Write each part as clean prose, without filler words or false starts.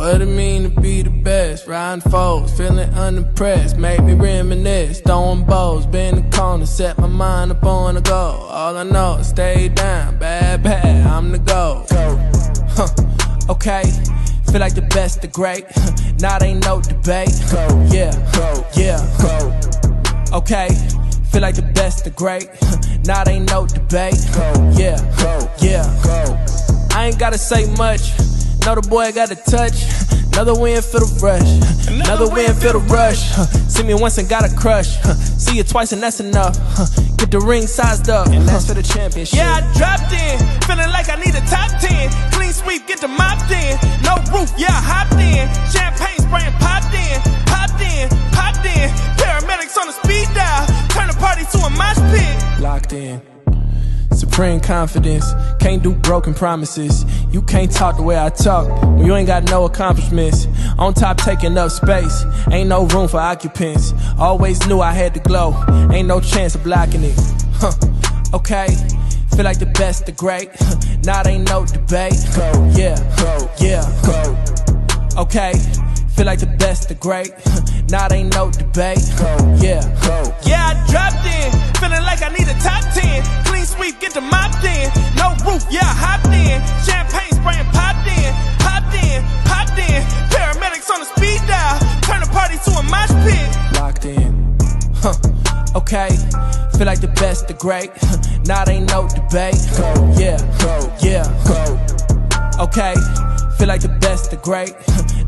What it mean to be the best? Riding foes, feeling unimpressed. Make me reminisce, throwing bows, bend the corner, set my mind up on the goal. All I know is stay down, bad, I'm the goal. Okay, feel like the best, the great. Now ain't no debate. Yeah. Okay, feel like the best, the great. Now ain't no debate. Yeah. I ain't gotta say much. Know the boy got a touch. Another win for the rush. Another win for the rush. See me once and got a crush. See you twice and that's enough. Get the ring sized up, and that's for the championship. Yeah, I dropped in, feeling like I need a top 10. Clean sweep, get the mopped in. No roof, yeah, I hopped in. Champagne spraying, popped in. Paramedics on the speed dial. Turn the party to a mosh pit. Locked in. Supreme confidence, can't do broken promises. You can't talk the way I talk when you ain't got no accomplishments. On top taking up space, ain't no room for occupants. Always knew I had to glow, ain't no chance of blocking it. Okay, feel like the best, the great. Now ain't no debate. Yeah. Okay, feel like the best, the great. Now ain't no debate. Yeah, I dropped in, feeling like I need a top 10. Clean sweep, get the mopped in. No roof, yeah, I hopped in. Champagne spraying, popped in. Paramedics on the speed dial. Turn the party to a mosh pit. Locked in. Okay, feel like the best, the great. Now ain't no debate. Yeah. Okay, feel like the best, the great.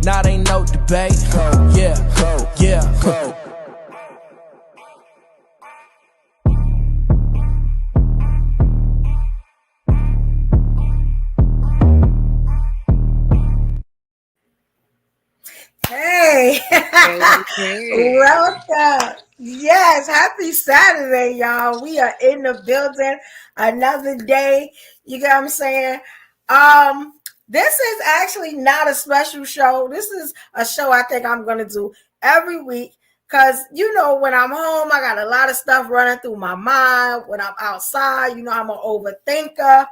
Now ain't no debate. Yeah. Hey, welcome. Yes, happy Saturday, y'all. We are in the building another day. You get what I'm saying? This is actually not a special show. This is a show I think I'm going to do every week because, you know, when I'm home, I got a lot of stuff running through my mind. When I'm outside, you know, I'm an overthinker.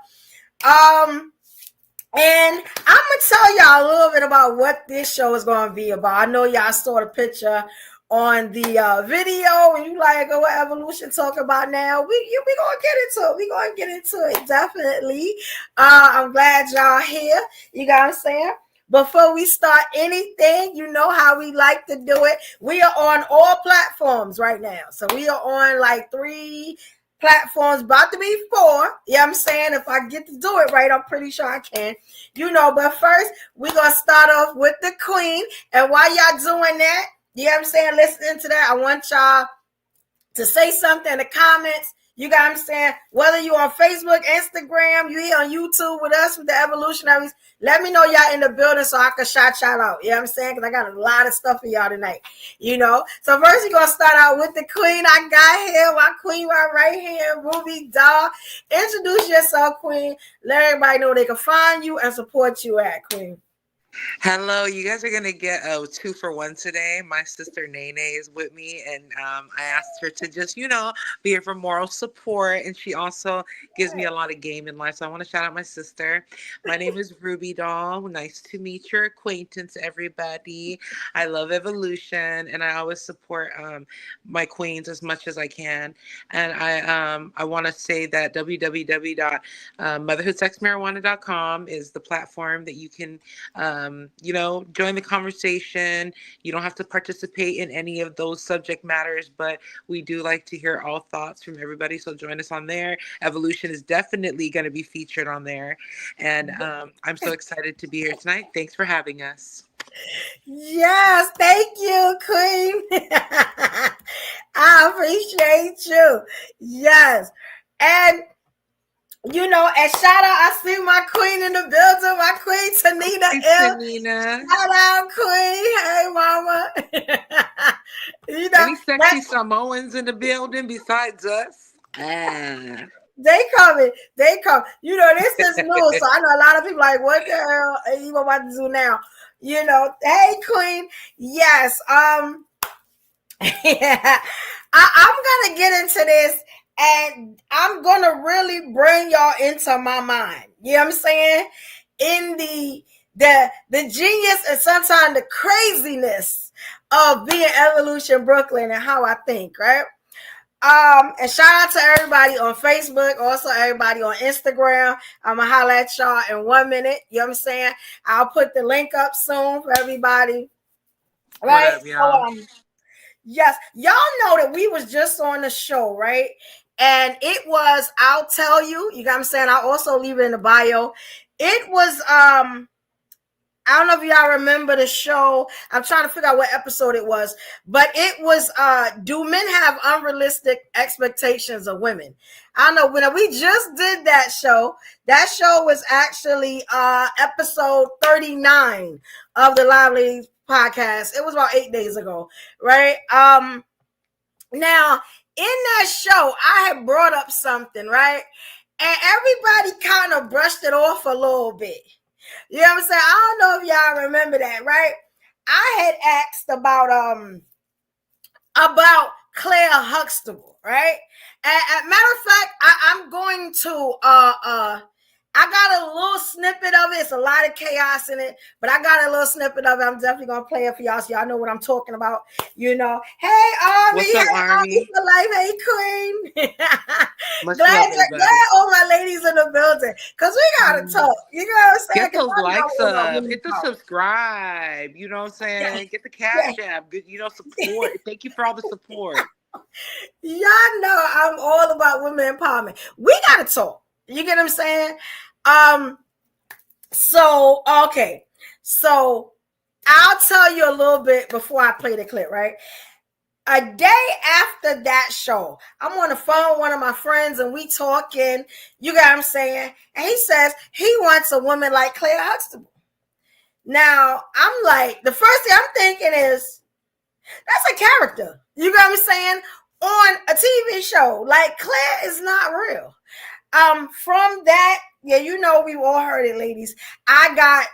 And I'm going to tell y'all a little bit about what this show is going to be about. I know y'all saw the picture on the video and you like, what Evolution talk about now? We going to get into it. We going to get into it, definitely. I'm glad y'all here. You got what I'm saying? Before we start anything, you know how we like to do it. We are on all platforms right now. So we are on like 3 platforms, about to be 4. Yeah, I'm saying if I get to do it right, I'm pretty sure I can. You know, but first, we're going to start off with the Queen. And while y'all doing that, you know what I'm saying, listening to that, I want y'all to say something in the comments. You got what I'm saying? Whether you on Facebook, Instagram, you here on YouTube with us, with the Evolutionaries, let me know y'all in the building so I can shout y'all out. You know what I'm saying? Because I got a lot of stuff for y'all tonight. You know? So first we're going to start out with the Queen I got here. My Queen right here, Ruby Doll. Introduce yourself, Queen. Let everybody know they can find you and support you at, Queen. Hello, you guys are going to get a 2-for-1 today. My sister Nene is with me, and I asked her to just, you know, be here for moral support, and she also gives me a lot of game in life, so I want to shout out my sister. My name is Ruby Doll. Nice to meet your acquaintance, everybody. I love Evolution, and I always support my queens as much as I can, and I want to say that www.motherhoodsexmarijuana.com is the platform that you can you know, join the conversation. You don't have to participate in any of those subject matters, but we do like to hear all thoughts from everybody. So join us on there. Evolution is definitely going to be featured on there. And I'm so excited to be here tonight. Thanks for having us. Yes, thank you, Queen. I appreciate you. Yes. And you know, and shout out, I see my queen in the building, my queen, Tanina M. Shout out, queen. Hey, mama. You know, any sexy Samoans in the building besides us? They coming. You know, this is new, so I know a lot of people like, what the hell are you about to do now? You know, hey, queen. Yes. Yeah. I'm going to get into this. And I'm going to really bring y'all into my mind. You know what I'm saying? In the the genius and sometimes the craziness of being Evolution Brooklyn and how I think, right? And shout out to everybody on Facebook, also everybody on Instagram. I'm gonna holler at y'all in 1 minute. You know what I'm saying? I'll put the link up soon for everybody. Right? What up, y'all? Yes, y'all know that we was just on the show, right? And it was, I'll tell you, you got what I'm saying? I'll also leave it in the bio. It was I don't know if y'all remember the show. I'm trying to figure out what episode it was, but it was do men have unrealistic expectations of women? I don't know. When we just did that show was actually episode 39 of the Live Ladies podcast. It was about 8 days ago, right? Now in that show, I had brought up something, right? And everybody kind of brushed it off a little bit. You know what I'm saying? I don't know if y'all remember that, right? I had asked about Claire Huxtable, right? And matter of fact, I'm going to I got a little snippet of it. It's a lot of chaos in it, but I got a little snippet of it. I'm definitely gonna play it for y'all so y'all know what I'm talking about. You know, hey Army, What's up, hey Army? for life, hey Queen. Much glad love, all my ladies in the building, cause we gotta talk. You know what I'm saying? Get those likes up. Women Hit the talk. subscribe. You know what I'm saying? Yeah. Get the cash app. You know, support. Thank you for all the support. Y'all know I'm all about women empowerment. We gotta talk. You get what I'm saying? So okay. So I'll tell you a little bit before I play the clip, right? A day after that show, I'm on the phone with one of my friends and we talking, you got what I'm saying? And he says he wants a woman like Claire Huxtable. Now, I'm like, the first thing I'm thinking is, that's a character. You got what I'm saying? On a TV show. Like, Claire is not real. From that, yeah, you know, we've all heard it, ladies. I got,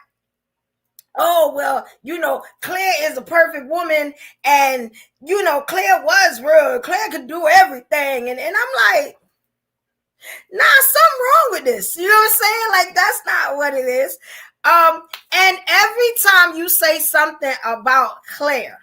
oh, well, you know, Claire is a perfect woman. And, you know, Claire was real. Claire could do everything. And I'm like, nah, something wrong with this. You know what I'm saying? Like, that's not what it is. And every time you say something about Claire,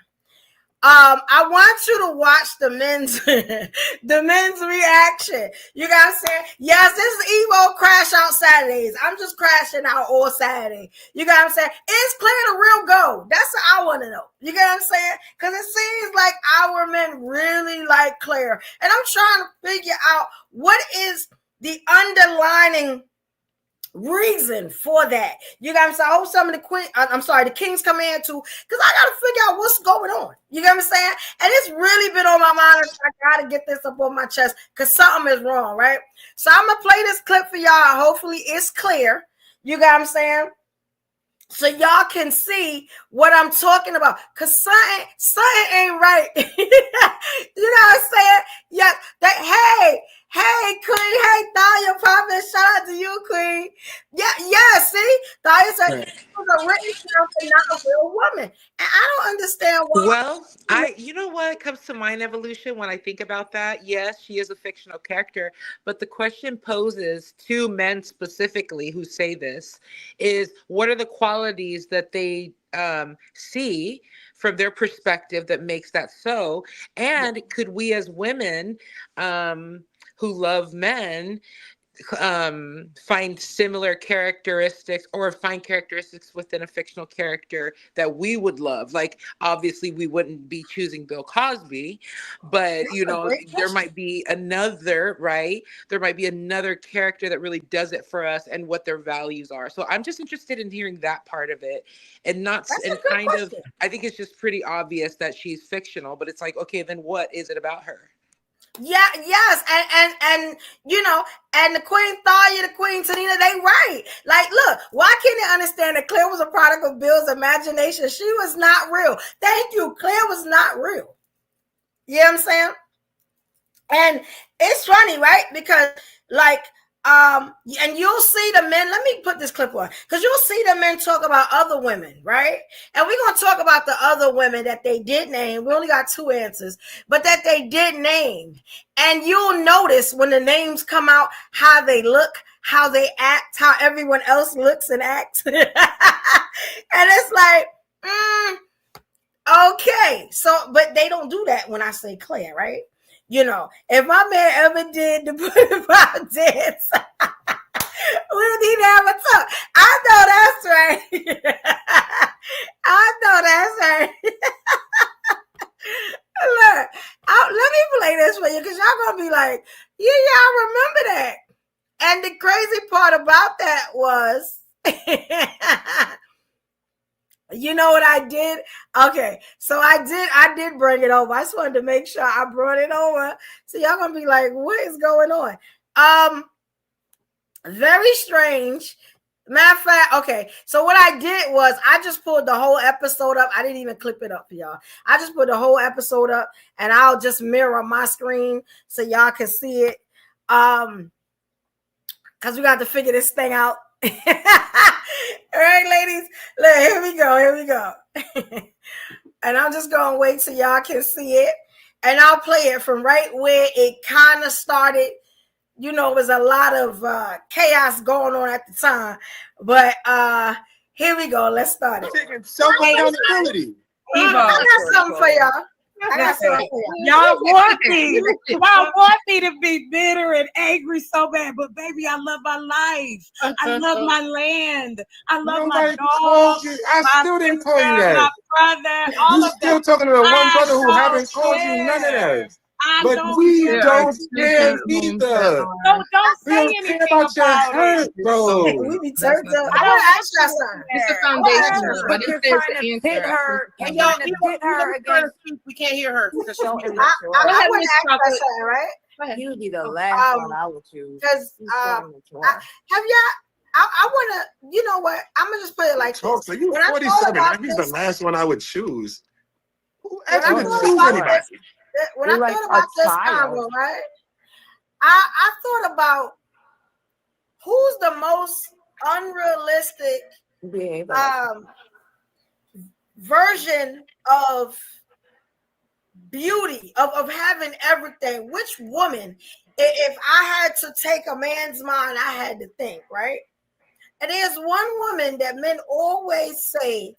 I want you to watch the men's the men's reaction. You got what I'm saying? Yes, this is Evo Crash Out Saturdays. I'm just crashing out all Saturday. You got what I'm saying? Is Claire the real goal? That's what I want to know. You got what I'm saying? Because it seems like our men really like Claire. And I'm trying to figure out what is the underlining reason for that. You got what I'm saying? I hope some of the Kings come in too, because I gotta figure out what's going on. You got what I'm saying? And it's really been on my mind. I gotta get this up on my chest because something is wrong, right? So I'm gonna play this clip for y'all. Hopefully it's clear. You got what I'm saying? So y'all can see what I'm talking about. Cause something ain't right. You know what I'm saying? Yeah, hey, Queen, hey, Thalia Poppin', shout out to you, Queen. Yeah, see? Thalia said she was a written character, not a real woman. And I don't understand why. Well, you know what comes to mind, Evolution, when I think about that? Yes, she is a fictional character, but the question poses to men specifically who say this is, what are the qualities that they see from their perspective that makes that so? And could we as women who love men find similar characteristics or find characteristics within a fictional character that we would love? Like, obviously we wouldn't be choosing Bill Cosby, but you know, there might be another, right? There might be another character that really does it for us and what their values are. So I'm just interested in hearing that part of it, and not and kind question. Of I think it's just pretty obvious that she's fictional, but it's like, okay, then what is it about her? Yeah, yes, and you know, and the Queen Thalia, the Queen Tanina, they right. Like, look, why can't they understand that Claire was a product of Bill's imagination? She was not real. Thank you. Claire was not real. You know what I'm saying? And it's funny, right? Because like, and you'll see the men, let me put this clip on, because you'll see the men talk about other women, right? And we're going to talk about the other women that they did name. We only got 2 answers, but that they did name. And you'll notice when the names come out, how they look, how they act, how everyone else looks and acts. And it's like, okay. So, but they don't do that when I say Claire, right? You know, if my man ever did the put dance, we need to have a talk. I know that's right. I know that's right. Look, let me play this for you because y'all gonna be like, yeah, I remember that. And the crazy part about that was, you know what I did? Okay, so I did bring it over. I just wanted to make sure I brought it over. So y'all gonna be like, what is going on? Very strange. Matter of fact, okay. So what I did was I just pulled the whole episode up. I didn't even clip it up for y'all. I just put the whole episode up, and I'll just mirror my screen so y'all can see it. Because we got to figure this thing out. All right, ladies. Look, here we go. And I'm just going to wait so y'all can see it. And I'll play it from right where it kind of started. You know, it was a lot of chaos going on at the time. But here we go. Let's start it. Taking so much accountability. I got something for y'all. Y'all want me to be bitter and angry so bad, but baby, I love my life. I love my land. I love my dog. I still didn't call you that. My brother. All You of still that. talking to the one brother who don't haven't called you care. none of that. But don't we care. don't care either. Don't We say don't anything care about your hurt, bro. We be turned up. I I don't want to ask y'all something. It's a foundation, but if there's an hit answer, her, I and can- y'all hit her against. we can't hear her. Because she's I want to ask y'all something, right? You'd be the last one I would choose. Because have y'all? I want to. You know what? I'm gonna just put it like Talk, this. so you When I thought 47, about and he's the this- last one I would choose. Who When I actually thought choose about anybody? this, when You're I like thought about a this child. combo, right? I thought about who's the most unrealistic version of beauty, of having everything. Which woman, if I had to take a man's mind, I had to think, right? And there's one woman that men always say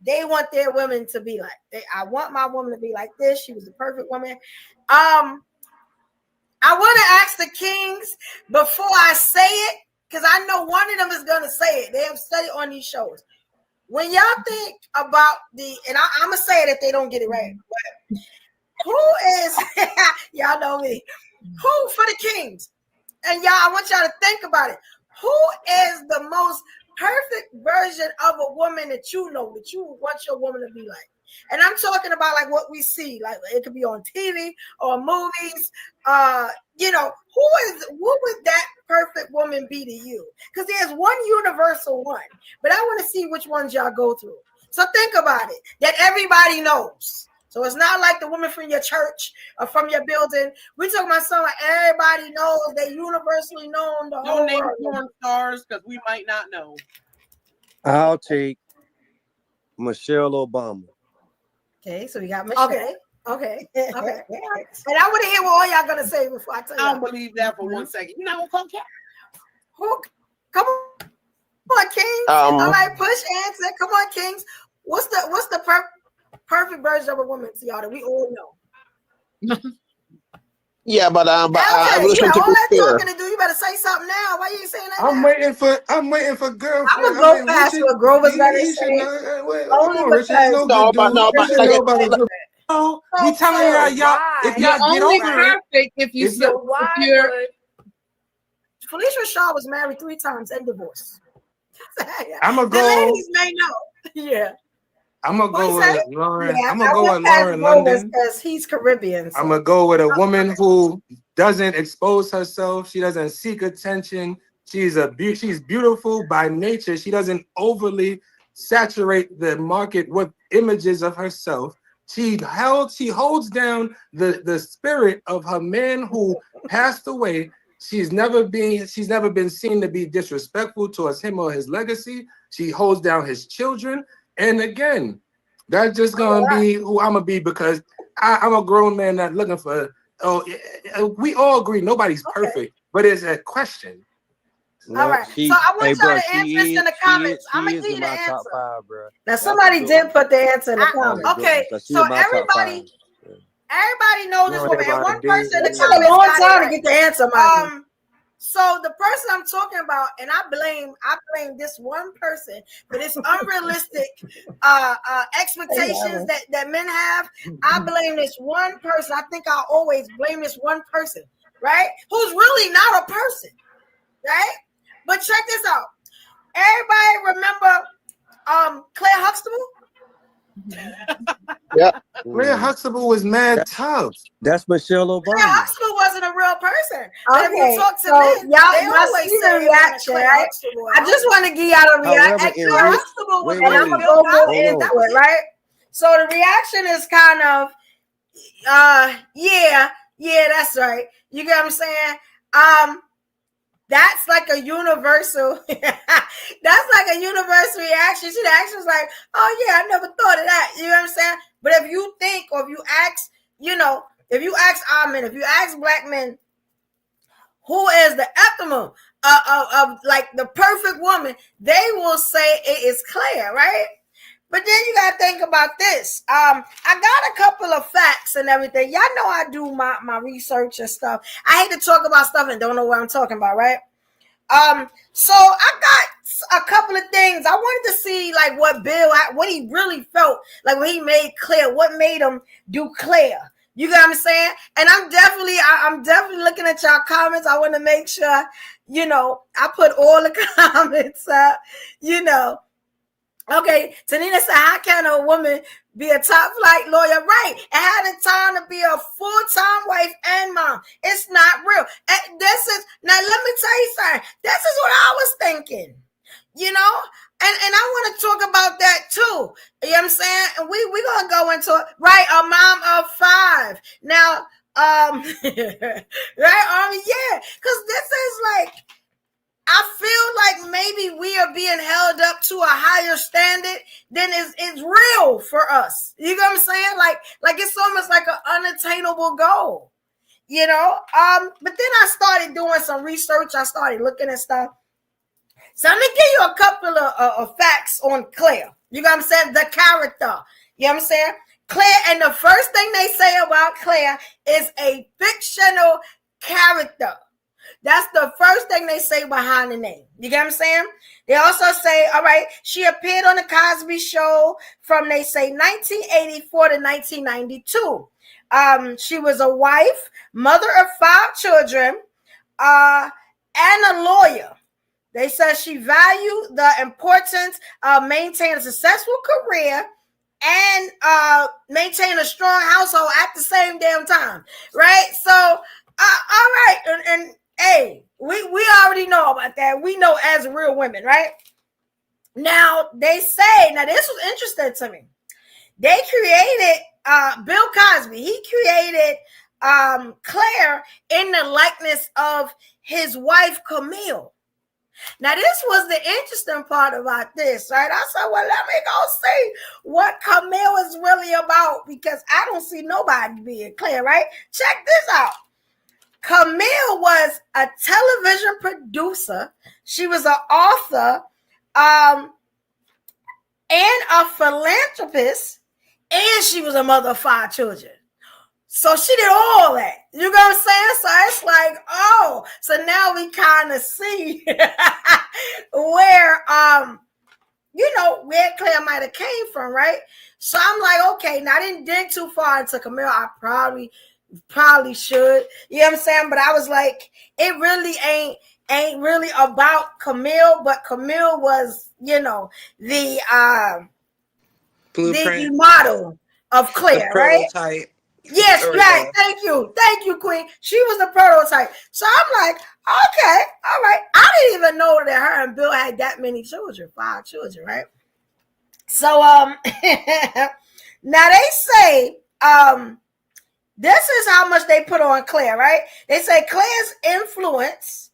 they want their women to be like. I want my woman to be like this. She was the perfect woman. I want to ask the kings before I say it, because I know one of them is going to say it. They have studied on these shows. When y'all think about and I'm going to say it if they don't get it right, but who is, y'all know me, who for the kings? And y'all, I want y'all to think about it. Who is the most perfect version of a woman that you know, that you want your woman to be like? And I'm talking about like what we see, like it could be on TV or movies. You know, what would that perfect woman be to you? Because there's one universal one, but I want to see which ones y'all go through. So think about it, that everybody knows. So it's not like the woman from your church or from your building. We're talking about someone everybody knows, they universally known. The whole name world. porn stars because we might not know. I'll take Michelle Obama. Okay, so we got Michelle. Okay. And I want to hear what all y'all gonna say before I tell you. I don't believe that for 1 second. You know what, Who? Come on, Kings. All right, push answer. Come on, Kings. What's the perfect version of a woman to y'all that we all know? Yeah, but all that clear. talking to do, you better say something now. Why you ain't saying that? I'm waiting for girl. I'm gonna go past what Grover's gonna say. Only because No, we telling y'all if y'all get only over it. perfect if you So why Felicia Shaw was married 3 times and divorced. I'm gonna The go. ladies may know. Yeah. I'm gonna go with Lauren. Yeah, I'm gonna go with Lauren London because he's Caribbean. So. I'm gonna go with a woman who doesn't expose herself. She doesn't seek attention. She's beautiful by nature. She doesn't overly saturate the market with images of herself. She holds down the spirit of her man who passed away. She's never been seen to be disrespectful towards him or his legacy. She holds down his children. And again, that's just gonna be who I'm gonna be, because I'm a grown man not looking for. We all agree nobody's perfect, but it's a question. No, All right. she, So I want hey, y'all bro, to answer this in the she comments. I'm is gonna give you in the my top answer. 5, bro. Now That's a somebody good did one. put the answer in the That's a comments. good one. Okay. So she So in my top 5. everybody knows You this don't woman, hear and about one it, person in the dude. comments got it long time to get the answer, Michael. So the person I'm talking about, and I blame this one person for this unrealistic expectations that men have. I blame this one person. I think I always blame this one person, right? Who's really not a person, right? But check this out. Everybody remember Claire Huxtable? Yeah. Claire Huxtable was mad tough. That's Michelle Claire Obama. Huxtable wasn't a real person. But if you talk to so men, y'all they always see say the reaction, right? I just want to give y'all a reaction. However, in Claire which, Huxtable was wait, and I'm gonna go more into it, right? So the reaction is kind of, yeah, that's right. You get what I'm saying? That's like a universal. That's like a universal reaction. See, the action is like, oh yeah, I never thought of that. You know what I'm saying? But if you think, or if you ask, if you ask our men, if you ask black men, who is the optimum of like the perfect woman, they will say it is Claire, right? But then you gotta think about this. I got a couple of facts and everything. Y'all know I do my research and stuff. I hate to talk about stuff and don't know what I'm talking about, right? So I got a couple of things. I wanted to see like what he really felt like when he made Claire. What made him do Claire? You get what I'm saying? And I'm definitely looking at y'all comments. I want to make sure, I put all the comments up, Okay, Tanina said, how can a woman be a top flight lawyer? Right. And have the time to be a full-time wife and mom. It's not real. And now let me tell you something. This is what I was thinking. And I want to talk about that too. You know what I'm saying? And we're gonna go into it. Right, a mom of 5. Now, right, yeah, because this is like, I feel like maybe we are being held up to a higher standard than is real for us. You know what I'm saying? Like it's almost like an unattainable goal, But then I started doing some research. I started looking at stuff. So let me give you a couple of facts on Claire. You know what I'm saying? The character. You know what I'm saying? Claire, and the first thing they say about Claire is a fictional character. That's the first thing they say behind the name. You get what I'm saying? They also say, all right, she appeared on the Cosby Show from, they say, 1984 to 1992. She was a wife, mother of 5 children, and a lawyer. They said she valued the importance of maintaining a successful career and maintain a strong household at the same damn time, right? So, all right, and hey, we already know about that. We know as real women, right? Now, they say, now this was interesting to me. They created Bill Cosby. He created Claire in the likeness of his wife, Camille. Now, this was the interesting part about this, right? I said, well, let me go see what Camille is really about, because I don't see nobody being Claire, right? Check this out. Camille was a television producer. She was an author and a philanthropist, and she was a mother of 5 children. So she did all that. You know what I'm saying? So it's like, oh, so now we kind of see where Claire might have came from, right? So I'm like, okay, now I didn't dig too far into Camille. I probably should. You know what I'm saying? But I was like, it really ain't really about Camille, but Camille was, the Blueprint. the model of Claire, right? Prototype. Yes, right. Thank you, Queen. She was the prototype. So I'm like, okay, all right. I didn't even know that her and Bill had that many children, 5 children, right? So now they say this is how much they put on Claire, right? They say Claire's influence.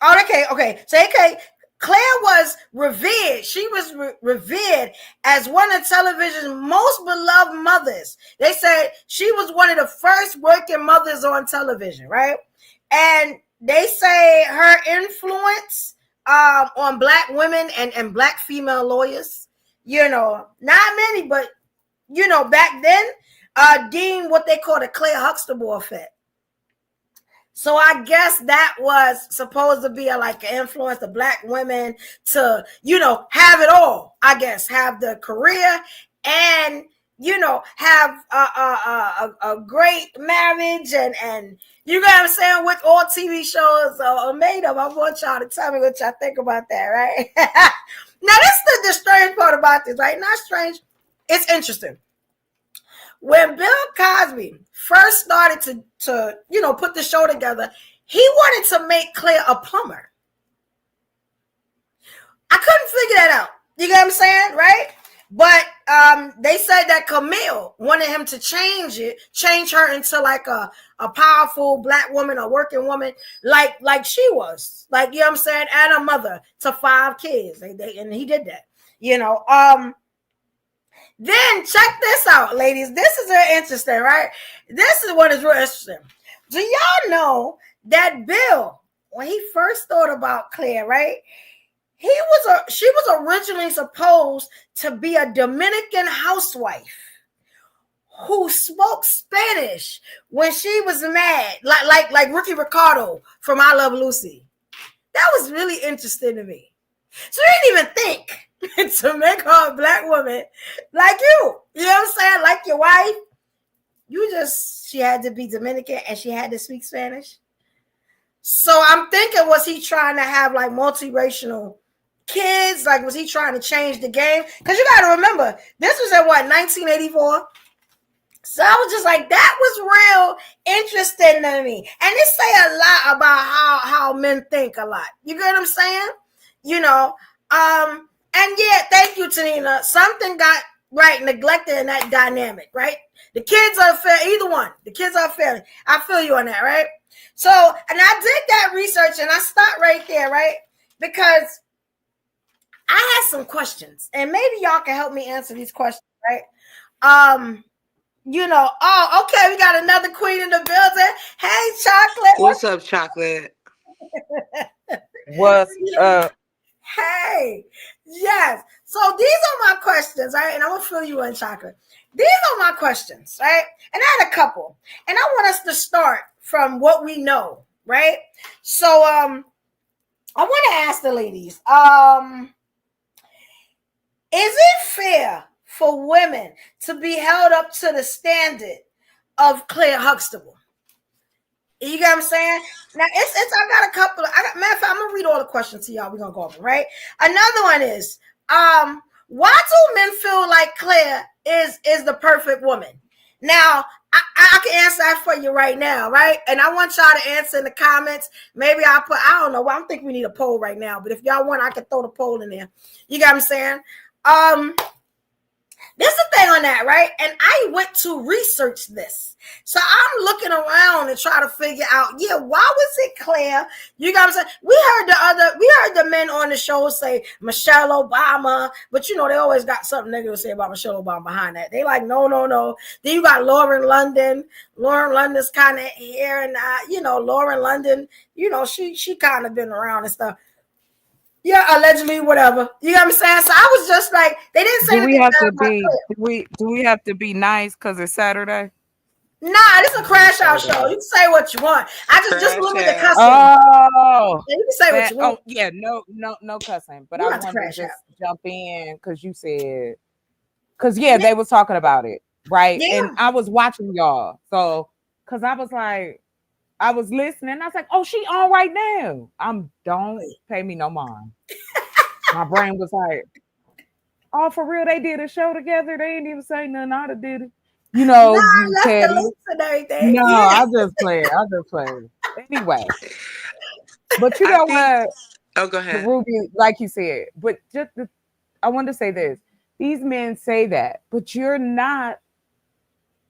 Okay. So Claire was revered. She was revered as one of television's most beloved mothers. They said she was one of the first working mothers on television, right? And they say her influence on black women and black female lawyers, not many, but back then, deemed what they call the Claire Huxtable effect. So I guess that was supposed to be like an influence of black women to, have it all. I guess have the career and have a great marriage and you know what I'm saying, what all TV shows are made of. I want y'all to tell me what y'all think about that, right? Now this is the strange part about this, right? Not strange, it's interesting. When Bill Cosby first started to put the show together, he wanted to make Claire a plumber. I couldn't figure that out. You get what I'm saying, right? But they said that Camille wanted him to change her into like a powerful black woman, a working woman, like she was, like, you know what I'm saying, and a mother to 5 kids. And he did that, Then check this out, ladies. This is very interesting, right? This is what is real interesting. Do y'all know that Bill, when he first thought about Claire, right? She was originally supposed to be a Dominican housewife who spoke Spanish when she was mad, like Ricky Ricardo from I Love Lucy. That was really interesting to me. So you didn't even think to make her a black woman like you. You know what I'm saying? Like your wife. She had to be Dominican and she had to speak Spanish. So I'm thinking, was he trying to have like multiracial kids? Like, was he trying to change the game? Because you got to remember, this was in 1984? So I was just like, that was real interesting to me. And it say a lot about how men think a lot. You get what I'm saying? And yeah, thank you, Tanina. Something got neglected in that dynamic, right? The kids are fair, either one. The kids are fair. I feel you on that, right? So, and I did that research and I stopped right there, right? Because I had some questions and maybe y'all can help me answer these questions, right? Okay, we got another queen in the building. Hey, Chocolate. What's up, Chocolate? What's up? Hey, yes. So these are my questions, right? And I'm gonna fill you in, Chocolate. These are my questions, right? And I had a couple, and I want us to start from what we know, right? So, I want to ask the ladies, is it fair for women to be held up to the standard of Claire Huxtable? You get what I'm saying? Now I got a couple. Matter of fact, I'm gonna read all the questions to y'all. We're gonna go over, right? Another one is, why do men feel like Claire is the perfect woman? Now, I can answer that for you right now, right? And I want y'all to answer in the comments. Maybe I don't know. I don't think we need a poll right now, but if y'all want, I can throw the poll in there. You got what I'm saying? There's a thing on that, right? And I went to research this. So I'm looking around and try to figure out, why was it Claire? You got what I'm saying? We heard the men on the show say Michelle Obama, but they always got something negative to say about Michelle Obama behind that. They like, no. Then you got Lauren London. Lauren London's kind of here and Lauren London, she kind of been around and stuff. Yeah, allegedly, whatever. You know what I'm saying? So I was just like, they didn't say. Do we have to be nice because it's Saturday? Nah, this is a crash out show. You can say what you want. I just limit the cussing. Oh, yeah, you can say what you want. Oh yeah, no cussing. But I wanted to just jump in because you said, they was talking about it, right? Yeah. And I was watching y'all, so because I was like, I was listening. I was like, oh, she on right now. Don't pay me no mind. My brain was like, oh, for real, they did a show together. They didn't even say nothing. I did it. You petty. No, I just played. Anyway. But you know what? Oh, go ahead. Ruby, like you said, but I want to say this. These men say that, but you're not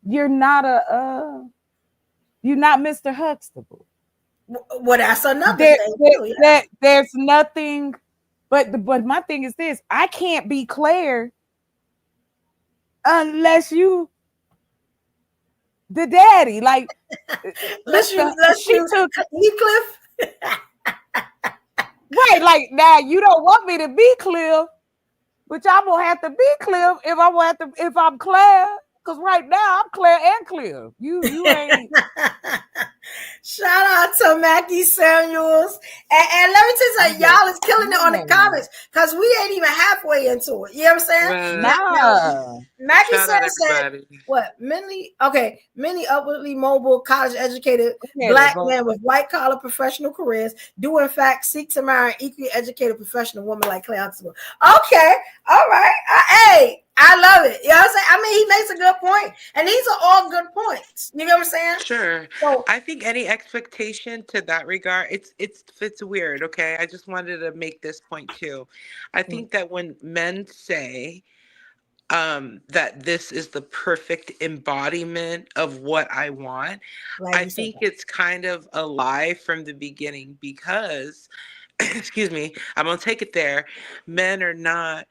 Mr. Huxtable. Well, that's another thing. There's nothing, but my thing is this: I can't be Claire unless you the daddy. Like, she took Heathcliff. Right, like now you don't want me to be clear, but y'all gonna have to be clear if I'm clear. Because right now I'm clear and clear. You ain't. Shout out to Mackie Samuels. And let me tell you, y'all is killing it on the comments because we ain't even halfway into it. You know what I'm saying? Nah. Mackie Shout out said, everybody. what? Many upwardly mobile, college educated black men with white collar professional careers do in fact seek to marry an equally educated professional woman like Claire Huxtable. Okay, all right. Hey, I love it. You know what I'm saying? I mean, he makes a good point, and these are all good points. You know what I'm saying? Sure. So I think any expectation to that regard, it's weird. Okay, I just wanted to make this point too. I think that when men say that this is the perfect embodiment of what I want, I think it's kind of a lie from the beginning because, excuse me, I'm gonna take it there. Men are not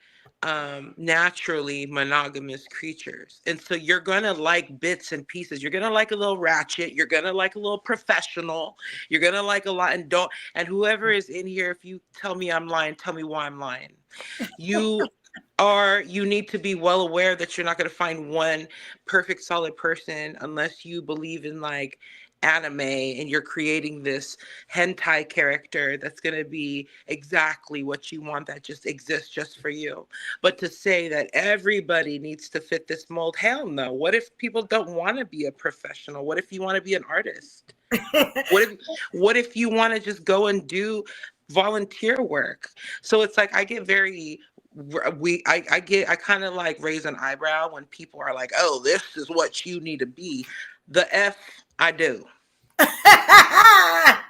naturally monogamous creatures, and so you're gonna like bits and pieces. You're gonna like a little ratchet, you're gonna like a little professional, you're gonna like a lot, and whoever is in here, if you tell me I'm lying, tell me why I'm lying. You need to be well aware that you're not going to find one perfect solid person unless you believe in like anime and you're creating this hentai character that's going to be exactly what you want, that just exists just for you. But to say that everybody needs to fit this mold, hell no. What if people don't want to be a professional? What if you want to be an artist? What if you want to just go and do volunteer work? So it's like I get very I kind of like raise an eyebrow when people are like, oh, this is what you need to be. The F I do. I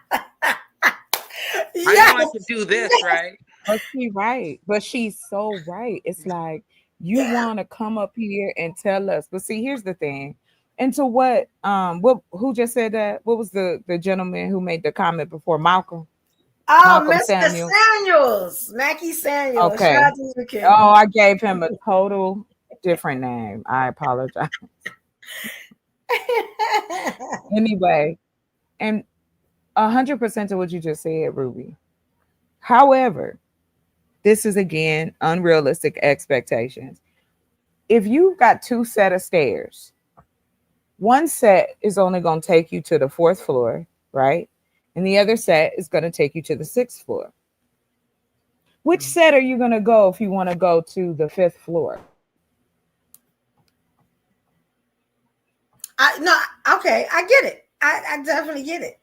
know I can do this, right? But she's right. But she's so right. It's like you want to come up here and tell us. But see, here's the thing. And to what who just said that? What was the gentleman who made the comment before Malcolm? Oh, Mr. Samuels. Mackie Samuels. Okay. Shout out to you, Kim. Oh, I gave him a total different name. I apologize. Anyway, and 100% of what you just said, Ruby. However, this is again unrealistic expectations. If you've got two set of stairs, one set is only going to take you to the 4th floor, right? And the other set is going to take you to the 6th floor. Which set are you going to go if you want to go to the 5th floor? Okay, I get it. I definitely get it.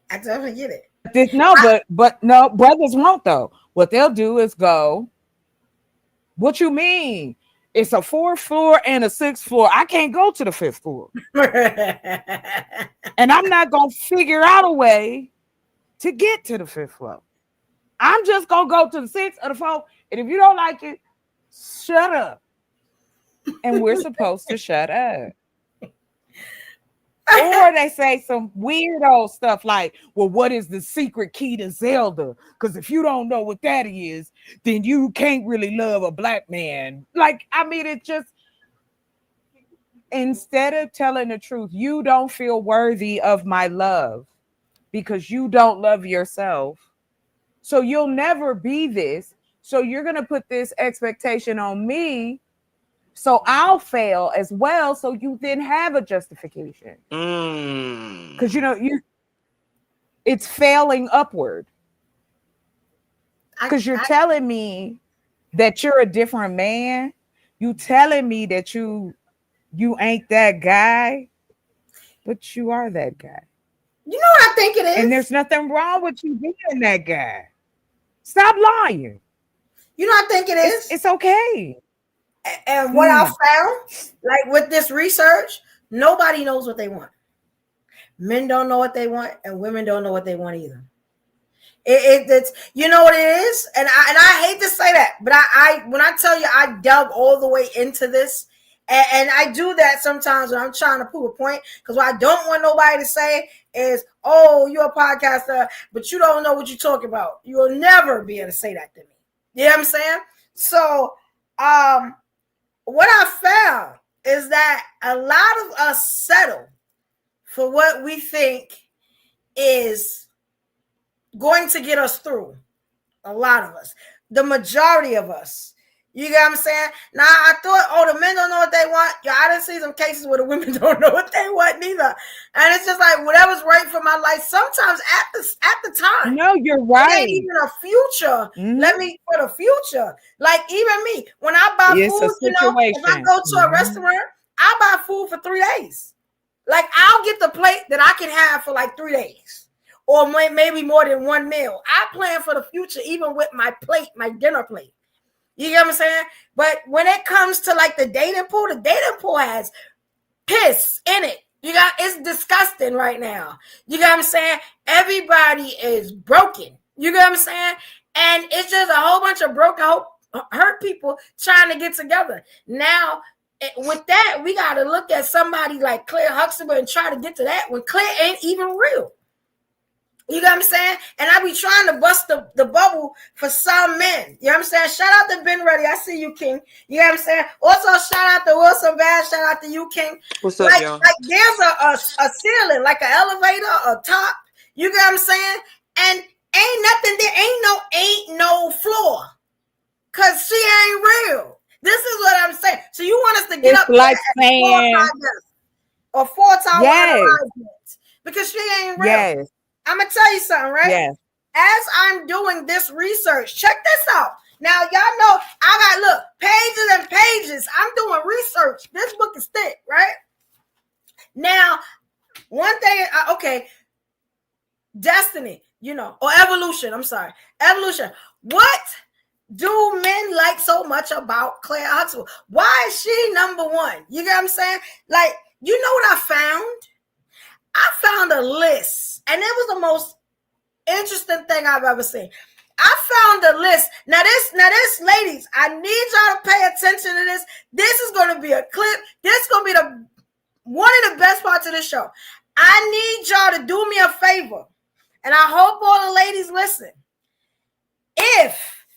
But no, brothers won't though. What they'll do is go, what you mean? It's a 4th floor and a 6th floor. I can't go to the 5th floor. And I'm not going to figure out a way to get to the 5th floor. I'm just going to go to the 6th or the 4th. And if you don't like it, shut up. And we're supposed to shut up. Or they say some weirdo stuff like, well, what is the secret key to Zelda? Because if you don't know what that is, then you can't really love a black man. Like, I mean, it just, instead of telling the truth, you don't feel worthy of my love because you don't love yourself. So you'll never be this. So you're going to put this expectation on me. So I'll fail as well. So you then have a justification. Because it's failing upward. Because you're telling me that you're a different man. You telling me that you ain't that guy, but you are that guy. You know what I think it is? And there's nothing wrong with you being that guy. Stop lying. You know what I think it is? It's okay. And what I found, like with this research, nobody knows what they want. Men don't know what they want, and women don't know what they want either. It's you know what it is, and I hate to say that, but I when I tell you I dug all the way into this, and I do that sometimes when I'm trying to prove a point, because what I don't want nobody to say is, "Oh, you're a podcaster, but you don't know what you're talking about." You will never be able to say that to me. You know what I'm saying? So, what I found is that a lot of us settle for what we think is going to get us through. A lot of us, the majority of us. You get what I'm saying? Now I thought, the men don't know what they want. Yeah, I didn't see some cases where the women don't know what they want neither. And it's just like whatever's right for my life. Sometimes at the time. No, you're right. It ain't even a future. Let me for the future. Like even me, when I buy food, if I go to a restaurant, I buy food for 3 days. Like I'll get the plate that I can have for like 3 days. Or maybe more than one meal. I plan for the future, even with my plate, my dinner plate. You get what I'm saying? But when it comes to like the dating pool has piss in it. It's disgusting right now. You get what I'm saying? Everybody is broken. You get what I'm saying? And it's just a whole bunch of broken, hurt people trying to get together. Now, with that, we got to look at somebody like Claire Huxtable and try to get to that when Claire ain't even real. You know what I'm saying? And I be trying to bust the bubble for some men. You know what I'm saying? Shout out to Ben Ready. I see you, King. You know what I'm saying? Also, shout out to Wilson Bass. Shout out to you, King. What's up, y'all? Like there's a ceiling, like an elevator, a top. You know what I'm saying? And ain't nothing there. Ain't no floor. Because she ain't real. This is what I'm saying. So you want us to get up like saying 4 times because she ain't real. Yes. I'm gonna tell you something, right? Yes. As I'm doing this research, check this out. Now, y'all know I got pages and pages. I'm doing research. This book is thick, right? Now, one thing, destiny, or evolution. I'm sorry, evolution. What do men like so much about Claire Huxtable? Why is she number one? You get what I'm saying? Like, you know what I found? I found a list, and it was the most interesting thing I've ever seen. I found a list. Now this, ladies, I need y'all to pay attention to this. This is going to be a clip. This is going to be one of the best parts of the show. I need y'all to do me a favor, and I hope all the ladies listen.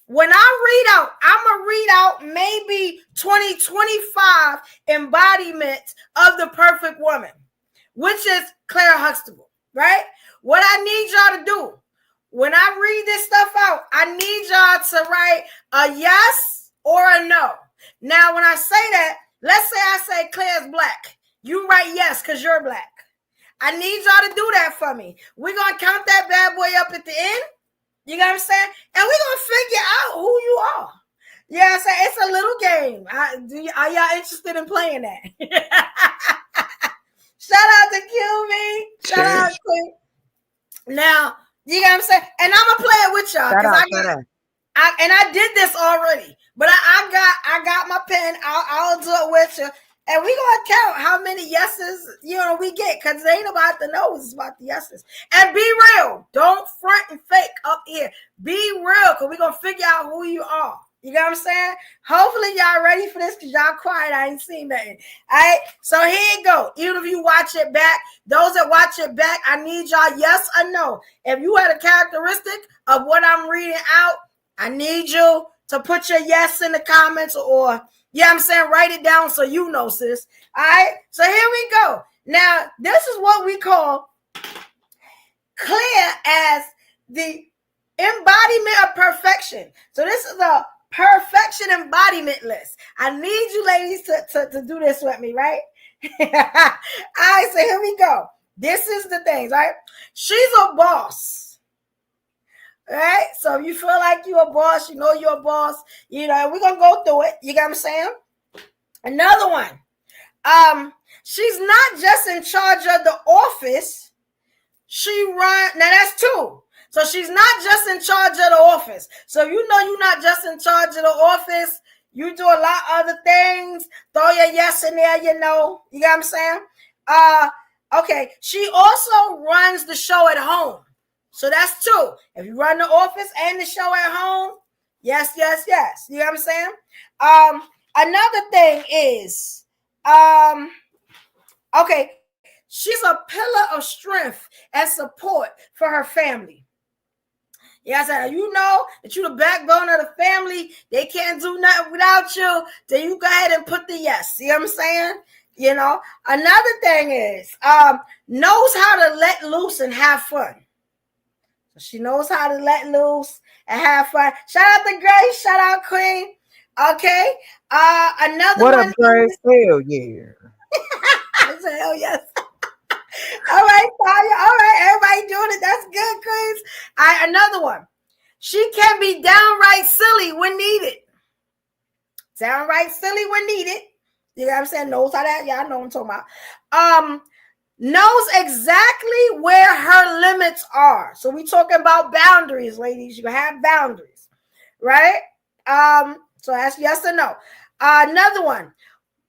When I read out, I'm going to read out maybe 20-25 embodiments of the perfect woman, which is Claire Huxtable, right? What I need y'all to do, when I read this stuff out, I need y'all to write a yes or a no. Now, when I say that, let's say I say Claire's black. You write yes because you're black. I need y'all to do that for me. We're going to count that bad boy up at the end. You know what I'm saying? And we're going to figure out who you are. You know what I'm saying? It's a little game. Are y'all interested in playing that? Shout out to QB. Shout out to now, you know what I'm saying? And I'm gonna play it with y'all because I did this already, but I got my pen. I'll do it with you, and we gonna count how many yeses we get because it ain't about the no's, it's about the yeses. And be real. Don't front and fake up here. Be real because we gonna figure out who you are. You know what I'm saying? Hopefully y'all ready for this because y'all quiet. I ain't seen nothing. All right. So here you go. Even if you watch it back, those that watch it back, I need y'all yes or no. If you had a characteristic of what I'm reading out, I need you to put your yes in the comments or, I'm saying, write it down so you know, sis. All right. So here we go. Now, this is what we call Claire as the embodiment of perfection. So this is a perfection embodiment list. I need you ladies to do this with me, right? All right, so here we go. This is the things, right? She's a boss. All right? So if you feel like you're a boss, you're a boss, we're going to go through it. You got what I'm saying? Another one. She's not just in charge of the office. Now that's two. So she's not just in charge of the office. So you're not just in charge of the office. You do a lot of other things. Throw your yes in there, You know what I'm saying? Okay. She also runs the show at home. So that's two. If you run the office and the show at home, yes. You know what I'm saying? Another thing is, okay, she's a pillar of strength and support for her family. Yeah, I said, that you're the backbone of the family. They can't do nothing without you. Then you go ahead and put the yes. See what I'm saying? Another thing is, knows how to let loose and have fun. So she knows how to let loose and have fun. Shout out to Grace. Shout out Queen. Okay. Another What one. up, Grace? Hell yeah. Hell yes. All right, Tanya. All right, everybody doing it. That's good, Queens. All right, another one. She can be downright silly when needed. Downright silly when needed. You know what I'm saying? Knows how that. Y'all know what I'm talking about. Knows exactly where her limits are. So we talking about boundaries, ladies. You have boundaries, right? So that's yes or no. Another one.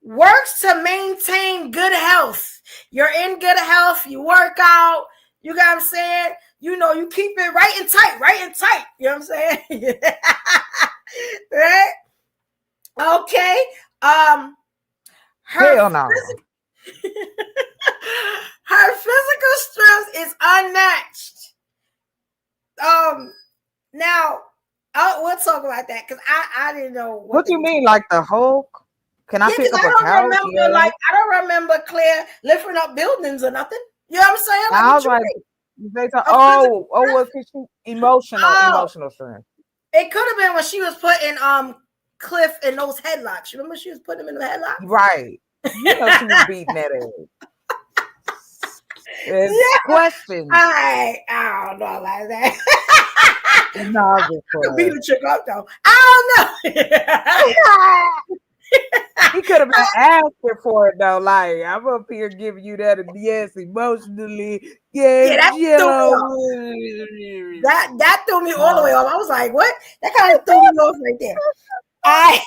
Works to maintain good health. You're in good health. You work out. You got what I'm saying? You know, you keep it right and tight, right and tight. You know what I'm saying? Right? Okay. Hell no. Her physical strength is unmatched. Now we'll talk about that because I didn't know what do you mean, like the Hulk? Can I pick up a couch? I don't remember Claire lifting up buildings or nothing. You know what I'm saying? Like, I was like, was she emotional strength? It could have been when she was putting Cliff in those headlocks. You remember she was putting him in the headlocks? Right. You know she was beating that ass. Questions. I don't know about that. No, I could beat the chick up though. I don't know. He could have been asking for it though. Like, I'm up here giving you that, yes, emotionally. Yeah, that threw me all the way off. I was like, what? That kind of threw me off right there. All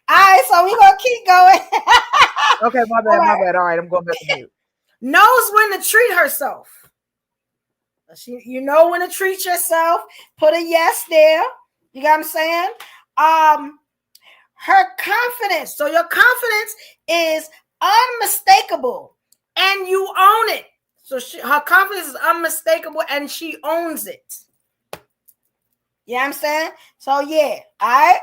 right, so we're gonna keep going. Okay, my bad. All right, I'm going back to mute. Knows when to treat herself. You know when to treat yourself. Put a yes there. You got what I'm saying? Her confidence. So your confidence is unmistakable, and you own it. So her confidence is unmistakable, and she owns it. You know what I'm saying? So yeah, all right.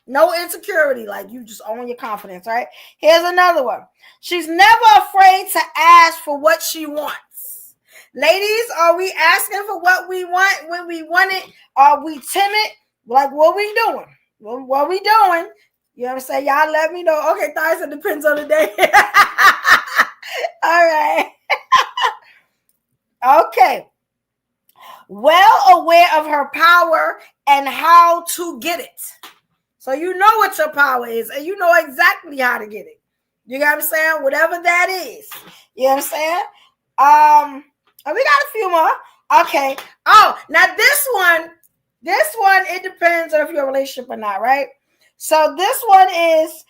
No insecurity, like you just own your confidence, right? Here's another one. She's never afraid to ask for what she wants. Ladies, are we asking for what we want when we want it? Are we timid? Like, what we doing? What we doing? You know what I'm saying? Y'all let me know. Okay, Tyson, depends on the day. All right. Okay. Well aware of her power and how to get it. So you know what your power is, and you know exactly how to get it. You got what I'm saying? Whatever that is. You know what I'm saying? We got a few more. Okay. Oh, now this one, it depends on if you're in a relationship or not, right? So this one is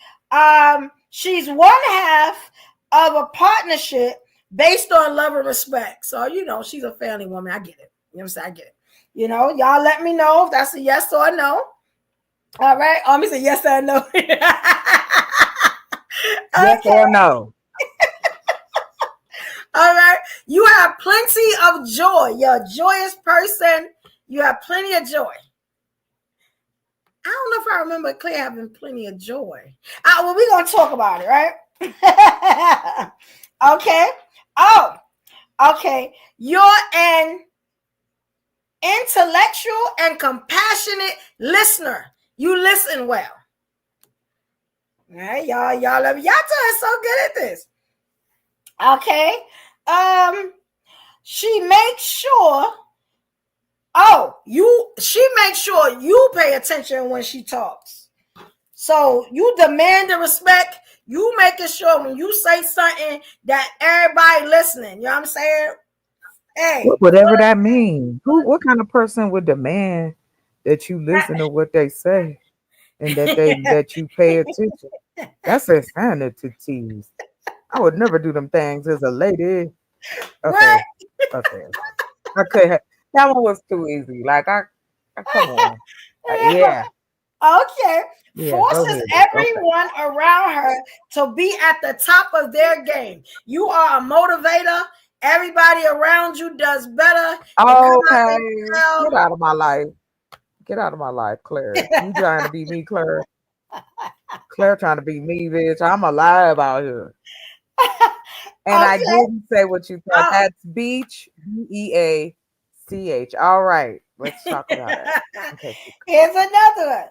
she's one half of a partnership based on love and respect. So, you know, she's a family woman. I get it. You know what I'm saying? I get it. You know, y'all let me know if that's a yes or a no. All right. Let me say yes or no. Yes or no. All right. You have plenty of joy. You're a joyous person. You have plenty of joy. I don't know if I remember Claire having plenty of joy. Well, we're going to talk about it, right? Okay. Oh, okay. You're an intellectual and compassionate listener. You listen well. All right, y'all doing so good at this. Okay. She makes sure she makes sure you pay attention when she talks. So you demand the respect. You making sure when you say something that everybody listening. You know what I'm saying? Hey, whatever that means. What kind of person would demand that you listen to what they say and that you pay attention? That's insanity. I would never do them things as a lady. Okay. That one was too easy. Like I come on. Yeah. Okay. Forces everyone around her to be at the top of their game. You are a motivator. Everybody around you does better. Okay. Get out of my life. Get out of my life, Claire. You trying to be me, Claire? Claire trying to be me, bitch. I'm alive out here. And I didn't say what you thought. That's beach, BEACH. TH. All right, let's talk about it. Okay. Here's another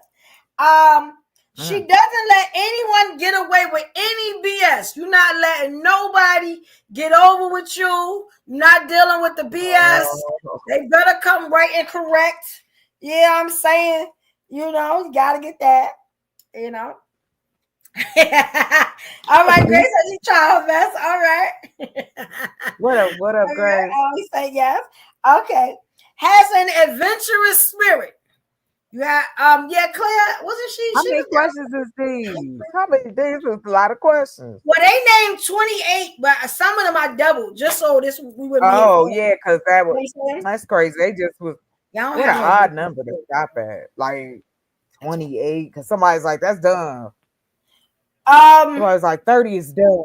one. She doesn't let anyone get away with any BS. You're not letting nobody get over with you. You're not dealing with the BS. They better come right and correct. Yeah, I'm saying, you gotta get that, All right, Grace, as you try her best. All right. What up, Grace? I always say yes. Okay. Has an adventurous spirit. Yeah, Claire, wasn't she? How many questions is these? How many these is a lot of questions. Well, they named 28, but some of them I doubled just so we would. Oh yeah, because that's crazy. They just was what an odd number to stop at, like 28. Because somebody's like, that's dumb. Somebody's like 30 is dumb.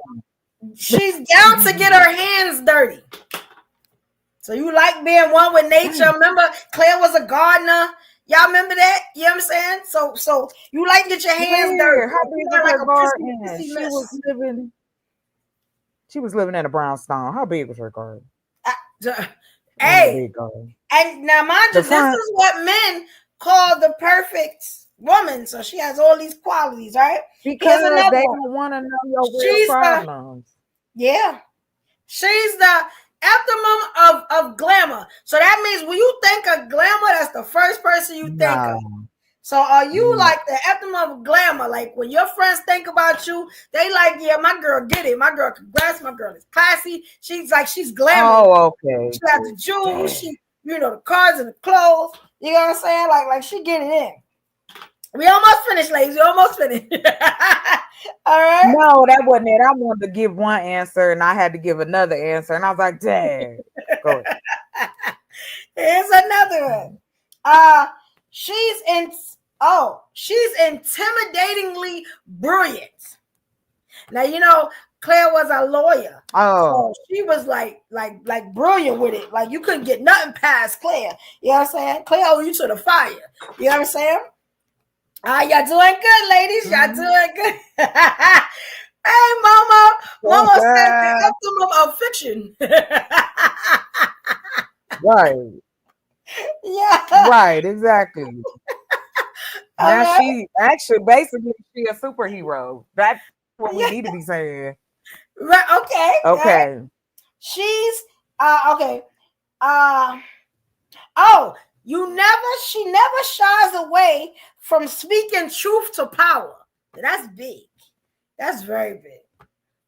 She's down to get her hands dirty. So you like being one with nature? Remember, Claire was a gardener. Y'all remember that? You know what I'm saying? So you like to get your hands dirty. How big was her garden? She was living in a brownstone. How big was her garden? Hey, and now mind you, this is what men call the perfect woman. So she has all these qualities, right? Because they don't want to know your real problems. She's the optimum of glamour. So that means when you think of glamour, that's the first person you think of. So are you like the optimum of glamour? Like when your friends think about you, they like, yeah, my girl did it. My girl congrats. My girl is classy. She's glamour. Oh, okay. She has the jewels. She, the cars and the clothes. You know what I'm saying? Like she get it in. We almost finished, ladies. We almost finished. All right. No, that wasn't it. I wanted to give one answer and I had to give another answer. And I was like, dang. Go ahead. Here's another one. She's intimidatingly brilliant. Now, Claire was a lawyer. Oh. So she was like brilliant with it. Like you couldn't get nothing past Claire. You know what I'm saying? Claire owed you to the fire. You know what I'm saying? Y'all doing good, ladies. Y'all doing good. Hey, Mama said the optimum of fiction. Right. Yeah. Right, exactly. Now she basically a superhero. That's what we need to be saying. Right. Okay. Okay. She's okay. She never shies away from speaking truth to power. That's big. That's very big.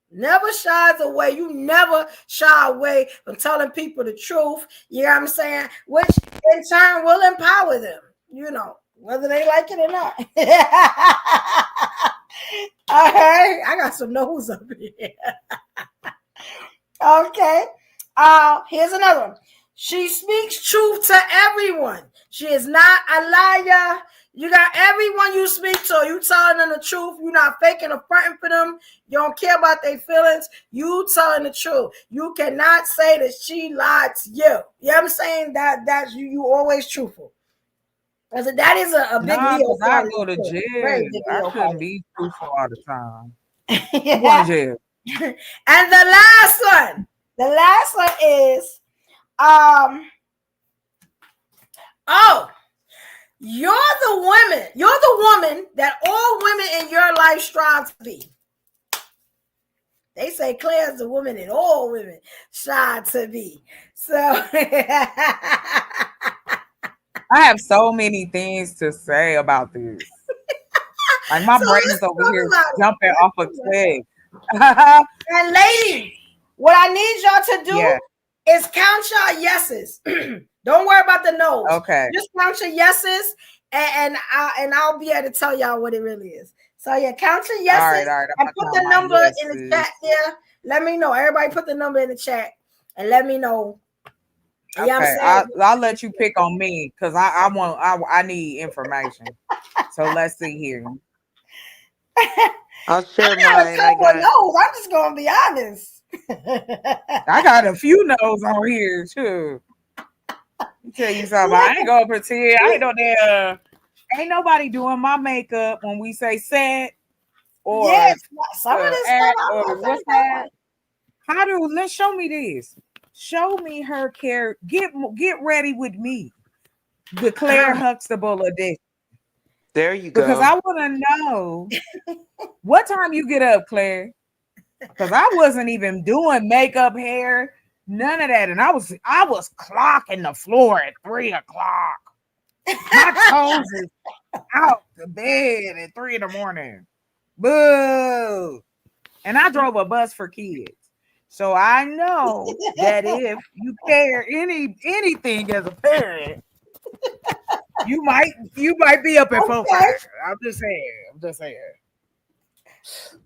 Never shies away. You never shy away from telling people the truth. You know what I'm saying? Which in turn will empower them, whether they like it or not. All right. I got some no's up here. Okay. Here's another one. She speaks truth to everyone. She is not a liar. You got everyone you speak to. You telling them the truth. You're not faking or fronting for them. You don't care about their feelings. You telling the truth. You cannot say that she lied to you. You know what I'm saying? That's you always truthful. That is a big deal. I go to jail. I couldn't be truthful all the time. Yeah. Going to jail. And the last one is you're the woman that all women in your life strive to be. They say Claire's the woman that all women strive to be. So I have so many things to say about this. Like my brain is over here jumping off a cliff. And ladies, what I need y'all to do is count your yeses. Don't worry about the no's. Okay. Just count your yeses, and I'll be able to tell y'all what it really is. So count your yeses all right. And put the number in the chat there. Let me know. Everybody put the number in the chat and let me know. Okay, I'll let you pick on me because I need information. So let's see here. I'll share mine. I'm just gonna be honest. I got a few no's on here too. Let me tell you something. I ain't gonna pretend. I ain't no damn. Ain't nobody doing my makeup when we say set or some of this stuff. or what's that? Let's show me this. show me her care. Get ready with me. The Claire Huxtable edition. There you go. Because I want to know what time you get up, Claire. Because I wasn't even doing makeup, hair, none of that, and I was clocking the floor at 3:00. My toes is out the bed at 3 a.m. Boo! And I drove a bus for kids. So I know that if you care anything as a parent, you might be up at 4:00. I'm just saying.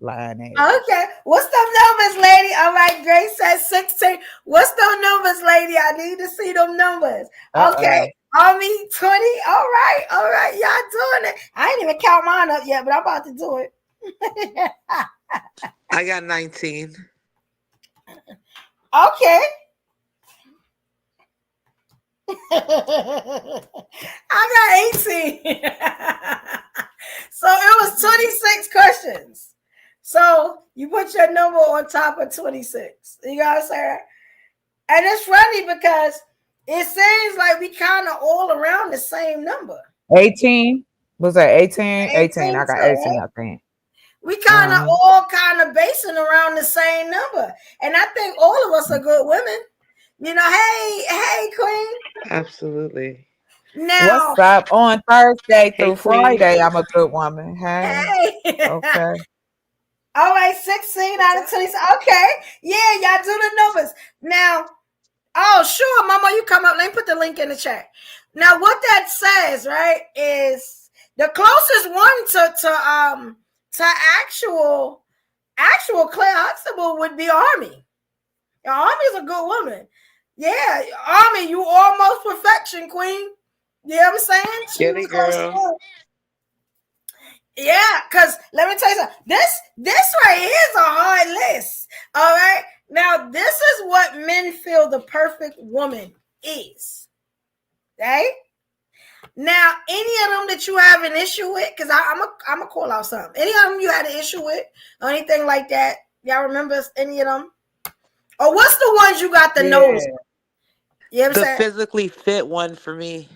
Lying ass. Okay. What's the numbers, lady? All right, Grace says 16. What's the numbers, lady? I need to see them numbers. Okay. Army 20. All right. Y'all doing it. I ain't even count mine up yet, but I'm about to do it. I got 19. Okay. I got 18. So it was 26 questions. So you put your number on top of 26. You know what I'm saying? And it's funny because it seems like we kind of all around the same number. 18? Was that 18? 18. I got 18, I think. We kind of all basing around the same number. And I think all of us are good women. You know, hey, Queen. Absolutely. Now, what's up? On Thursday through Friday, I'm a good woman. Hey. Okay. All right, 16 out of 20. Okay. Yeah, y'all do the numbers. Now, sure, Mama, you come up. Let me put the link in the chat. Now, what that says, right, is the closest one to actual Claire Huxtable would be Army. Army's a good woman. Yeah, Army, you almost perfection, Queen. You know what I'm saying? Get it, girl. Yeah, because let me tell you something. This right here is a hard list. All right. Now, this is what men feel the perfect woman is. Right? Now, any of them that you have an issue with, because I'm gonna call out something. Any of them you had an issue with or anything like that? Y'all remember any of them? Or what's the ones you got the nose? You know what I'm saying? Physically fit one for me.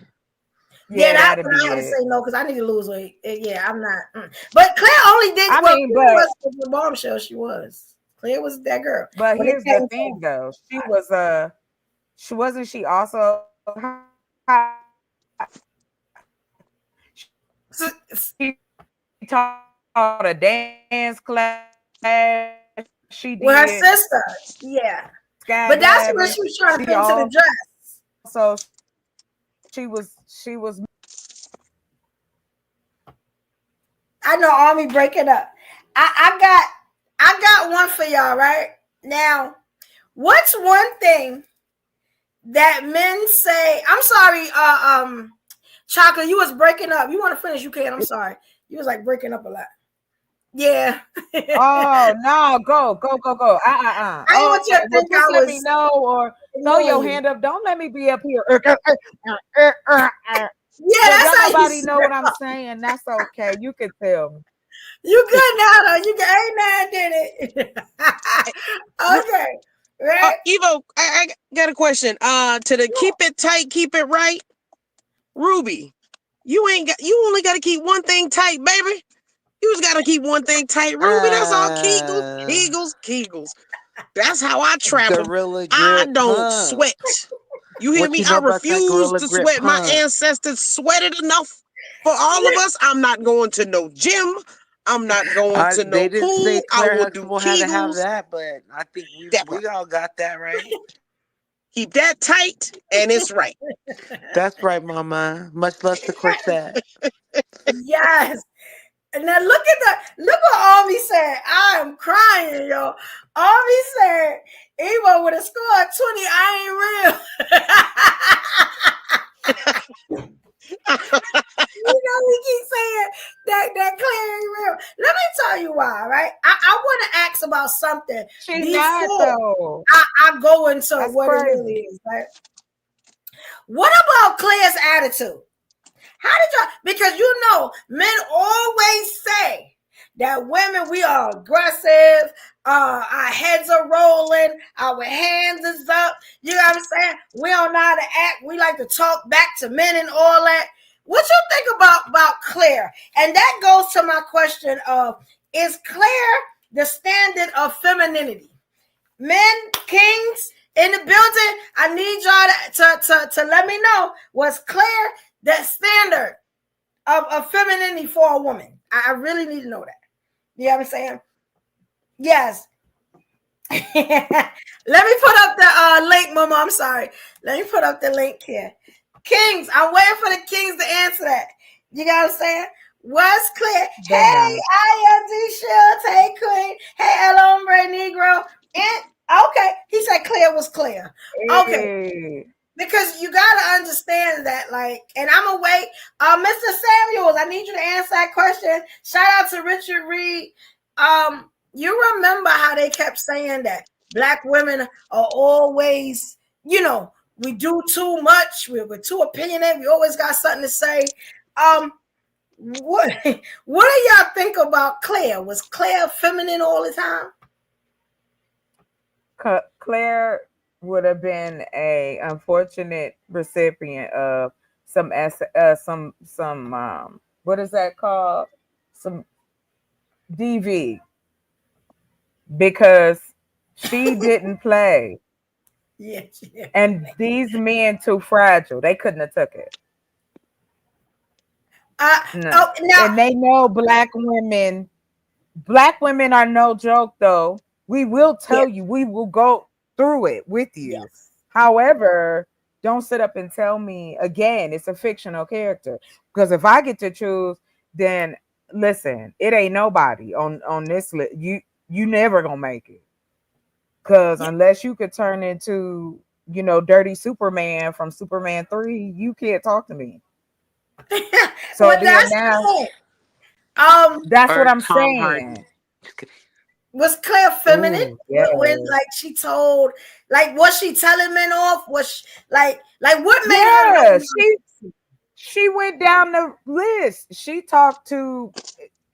Yeah, that's what I had to say no because I need to lose weight. Yeah, I'm not. But Claire only did. Was the bombshell. She was. Claire was that girl. But here's the thing, though. She wasn't. She also. She taught a dance class. She did. With her sister. Yeah. But that's what she was trying to put into the dress. So she was. I know Army breaking up. I got one for y'all right now. What's one thing that men say? I'm sorry, Chocolate, you was breaking up. You want to finish? You can. I'm sorry. You was like breaking up a lot. Yeah. Oh no! Go! I want you to think just let me know or throw your hand up. Don't let me be up here. Yeah, that's how nobody know what I'm saying. That's okay. You can tell me. You good now, though. You ain't mad, did it? Okay. Right? Evo, I got a question. To the keep it tight, keep it right. Ruby, you only got to keep one thing tight, baby. You just got to keep one thing tight, Ruby. That's all. Kegels. That's how I travel. I don't sweat. You hear me? I refuse to sweat. My ancestors sweated enough for all of us. I'm not going to no gym. I'm not going to no pool. I will do Kegels. Had to have that, but I think we all got that right. Keep that tight, and it's right. That's right, Mama. Much less the corset. Yes. And now look what Army said. I am crying, yo. Army said, Evo would have scored 20. I ain't real. You know, we keep saying that Claire ain't real. Let me tell you why, right? I want to ask about something before I go into what it really is, right? What about Claire's attitude? How did y'all? Because you know, men always say that women, we are aggressive. Our heads are rolling. Our hands is up. You know what I'm saying? We don't know how to act. We like to talk back to men and all that. What you think about Claire? And that goes to my question of, is Claire the standard of femininity? Men, kings in the building, I need y'all to let me know, was Claire the standard of femininity for a woman? I really need to know that. You know what I'm saying? Yes. Let me put up the link, Mama. I'm sorry. Let me put up the link here. Kings, I'm waiting for the kings to answer that. You know what I'm saying? Was Claire? Hey, I am Shields. Hey, Queen. Hey, El Hombre Negro. And okay, he said Claire was Claire. Okay. Because you gotta understand that, like, and I'm gonna wait. Mr. Samuels, I need you to answer that question. Shout out to Richard Reed. You remember how they kept saying that Black women are always, you know, we do too much, we're too opinionated, we always got something to say. What do y'all think about Claire? Was Claire feminine all the time? Claire would have been a unfortunate recipient of some what is that called? Some DV, because she didn't play. Yeah. And these men too fragile. They couldn't have took it. No. And they know Black women are no joke, though. We will tell you, we will go through it with you. Yes. However, don't sit up and tell me again, it's a fictional character. Because if I get to choose, then listen, it ain't nobody on this list. You never gonna make it. Because unless you could turn into, you know, Dirty Superman from Superman 3, you can't talk to me. So that's what I'm saying. Was Claire feminine? Ooh, yes. When like she told, like, was she telling men off? Was she, like what made her? She went down the list. She talked to,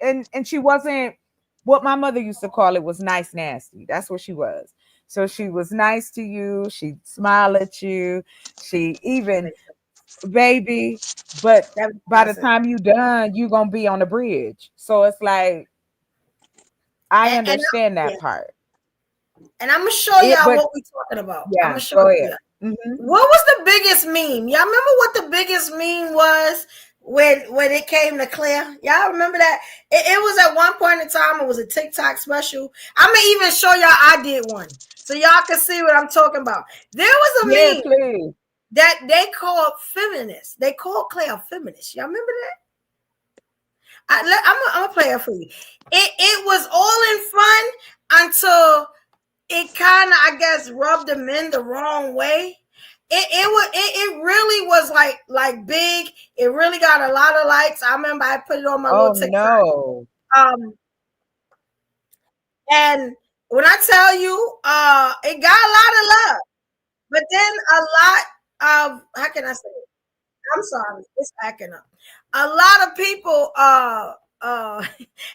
and she wasn't what my mother used to call it, was nice nasty. That's what she was. So she was nice to you. She'd smile at you. She even, baby, but by the time you done, you gonna be on the bridge. So it's like, I understand that part. And I'm gonna show y'all what we're talking about. Yeah, I'm gonna show you. Mm-hmm. What was the biggest meme? Y'all remember what the biggest meme was when it came to Claire? Y'all remember that? It was at one point in time, it was a TikTok special. I'm gonna even show y'all I did one. So y'all can see what I'm talking about. There was a meme that they called feminist. They called Claire a feminist. Y'all remember that? I'm gonna play it for you. It was all in fun until it kind of, I guess, rubbed the men the wrong way. It really was like big. It really got a lot of likes. I remember I put it on my little TikTok. No. And when I tell you, it got a lot of love, but then a lot of, how can I say it? I'm sorry, it's backing up. A lot of people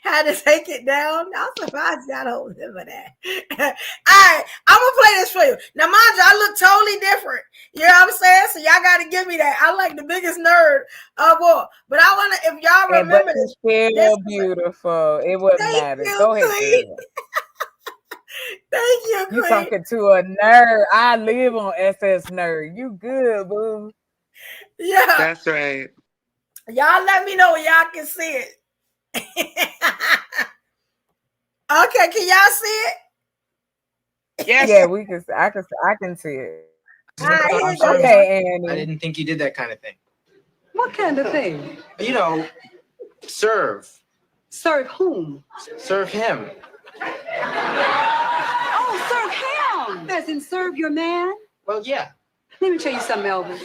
had to take it down. I'm surprised y'all don't remember that. All right, I'm gonna play this for you. Now, mind you, I look totally different. You know what I'm saying? So y'all got to give me that. I like the biggest nerd of all. But I want to, if y'all remember this, still beautiful. It wouldn't matter. Go ahead. Thank you, Queen. You talking to a nerd? I live on SS Nerd. You good, boo? Yeah, that's right. Y'all let me know when y'all can see it. Okay, can y'all see it? Yes. Yeah, we can. I can see it. Right, okay, Annie. I didn't think you did that kind of thing. What kind of thing? You know, serve. Serve whom? Serve him. Oh, serve him. As in serve your man? Well, yeah. Let me tell you something, Elvis.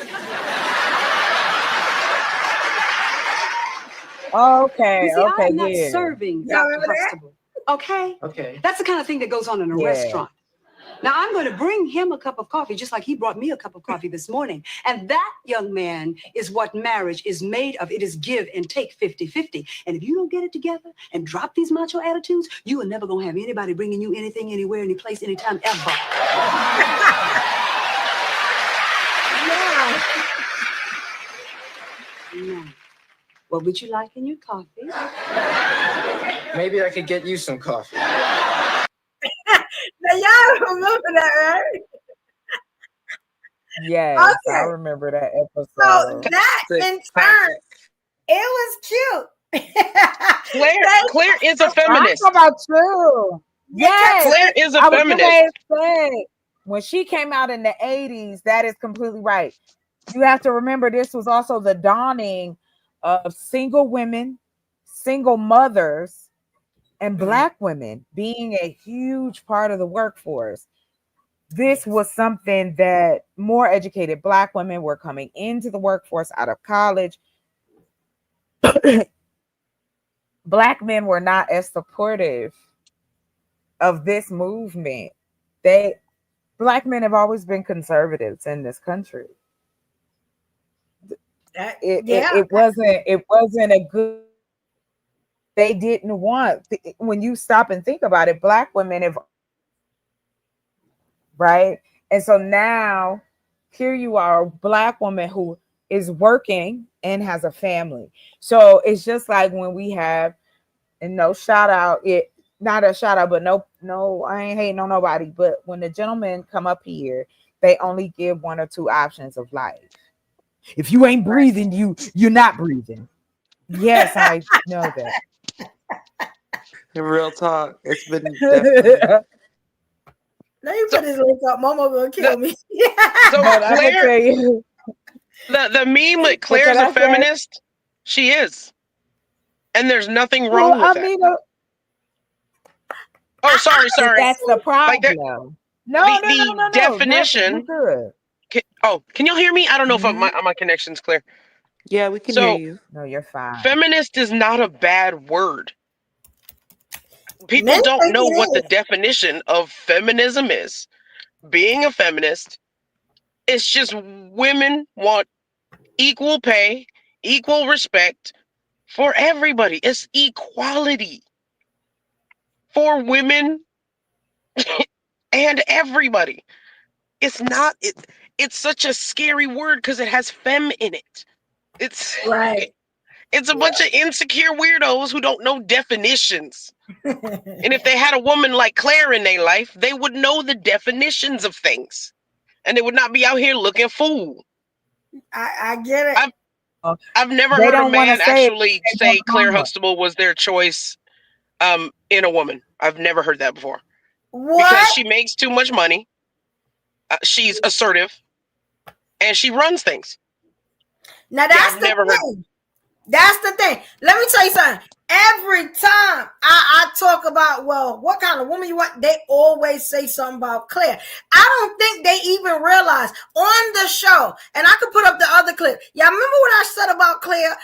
Okay, you see, okay, I'm not serving Dr. Huxtable. Okay? Okay. That's the kind of thing that goes on in a restaurant. Now, I'm going to bring him a cup of coffee, just like he brought me a cup of coffee this morning. And that, young man, is what marriage is made of. It is give and take 50-50. And if you don't get it together and drop these macho attitudes, you are never going to have anybody bringing you anything, anywhere, any place, anytime, ever. Now, what would you like in your coffee? Maybe I could get you some coffee. Now y'all remember that, right? Yes, Okay. I remember that episode. So that in turn, it was cute. Claire is a I'm feminist. talking about you. Yes, Claire is a I was feminist. gonna say, when she came out in the 80s, that is completely right. You have to remember this was also the dawning of single women, single mothers, and Black women being a huge part of the workforce. This was something that more educated Black women were coming into the workforce out of college. Black men were not as supportive of this movement. Black men have always been conservatives in this country. It wasn't a good. They didn't want, when you stop and think about it, Black women have, right? And so now here you are, a Black woman who is working and has a family. So it's just like when we have, and no shout out, not a shout out, but no, I ain't hating on nobody. But when the gentlemen come up here, they only give one or two options of life. If you ain't breathing, you're not breathing. Yes, I know that. Real talk. It's been Now you put this link up, Mama gonna kill me. So Claire, the meme with Claire's a say? feminist, she is, and there's nothing wrong with that. Oh, sorry. That's the problem. Like No, definition. Good. Can y'all hear me? I don't know if my connection's clear. Yeah, we can hear you. No, you're fine. Feminist is not a bad word. People don't know what the definition of feminism is. Being a feminist, it's just women want equal pay, equal respect for everybody. It's equality for women and everybody. It's not. It's such a scary word because it has femme in it. It's right. It's a bunch of insecure weirdos who don't know definitions. And if they had a woman like Claire in their life, they would know the definitions of things. And they would not be out here looking fool. I get it. I've never heard a man actually say Claire Huxtable was their choice in a woman. I've never heard that before. What? Because she makes too much money. She's assertive. And she runs things. Now that's the thing. That's the thing. Let me tell you something. Every time I talk about, well, what kind of woman you want, they always say something about Claire. I don't think they even realize on the show, and I could put up the other clip. Y'all remember what I said about Claire?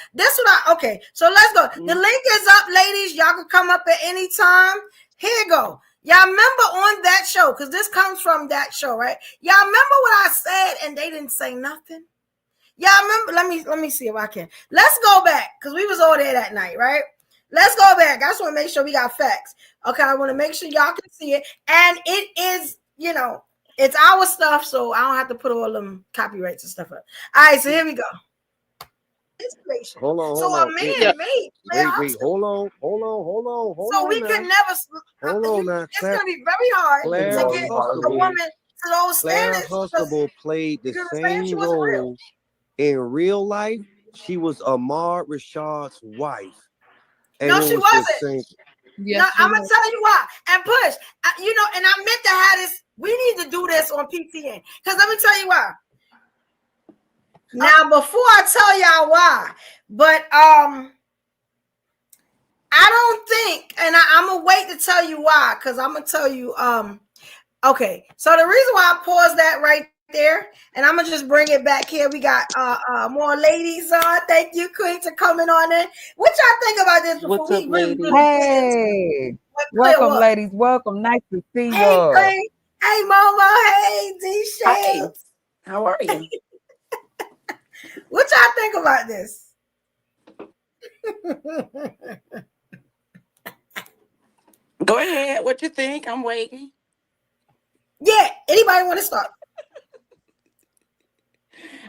Okay, so let's go. The link is up, ladies. Y'all can come up at any time. Here you go. Y'all remember on that show, because this comes from that show, right? Y'all remember what I said and they didn't say nothing? Y'all remember? Let me see if I can. Let's go back, because we was over there that night, right? Let's go back. I just want to make sure we got facts. Okay, I want to make sure y'all can see it. And it is, it's our stuff, so I don't have to put all them copyrights and stuff up. All right, so here we go. Inspiration. Hold on. So a man made. Wait. Hold on. So we could never. Hold on now. It's going to be very hard Claire to get a woman to those standards. Claire Huxtable played the same role in real life. She was Ahmad Rashad's wife. No, she wasn't. No, I'm gonna tell you why. And push, and I meant to have this. We need to do this on PTN, because let me tell you why. Now, before I tell y'all why, but I don't think, and I'm gonna wait to tell you why, because I'm gonna tell you. Okay, so the reason why I paused that right there, and I'm gonna just bring it back here. We got more ladies on. Thank you, Queen, for coming on in. What y'all think about this before really Hey, welcome, ladies. Welcome. Nice to see you. Hey, Queen. Hey, Momo. Hey, D Hi. Shades. How are you? What y'all think about this? Go ahead. What you think? I'm waiting. Yeah. Anybody want to start?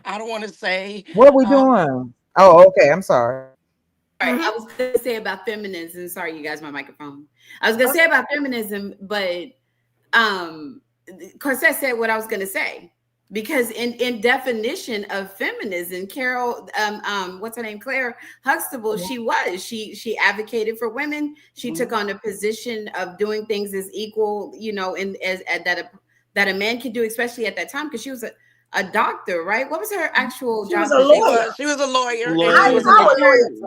I don't want to say. What are we doing? Oh, okay. I'm sorry. I was going to say about feminism. Sorry, you guys, my microphone. I was going to say about feminism, but Corsette said what I was going to say. Because in definition of feminism, Carol, what's her name? Claire Huxtable, she advocated for women. She took on a position of doing things as equal, you know, that a man can do, especially at that time, because she was a doctor, right? What was her actual job? She was a lawyer. And she was an attorney.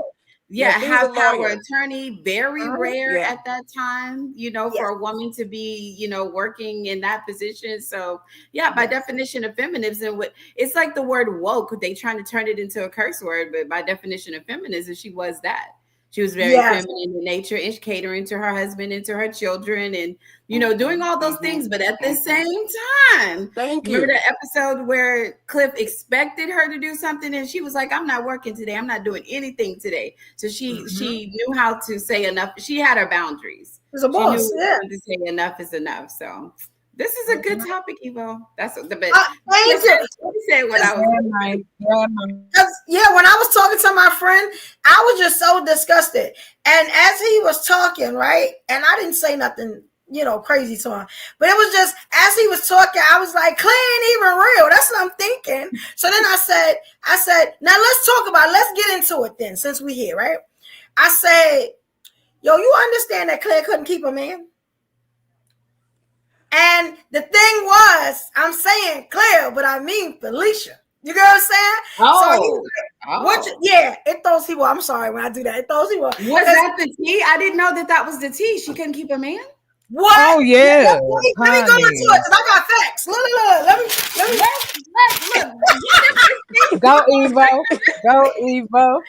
Yeah, high power lawyer. attorney, very rare Yeah. at that time, you know, for a woman to be, you know, working in that position. So yeah, by definition of feminism, it's like the word woke. They trying to turn it into a curse word, but by definition of feminism, she was that. She was very feminine in nature, and catering to her husband and to her children, and you know, doing all those things. But at the same time, remember that episode where Cliff expected her to do something, and she was like, "I'm not working today. I'm not doing anything today." So she knew how to say enough. She had her boundaries. It was a boss. She knew when to say enough is enough. So this is a good topic, Evo. That's the best. Thank you. Say what I was. Yeah, when I was talking to my friend, I was just so disgusted. And as he was talking, right, and I didn't say nothing, you know, crazy to him, but it was just as he was talking, I was like, Clay ain't even real. That's what I'm thinking. So then I said, now let's get into it then, since we're here, right? I said, yo, you understand that Claire couldn't keep a man? And the thing was, I'm saying Claire, but I mean Felicia. You get what I'm saying? It throws people. I'm sorry when I do that. It throws people. Was that the tea? I didn't know that was the tea. She couldn't keep a man. What? Oh yeah. Let me go into it because I got facts. Look. Let me. Go Evo. Go Evo.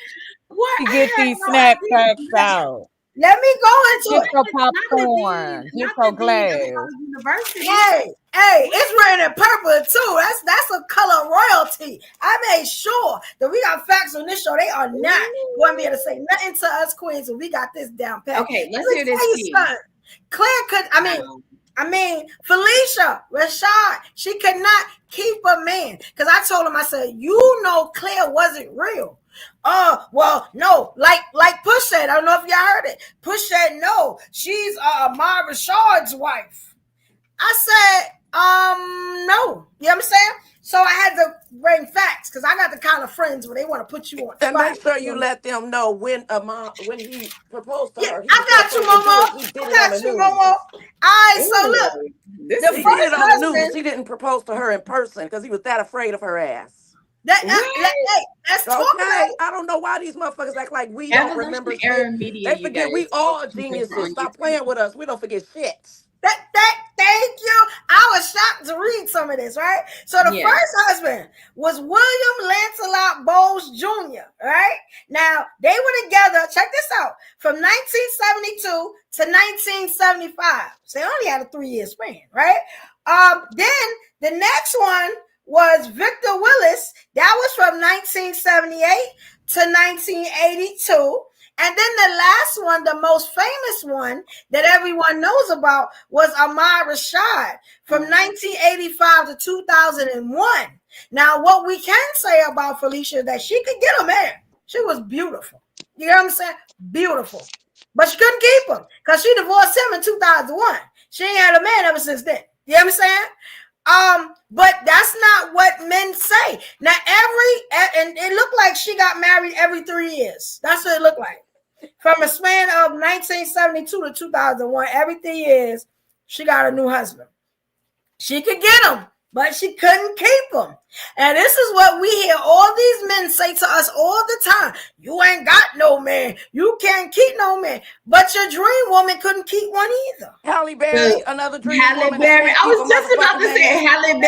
What? Get these snack packs out. Let me go into Get your popcorn. Get your glass. Hey, it's written in purple too. That's a color royalty. I made sure that we got facts on this show. They are not going to be able to say nothing to us queens, and we got this down pat. Okay, let's hear this. Claire could. I mean, Felicia Rashad. She could not keep a man because I told him. I said, you know, Claire wasn't real. Well, no, like Push said, I don't know if y'all heard it. Push said, no, she's Ahmad Rashad's wife. I said, no. You know what I'm saying? So I had to bring facts because I got the kind of friends where they want to put you on. And make sure you let them know when he proposed to her. I got you, Momo. All right, so look. The first husband, she didn't propose to her in person because he was that afraid of her ass. Let's talk about it. I don't know why these motherfuckers act like we don't remember shit. They forget we all geniuses. Stop playing with us. We don't forget shit. Thank you. I was shocked to read some of this, right? So the first husband was William Lancelot Bowles Jr., right? Now, they were together, check this out, from 1972 to 1975. So they only had a 3-year span, right? Then the next one was Victor Willis. That was from 1978 to 1982. And then the last one, the most famous one that everyone knows about, was Ahmad Rashad from 1985 to 2001. Now, what we can say about Felicia is that she could get a man. She was beautiful. You know what I'm saying? Beautiful. But she couldn't keep him because she divorced him in 2001. She ain't had a man ever since then. You know what I'm saying? But that's not what men say. Now, and it looked like she got married every 3 years. That's what it looked like. From a span of 1972 to 2001, every 3 years, she got a new husband. She could get him, but she couldn't keep him. And this is what we hear all these men say to us all the time. You ain't got no man. You can't keep no man. But your dream woman couldn't keep one either. Halle Berry, another dream woman. Berry. I was just about to say Halle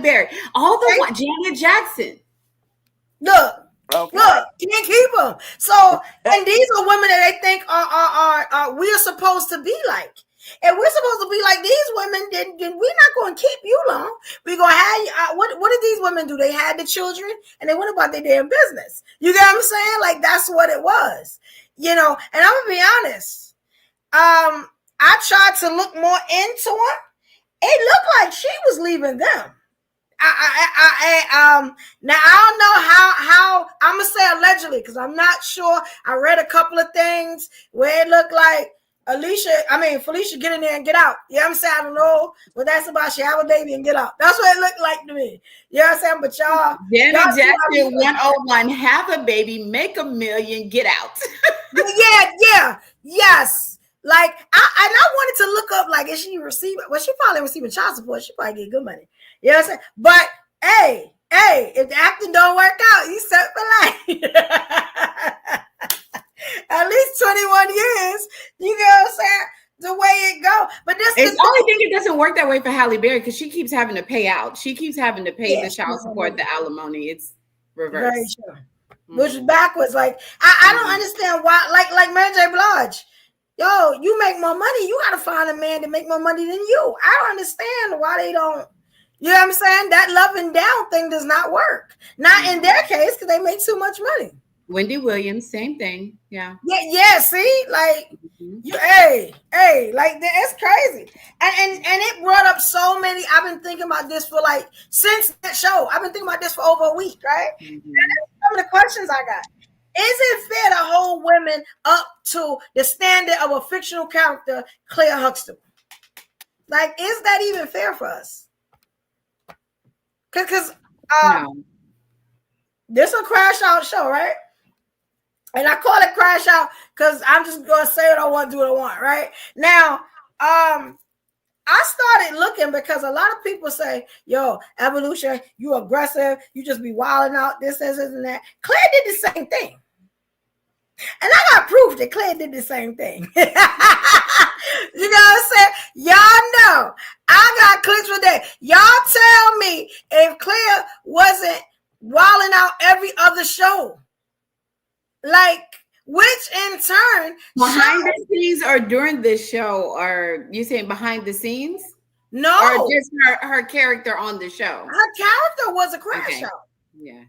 Berry. All the one, Janet Jackson. Look, can't keep them. So, and these are women that they think are we are supposed to be like. And we're supposed to be like these women. Then we're not going to keep you long. We're going to have you. What did these women do? They had the children and they went about their damn business. You get what I'm saying? Like, that's what it was. You know, and I'm going to be honest. I tried to look more into her. It looked like she was leaving them. Now I don't know how I'm gonna say allegedly because I'm not sure. I read a couple of things where it looked like Felicia get in there and get out. You know what I'm saying? I don't know what that's about. She have a baby and get out. That's what it looked like to me. You know what I'm saying? But y'all Janet Jackson 101, have a baby, make $1 million, get out. Yes. Like I wanted to look up like, is she receiving? Well, she probably receiving child support. She probably get good money. You know what I'm saying? But hey, if the acting don't work out, you set for life. At least 21 years. You know what I'm saying? The way it go. But this it's the only thing it doesn't work that way for Halle Berry because she keeps having to pay out. She keeps having to pay the child support, the alimony. It's reversed. Very true. Which is backwards. Like I don't understand why. Like Mary J. Blige. Yo, you make more money. You gotta find a man to make more money than you. I don't understand why they don't. You know what I'm saying? That love and down thing does not work. Not in their case because they make too much money. Wendy Williams, same thing. Yeah. See, like like it's crazy. And it brought up so many. I've been thinking about this for like since that show. I've been thinking about this for over a week, right? And some of the questions I got. Is it fair to hold women up to the standard of a fictional character, Claire Huxtable? Like, is that even fair for us? Because this is a crash out show, right? And I call it crash out because I'm just gonna say what I want, do what I want, right? Now, I started looking because a lot of people say, yo, Evolution, you aggressive, you just be wilding out, this, and that. Claire did the same thing. And I got proof that Claire did the same thing. You know what I'm saying? Y'all know. I got clips for that. Y'all tell me if Claire wasn't wilding out every other show. Like, which in turn... Behind the scenes or during this show? Or you saying behind the scenes? No. Or just her character on the show? Her character was a crash out. Yeah.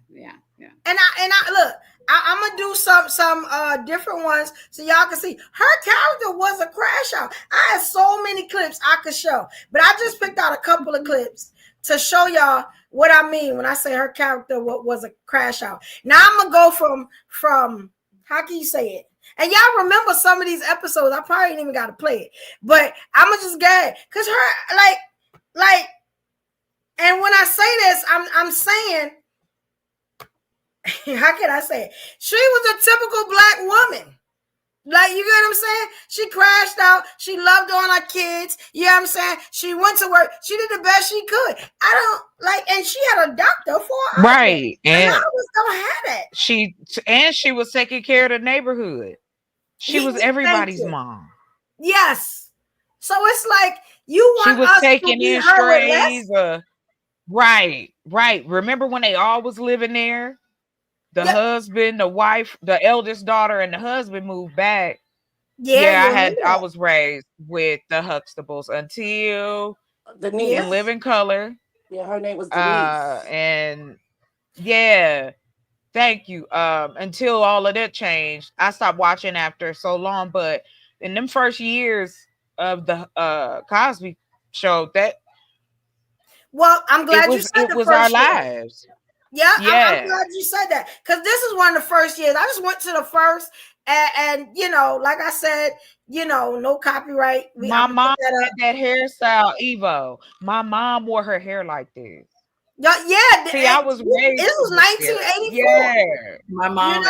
And I look, I'm gonna do some different ones so y'all can see. Her character was a crash out. I had so many clips I could show, but I just picked out a couple of clips to show y'all what I mean when I say her character was a crash out. Now I'm gonna go from how can you say it? And y'all remember some of these episodes? I probably ain't even got to play it, but I'm gonna just get it because her like. And when I say this, I'm saying. How can I say it? She was a typical Black woman. Like, you get what I'm saying? She crashed out. She loved on her kids. You know what I'm saying? She went to work. She did the best she could. And she had a doctor for her. Right. And I was don't have that. She was taking care of the neighborhood. She was everybody's mom. Yes. So it's like you want she was us taking to be in her strays. Right. Remember when they all was living there? The husband, the wife, the eldest daughter, and the husband moved back. I was raised with the Huxtables until Denise in Living Color. Yeah, her name was Denise. And thank you. Until all of that changed, I stopped watching after so long. But in them first years of the Cosby Show, I'm glad you said it was our lives. Yeah, I'm glad you said that because this is one of the first years. I just went to the first, and like I said, no copyright. My mom had that hairstyle, Evo. My mom wore her hair like this. Yeah. See, I was raised. This was 1984. Yeah, my mom.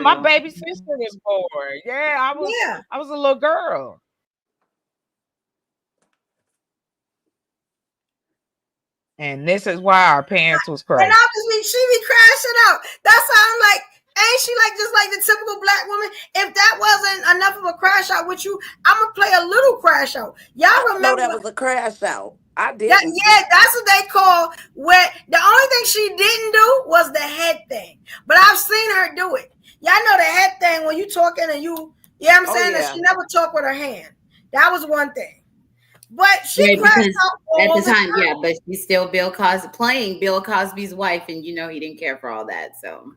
My baby sister was born. Yeah, I was a little girl. And this is why our parents was crazy. And obviously she be crashing out. That's how I'm like, ain't she like just like the typical Black woman? If that wasn't enough of a crash out with you, I'm gonna play a little crash out. Y'all remember that was a crash out. I did. That's what they call where the only thing she didn't do was the head thing. But I've seen her do it. Y'all know the head thing when you talking and you know what I'm saying? That she never talk with her hand. That was one thing. But she Right, crashed because out at all the time, yeah, but she's still Bill Cosby playing Bill Cosby's wife, and you know he didn't care for all that. So,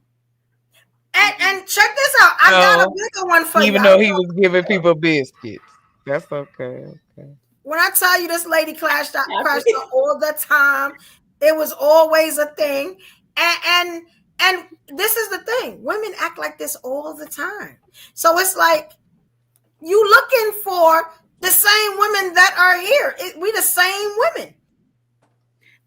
and check this out. I got a bigger one for you. Even though he was giving people biscuits. That's okay. Okay. When I tell you this lady crashed out all the time, it was always a thing. And this is the thing. Women act like this all the time. So it's like you looking for the same women that are here. We the same women.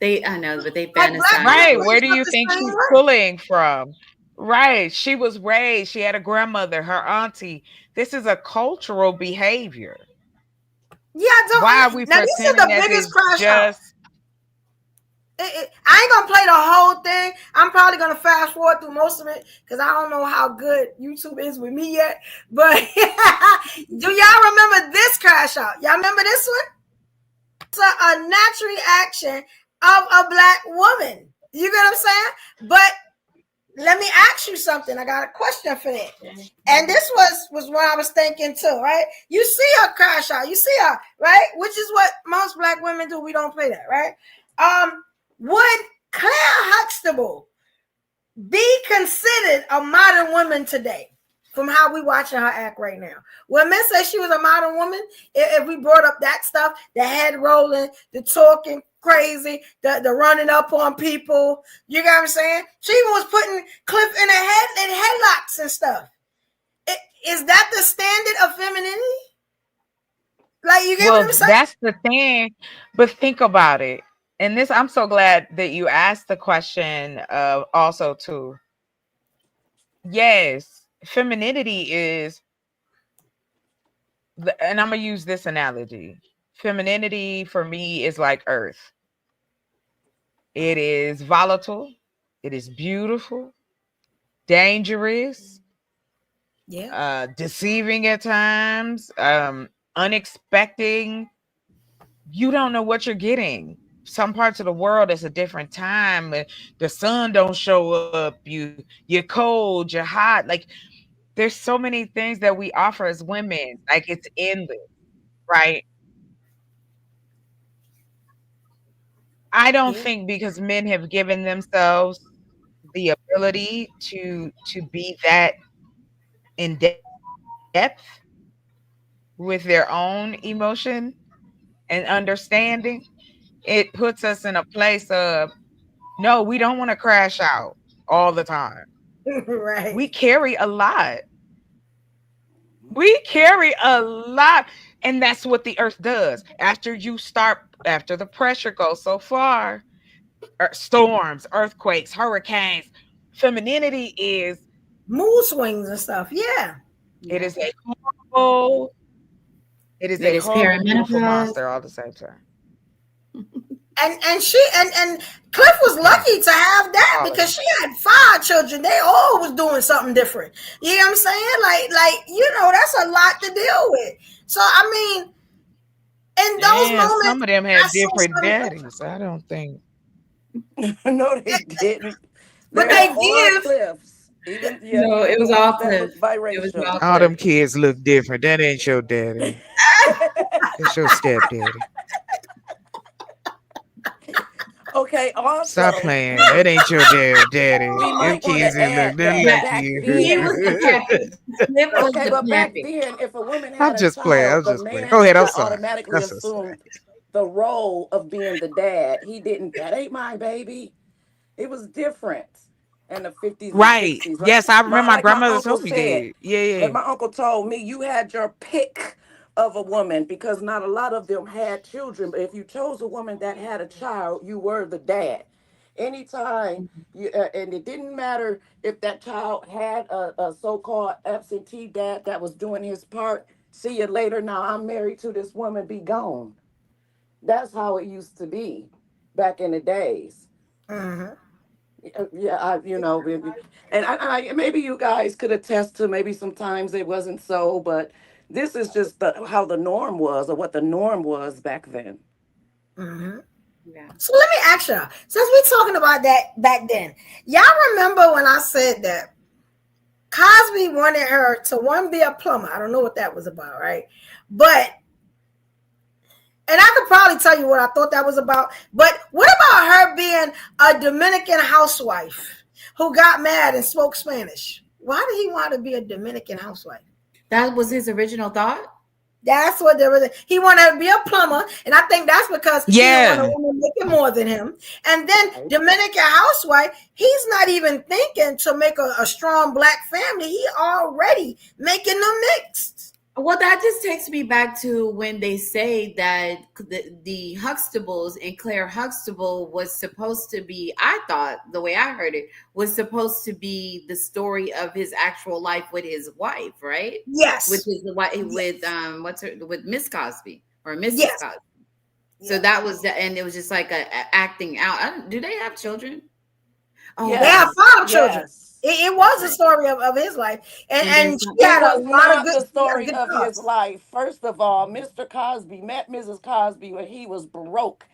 I know, but they fantasize. Right. Where do you think she's pulling from? Right. She was raised. She had a grandmother, her auntie. This is a cultural behavior. Yeah, why are we now this is the biggest crash out. I ain't gonna play the whole thing. I'm probably gonna fast forward through most of it because I don't know how good YouTube is with me yet. But do y'all remember this crash out? Y'all remember this one? It's a natural reaction of a black woman. You get what I'm saying? But let me ask you something. I got a question for that. And this was what I was thinking too, right? You see her crash out. You see her, right? Which is what most black women do. We don't play that, right? Would Claire Huxtable be considered a modern woman today from how we watching her act right now? When men say she was a modern woman, if we brought up that stuff, the head rolling, the talking crazy, the running up on people, you know what I'm saying? She even was putting Cliff in headlocks and stuff. Is that the standard of femininity? Like, you get what I'm saying? That's the thing. But think about it. And this, I'm so glad that you asked the question also too. Yes, femininity is, and I'm going to use this analogy. Femininity for me is like earth. It is volatile. It is beautiful, dangerous, deceiving at times, unexpected. You don't know what you're getting. Some parts of the world, it's a different time. The sun don't show up. You're cold. You're hot. Like, there's so many things that we offer as women. Like, it's endless, right? I don't think because men have given themselves the ability to be that in depth with their own emotion and understanding, it puts us in a place of, no, we don't want to crash out all the time. Right. We carry a lot. We carry a lot. And that's what the earth does. After the pressure goes so far, storms, earthquakes, hurricanes, femininity is mood swings and stuff. Yeah. It is a horrible, beautiful monster all at the same time. And Cliff was lucky to have that because she had 5 children. They all was doing something different. You know what I'm saying? Like that's a lot to deal with. So I mean, in those moments, some of them had different daddies. I don't think. No, they didn't. But they give. Cliffs. No, it was all Cliff. All them kids look different. That ain't your daddy. It's your stepdaddy. Okay, also stop playing. That ain't your daddy. Them kids ain't look like you. Okay, but back then, if a woman had I'm just playing. Go ahead. I'm sorry. Automatically assumed the role of being the dad. He didn't. That ain't my baby. It was different in the 50s. Right. 60s, right? Yes, I remember my grandmother told me that. Yeah. Like my uncle told me, you had your pick of a woman because not a lot of them had children. But if you chose a woman that had a child, you were the dad. Anytime you, and it didn't matter if that child had a so-called absentee dad that was doing his part. See you later. Now I'm married to this woman. Be gone. That's how it used to be back in the days. Mm-hmm. Yeah, and I maybe you guys could attest to maybe sometimes it wasn't so, but this is just how the norm was, or what the norm was back then. Mm-hmm. Yeah. So let me ask y'all, since we're talking about that back then, y'all remember when I said that Cosby wanted her to be a plumber? I don't know what that was about, right? But And I could probably tell you what I thought that was about. But what about her being a Dominican housewife who got mad and spoke Spanish? Why did he want to be a Dominican housewife? That was his original thought. That's what there was. He wanted to be a plumber, and I think that's because he didn't want a woman making more than him. And then Dominican housewife, he's not even thinking to make a strong black family. He already making them mixed. Well, that just takes me back to when they say that the Huxtables and Claire Huxtable was supposed to be, I thought, the way I heard it, was supposed to be the story of his actual life with his wife, right? Yes. Which is the wife with Miss Cosby or Mrs. Yes. Cosby. So that was and it was just like a acting out. Do they have children? Oh, they have 5 children. It was a story of his life, and she had a lot of good story of his life. First of all, Mr. Cosby met Mrs. Cosby when he was broke.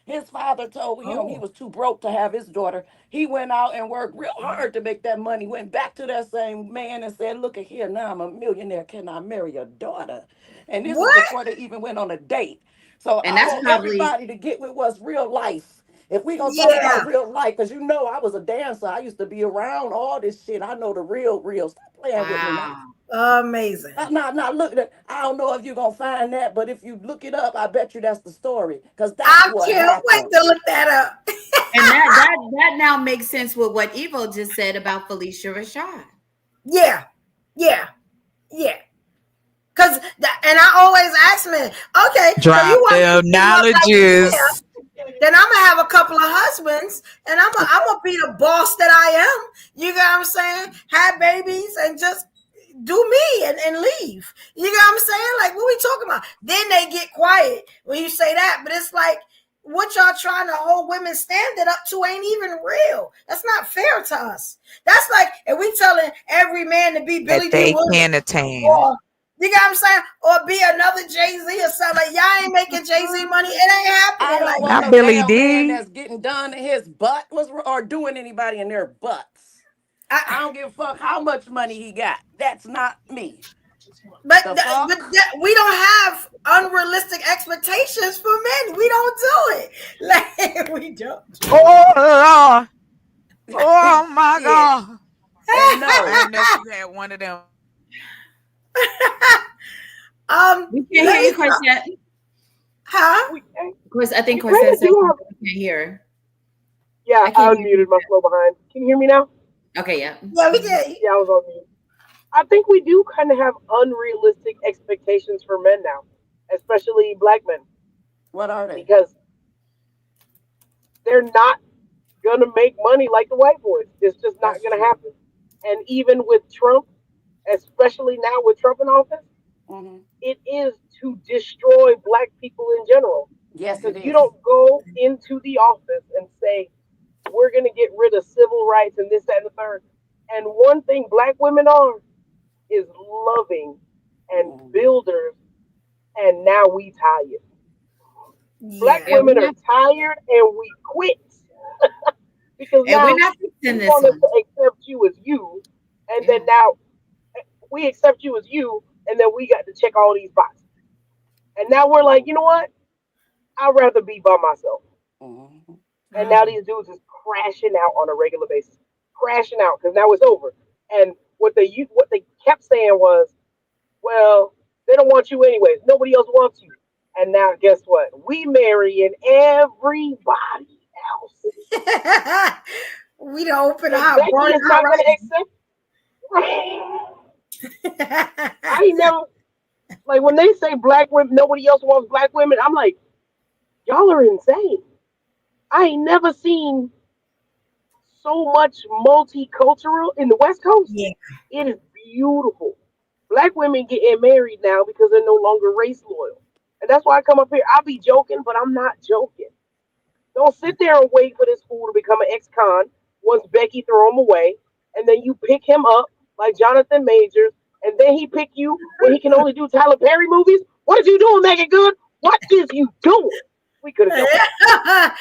His father told him he was too broke to have his daughter. He went out and worked real hard to make that money. Went back to that same man and said, "Look at here, now I'm a millionaire. Can I marry your daughter?" And this is before they even went on a date. So and I that's want probably everybody to get with what's real life. If we gonna talk about real life, because you know I was a dancer. I used to be around all this shit. I know the real. Stop playing with me now. Amazing. Now look at I don't know if you're gonna find that, but if you look it up, I bet you that's the story. Because that's I what can't happened. wait to look that up. And that now makes sense with what Evo just said about Felicia Rashad. Yeah. Because and I always ask men, okay, drop so you want them knowledges. Then I'm gonna have a couple of husbands, and I'm gonna be the boss that I am. You know what I'm saying? Have babies and just do me and leave. You know what I'm saying? Like, what we talking about? Then they get quiet when you say that, but it's like what y'all trying to hold women standing up to ain't even real. That's not fair to us. That's like if we telling every man to be Billy That they D. Williams, can attain. or you know what I'm saying? Or be another Jay-Z or something. Like, y'all ain't making Jay-Z money. It ain't happening. I don't Like, want Not no Billy damn D. man that's getting done in his butt or doing anybody in their butts. I don't give a fuck how much money he got. That's not me. But we don't have unrealistic expectations for men. We don't do it. Like, we don't. Oh my God. And no, I never had one of them. We can't hear you, Corsette. Huh? Of course, I think Corsette said we can't hear her. Yeah, I unmuted my flow behind. Can you hear me now? Okay, yeah. Yeah, we can. Yeah, I was on mute. I think we do kind of have unrealistic expectations for men now, especially black men. What are they? Because they're not gonna make money like the white boys. It's just not gonna happen. And even with Trump, especially now with Trump in office, it is to destroy black people in general. Yes, it is. You don't go into the office and say, we're going to get rid of civil rights and this, that, and the third. And one thing black women are is loving and builders, and now we tired. Black women are tired and we quit. Because now we're not fixing we this want us one. to accept you as you, and then now we accept you as you, and then we got to check all these boxes. And now we're like, you know what? I'd rather be by myself. And now these dudes is crashing out on a regular basis. Crashing out because now it's over. And what they kept saying was, well, they don't want you anyways. Nobody else wants you. And now guess what? We marrying everybody else. We don't open our Becky is not going to accept. I ain't never, like when they say black women, nobody else wants black women. I'm like, y'all are insane. I ain't never seen so much multicultural in the West Coast. Yeah. It is beautiful. Black women getting married now because they're no longer race loyal. And that's why I come up here. I'll be joking, but I'm not joking. Don't sit there and wait for this fool to become an ex-con once Becky throw him away, and then you pick him up like Jonathan Majors, and then he pick you when he can only do Tyler Perry movies. What is you doing, Megan Good? What is you doing? We could have done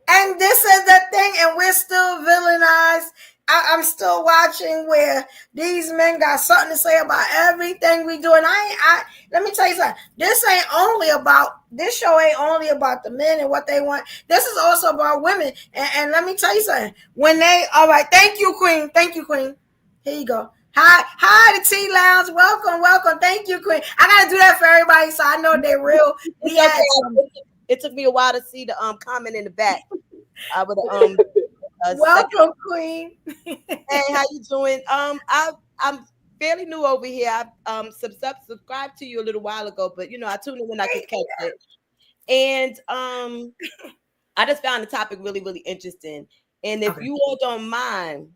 and this is the thing, and we're still villainized I'm still watching where these men got something to say about everything we do. And let me tell you something. This show ain't only about the men and what they want. This is also about women. And let me tell you something. All right, thank you, Queen. Thank you, Queen. Here you go. Hi, the Tea Lounge. Welcome. Thank you, Queen. I gotta do that for everybody so I know they're real. It took me a while to see the comment in the back. I would welcome, Queen. Hey, how you doing? I'm fairly new over here. I subscribed to you a little while ago, but I tuned in when I could catch it. And I just found the topic really, really interesting. And if you all don't mind,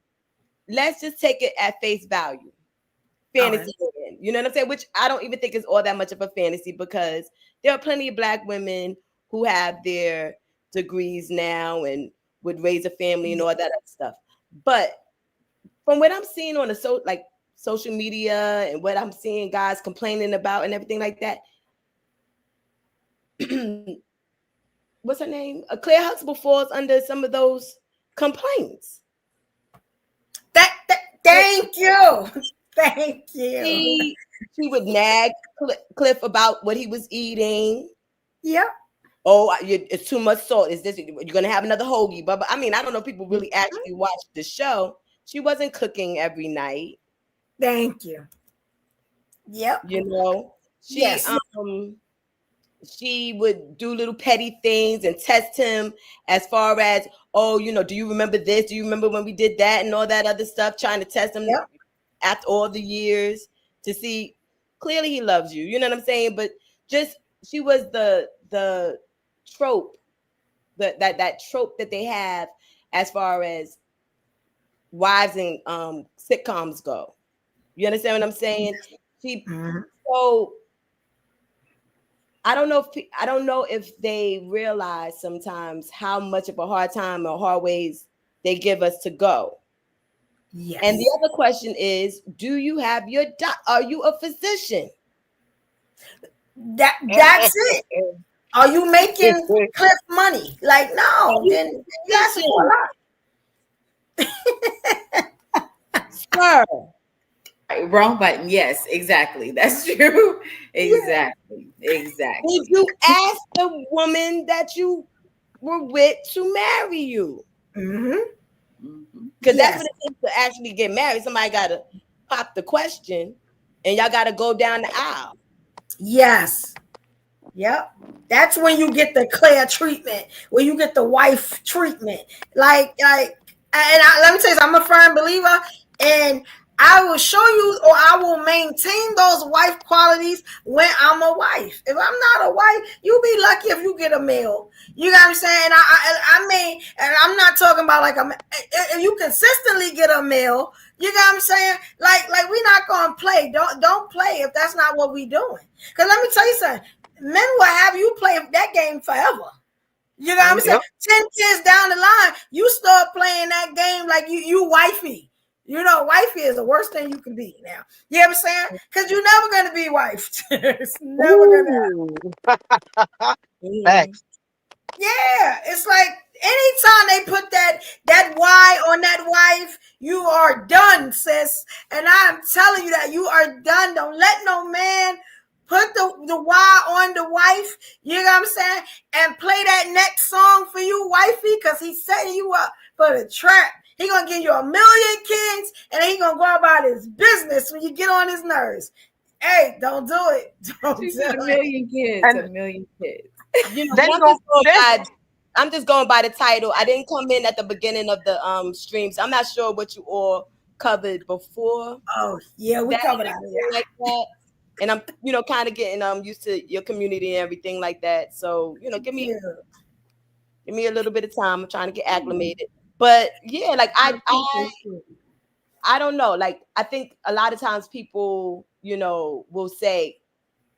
let's just take it at face value. Fantasy, you know what I'm saying? Which I don't even think is all that much of a fantasy, because there are plenty of Black women who have their degrees now and would raise a family and all that other stuff. But from what I'm seeing on the social media and what I'm seeing guys complaining about and everything like that, what's her name? Claire Huxtable falls under some of those complaints. Thank you. Thank you. She would nag Cliff about what he was eating. Yep. Oh, it's too much salt. Is this? You're gonna have another hoagie? But I mean, I don't know if people really actually watch the show. She wasn't cooking every night. Thank you. Yep. She would do little petty things and test him as far as, do you remember this? Do you remember when we did that and all that other stuff? Trying to test him after all the years to see clearly he loves you. You know what I'm saying? But she was the trope, that trope that they have as far as wives and sitcoms go. You understand what I'm saying? So I don't know if they realize sometimes how much of a hard time or hard ways they give us to go. Yes. And the other question is, do you have your are you a physician? That's it. Are you making Cliff money? Like, no, then that's a lot. Sir. Wrong button. Yes, exactly. That's true. Exactly. Exactly. Did you ask the woman that you were with to marry you? Because that's what it takes to actually get married. Somebody got to pop the question, and y'all got to go down the aisle. Yes. Yep. That's when you get the Claire treatment, when you get the wife treatment. Let me tell you, I'm a firm believer, and I will show you, or I will maintain those wife qualities when I'm a wife. If I'm not a wife, you'll be lucky if you get a male. You know what I'm saying? I mean, and I'm not talking about if you consistently get a male, you know what I'm saying? Like we're not gonna play. Don't play if that's not what we doing. Because let me tell you something. Men will have you play that game forever. You know what I'm saying? 10 years down the line, you start playing that game like you wifey. You know, wifey is the worst thing you can be now. You know what I'm saying? Because you're never going to be wifed. It's never going to happen. Thanks. Yeah, it's like anytime they put that Y on that wife, you are done, sis. And I'm telling you that you are done. Don't let no man put the Y on the wife, you know what I'm saying? And play that next song for you, wifey, because he's setting you up for the trap. He gonna give you 1 million kids, and then he gonna go about his business when you get on his nerves. Hey, don't do it. Don't do it. 1 million kids. 1 million kids. You know, I'm just going by the title. I didn't come in at the beginning of the streams. I'm not sure what you all covered before. Oh yeah, we covered that like that. And I'm, kind of getting used to your community and everything like that. So, give me a little bit of time. I'm trying to get acclimated. But yeah, like I don't know. Like I think a lot of times people, will say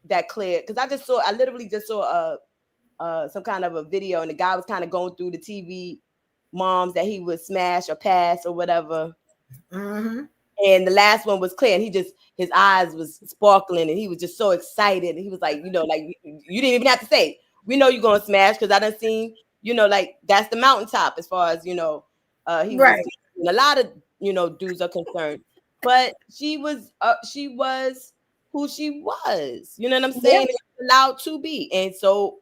that Claire, because I literally just saw some kind of a video, and the guy was kind of going through the TV moms that he would smash or pass or whatever. Mm-hmm. And the last one was Claire, and his eyes was sparkling, and he was just so excited. And he was like, you didn't even have to say, we know you're gonna smash, because I done seen, like that's the mountaintop as far as he right. was. A dudes are concerned. But she was who she was. You know what I'm saying? It's allowed to be. And so,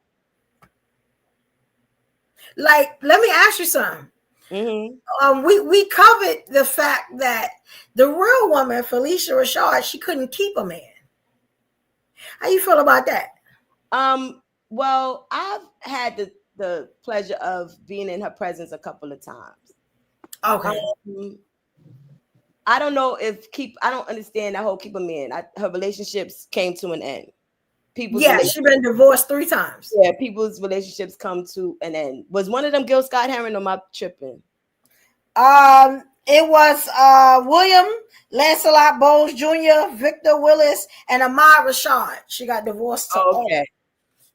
like, let me ask you something. We covered the fact that the real woman, Felicia Rashad, she couldn't keep a man. How you feel about that? Well, I've had the pleasure of being in her presence a couple of times. Okay. I don't know I don't understand that whole keep a man. Her relationships came to an end. She's been divorced 3 times. Yeah, people's relationships come to an end. Was one of them Gil Scott-Heron, or am I tripping? It was William Lancelot Bowles Jr., Victor Willis, and Ahmad Rashad. She got divorced. Okay.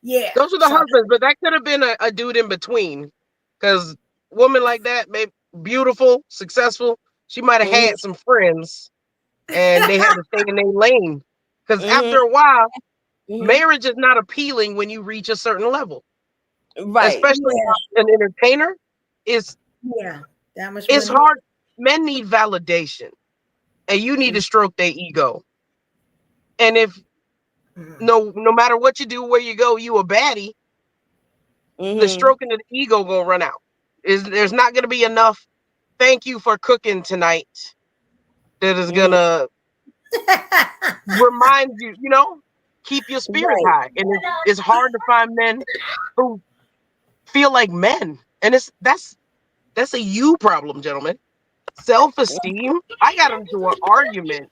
Yeah. Those are the husbands, but that could have been a dude in between. Because woman like that, maybe beautiful, successful, she might have had some friends and they had to stay in their lane. Because after a while, marriage is not appealing when you reach a certain level. Right. Especially an entertainer. It's hard. Men need validation. And you need to stroke their ego. And if no matter what you do, where you go, you a baddie, the stroking of the ego gonna run out. There's not gonna be enough thank you for cooking tonight that is gonna remind you, keep your spirit high. And it's hard to find men who feel like men. And that's a you problem, gentlemen. Self-esteem. I got into an argument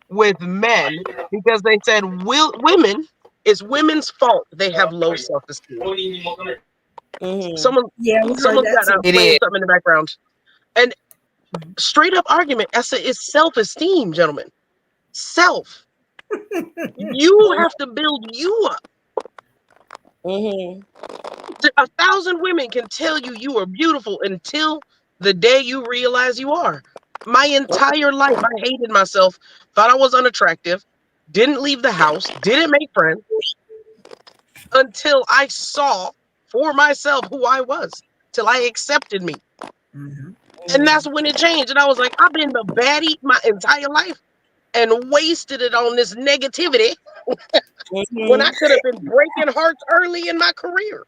with men because they said it's women's fault they have low self-esteem. Someone's got playing something in the background. And straight up argument, I said it's self-esteem, gentlemen. Self. You have to build you up. 1,000 women can tell you are beautiful until the day you realize you are. My entire life, I hated myself, thought I was unattractive, didn't leave the house, didn't make friends, until I saw for myself who I was, till I accepted me. And that's when it changed. And I was like, I've been the baddie my entire life and wasted it on this negativity when I could have been breaking hearts early in my career.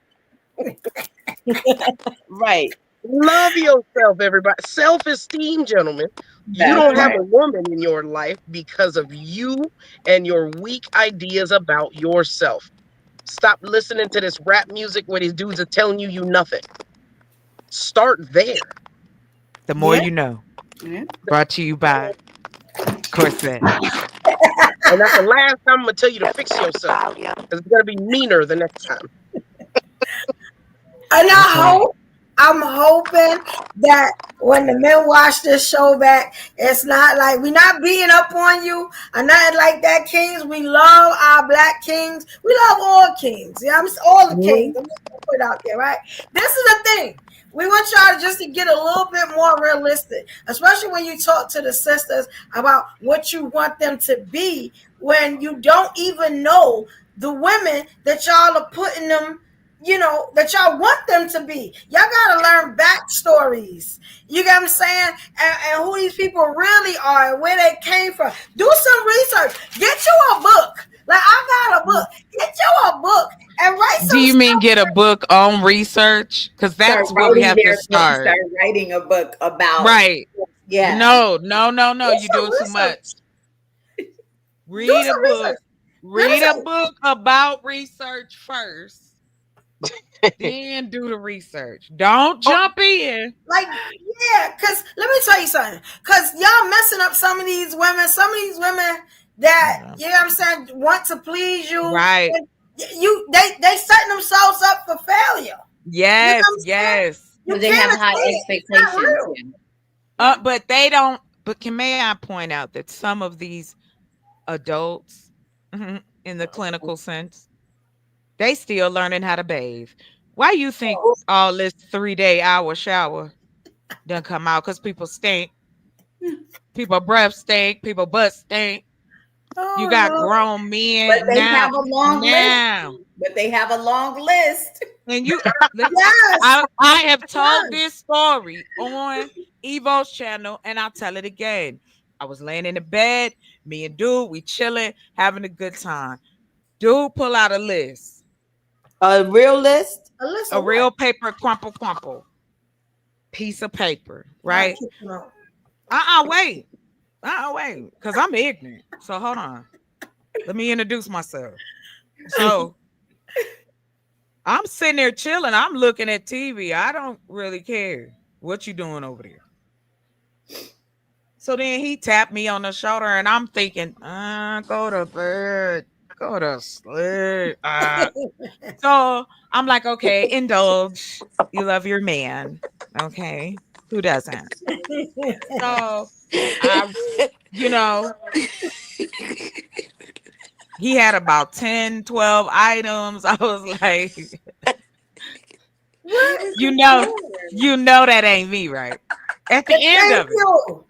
Right. Love yourself, everybody. Self-esteem, gentlemen. You don't have a woman in your life because of you and your weak ideas about yourself. Stop listening to this rap music where these dudes are telling you nothing. Start there. The more you know. Brought to you by Corset. And that's the last time I'm going to tell you to fix yourself. Because it's going to be meaner the next time. And I'm hoping that when the men watch this show back, it's not like we're not beating up on you or nothing like that, kings. We love our black kings. We love all kings. Yeah, all the kings. I'm just gonna put it out there, right? This is the thing. We want y'all just to get a little bit more realistic, especially when you talk to the sisters about what you want them to be when you don't even know the women that y'all are putting them, that y'all want them to be. Y'all gotta learn backstories. You get what I'm saying? And who these people really are and where they came from. Do some research. Get you a book. Like, I got a book. Get you a book and write some. Do you mean get a book on research? Because that's where we have to start. Start writing a book about. Right. Yeah. No. You're doing too much. Read a book. Read a book about research first. Then do the research. Don't jump in. Because let me tell you something. Because y'all messing up some of these women that, you know what I'm saying, want to please you. Right. They setting themselves up for failure. Yes, yes. They have high expectations. But they don't. But may I point out that some of these adults, in the clinical sense, they still learning how to bathe. Why you think all this 3-day hour shower done come out? Because people stink. People breath stink. People butt stink. You got grown men but they have a long list. But they have a long list. And you, Yes. I have told this story on Evo's channel, and I'll tell it again. I was laying in the bed, me and dude, we chilling, having a good time. Dude pull out a list. A real list? A list A of real what? paper, crumple. Piece of paper, Not right? keeping up. Wait. Wait. Because I'm ignorant. So hold on. Let me introduce myself. So I'm sitting there chilling. I'm looking at TV. I don't really care what you doing over there. So then he tapped me on the shoulder, and I'm thinking, go to bed, go to sleep. So I'm like, okay, indulge. You love your man. Okay. Who doesn't? So he had about 10, 12 items. I was like, you know that ain't me, right? At the end of it,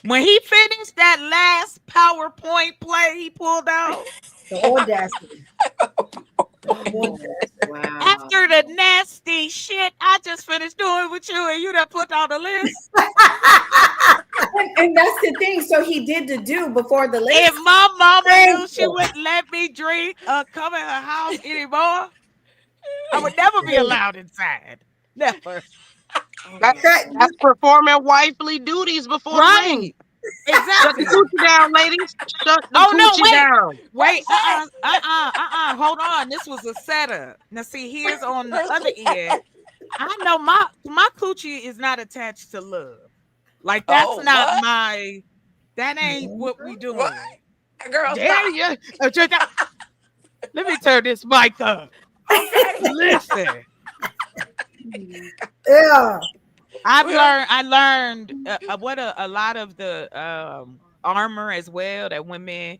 when he finished that last PowerPoint play he pulled out, the audacity. After the nasty shit I just finished doing with you, and you done put on the list. And that's the thing. So he did the do before the list. If my mama knew she wouldn't let me drink or come in her house anymore, I would never be allowed inside. Never. That's performing wifely duties before the ring. Exactly. Shut the coochie down, ladies. Shut the coochie down. Wait, hold on. This was a setup. Now, see, here's on the other end. I know my coochie is not attached to love. Like, that's that ain't what we doing. What? Girl, yeah. Let me turn this mic up. Okay. Listen. Yeah. I learned what a lot of the armor as well that women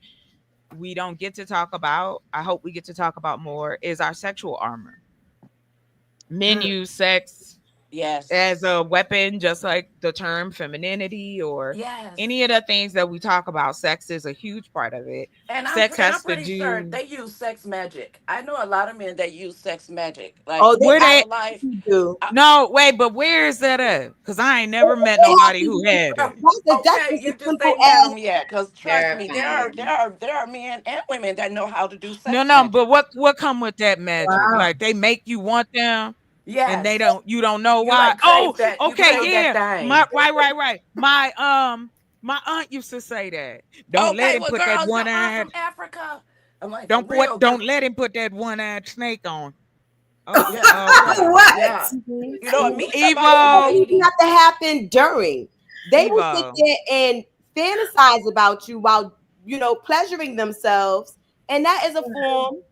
we don't get to talk about. I hope we get to talk about more is our sexual armor. Men use sex as a weapon, just like the term femininity or any of the things that we talk about. Sex is a huge part of it. And sex I'm pretty sure they use sex magic. I know a lot of men that use sex magic. Like, they do. No, wait, but where is that at? Because I ain't never met nobody who had it. Okay, you just ain't met them yet. Because trust me, there are men and women that know how to do sex. No, but what come with that magic? Wow. Like they make you want them. Yes. And you don't know why. Like crave that, Right. My aunt used to say that. Don't let him put that one-eyed from Africa. I'm like, don't let him put that one-eyed snake on. What? Yeah. You know what? Evo. You have to happen during. They will sit there and fantasize about you while pleasuring themselves, and that is a form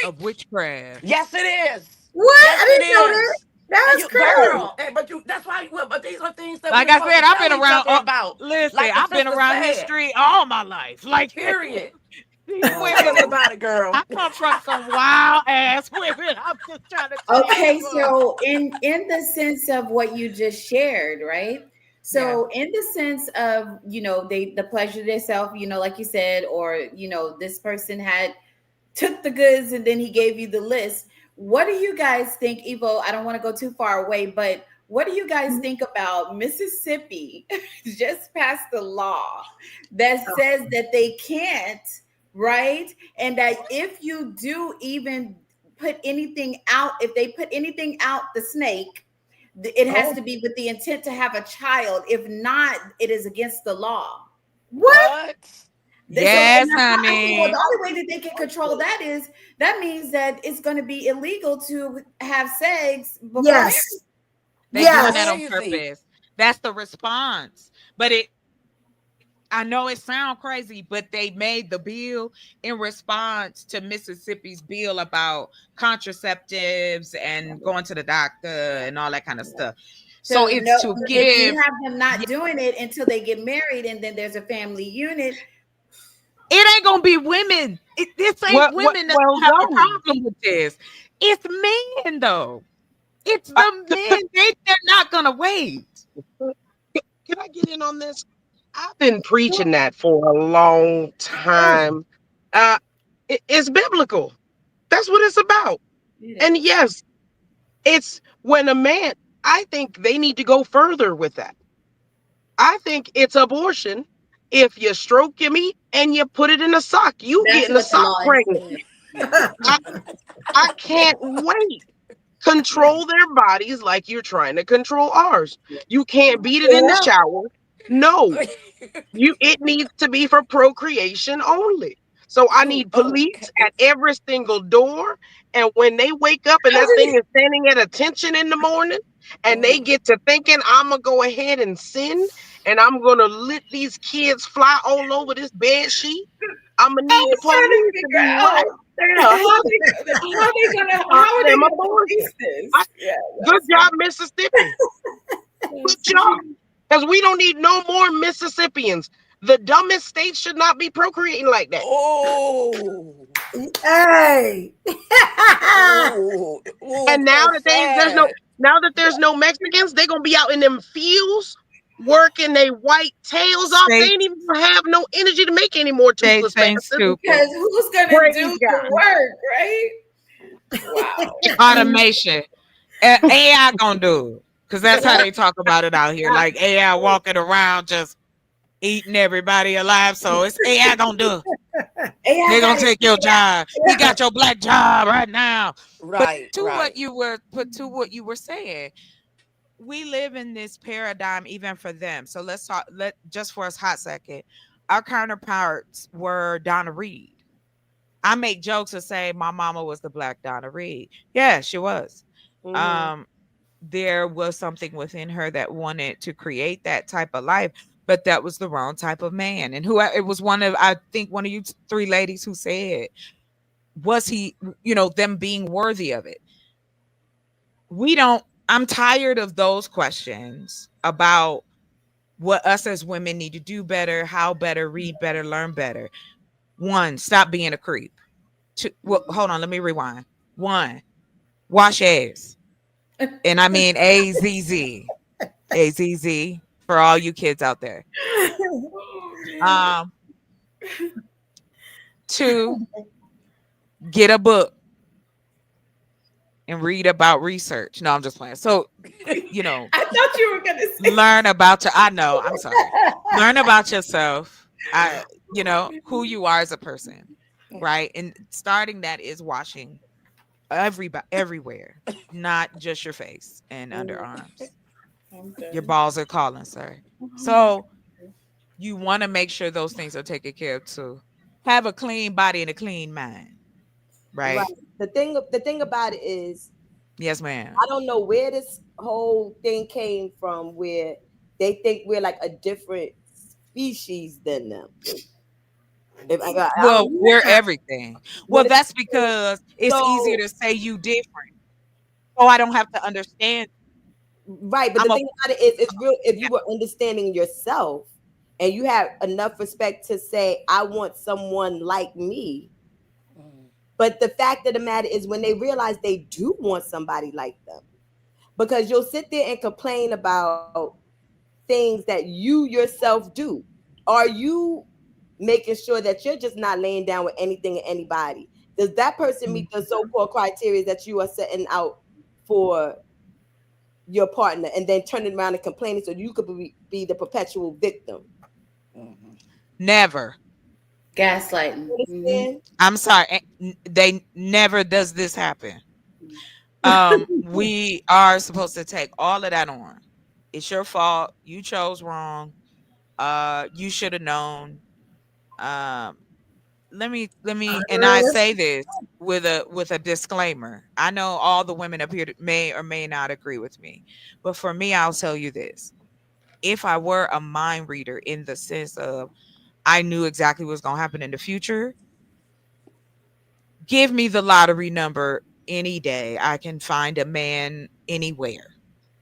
of witchcraft. Yes, it is. What? Yes, I didn't know that. That's crazy. But that's why. But these are things that, like I said, I've been around about. Listen, like I've been around history all my life. Like, period. Tell me about it, girl. I come from some wild ass women. I'm just trying to tell Okay, you. so in the sense of what you just shared, right? So in the sense of, the pleasure themselves, like you said, or, this person took the goods and then he gave you the list. What do you guys think, Evo? I don't want to go too far away, but what do you guys think about Mississippi just passed a law that says that they can't, right? And that if you do even put anything out, if they put anything out the snake, it has to be with the intent to have a child. If not, it is against the law. What? Yes, honey. Well, the only way that they can control that means that it's going to be illegal to have sex before marriage. They're doing that on purpose. That's the response. But I know it sounds crazy, but they made the bill in response to Mississippi's bill about contraceptives and going to the doctor and all that kind of stuff. So it's to give. If you have them not doing it until they get married, and then there's a family unit. It ain't gonna be women. This ain't women that have a problem with this. It's men, though. It's the men. They're not gonna wait. Can I get in on this? I've been preaching that for a long time. It's biblical. That's what it's about. And yes, it's when a man, I think they need to go further with that. I think it's abortion if you stroke your meat and you put it in a sock. You That's getting a what the sock law is pregnant. saying. I can't wait. Control their bodies like you're trying to control ours. You can't beat it in the shower. No, it needs to be for procreation only. So I need police at every single door. And when they wake up and that thing is standing at attention in the morning, and they get to thinking, I'm gonna go ahead and sin, and I'm gonna let these kids fly all over this bed sheet. I'm gonna need the police to be right there. How are they gonna police this? Good job, Mississippi. Good job. Because we don't need no more Mississippians. The dumbest state should not be procreating like that. Oh, hey. And now that there's no Mexicans, they're gonna be out in them fields working their white tails off. They ain't even have no energy to make any more toothless bastards. Because who's gonna do the work, right? Wow. Automation. AI gonna do it. Because that's how they talk about it out here. Like AI walking around just eating everybody alive. So it's AI gonna do it. They're gonna take your job. You got your black job right now. Right. But to what you were saying, we live in this paradigm even for them. So let's talk just for a hot second. Our counterparts were Donna Reed. I make jokes and say my mama was the black Donna Reed. Yeah, she was. Mhm. There was something within her that wanted to create that type of life, but that was the wrong type of man. And it was one of you three ladies who said, was he, them being worthy of it? I'm tired of those questions about what us as women need to do better, how better, read better, learn better. One, stop being a creep. Two, well, hold on, let me rewind. One, wash your ass. And I mean AZZ. AZZ for all you kids out there. Two, get a book and read about research. No, I'm just playing. So, I thought you were gonna say learn about I know, I'm sorry. Learn about yourself. Who you are as a person. Right. And starting that is washing everywhere, not just your face and underarms. Your balls are calling, sir. So you want to make sure those things are taken care of too. Have a clean body and a clean mind. Right. The thing about it is, yes, ma'am. I don't know where this whole thing came from, where they think we're like a different species than them. We're everything. Well, that's because it's easier to say you different. So I don't have to understand. Right, but the thing about it is, it's real. If you were understanding yourself and you have enough respect to say, I want someone like me. But the fact of the matter is, when they realize they do want somebody like them, because you'll sit there and complain about things that you yourself do. Are you making sure that you're just not laying down with anything and anybody? Does that person meet the so-called criteria that you are setting out for your partner, and then turning around and complaining so you could be the perpetual victim? Never. Gaslighting. I'm sorry. They never does this happen. We are supposed to take all of that on. It's your fault. You chose wrong. You should have known. Let me, and I say this with a disclaimer. I know all the women up here may or may not agree with me, but for me, I'll tell you this. If I were a mind reader in the sense of I knew exactly what's going to happen in the future, give me the lottery number any day. I can find a man anywhere.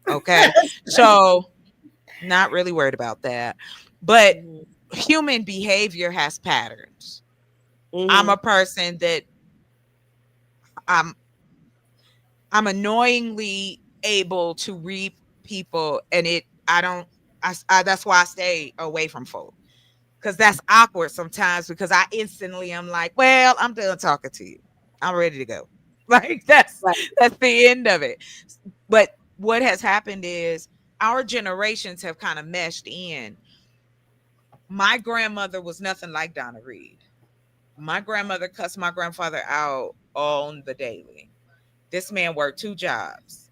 Okay. So not really worried about that. But human behavior has patterns. I'm a person that I'm annoyingly able to read people, and that's why I stay away from folk. Because that's awkward sometimes, because I instantly am like, well, I'm done talking to you. I'm ready to go. Like that's the end of it. But what has happened is our generations have kind of meshed in. My grandmother was nothing like Donna Reed. My grandmother cussed my grandfather out on the daily. This man worked 2 jobs,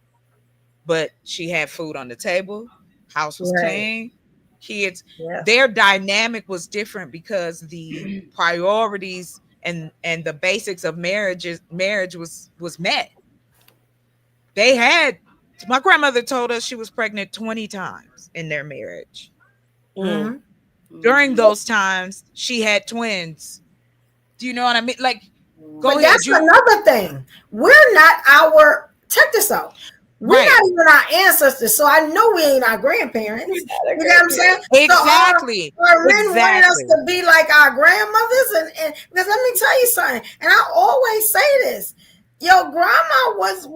but she had food on the table, house was clean, kids. Their dynamic was different because the priorities and the basics of marriage was met. They had, my grandmother told us she was pregnant 20 times in their marriage. During those times, she had twins. Do you know what I mean? Like, go but ahead. That's another thing. We're not check this out. We're not even our ancestors, so I know we ain't our grandparents. You know what I'm saying? Exactly. So our men wanted us to be like our grandmothers, and because let me tell you something, and I always say this. Your grandma was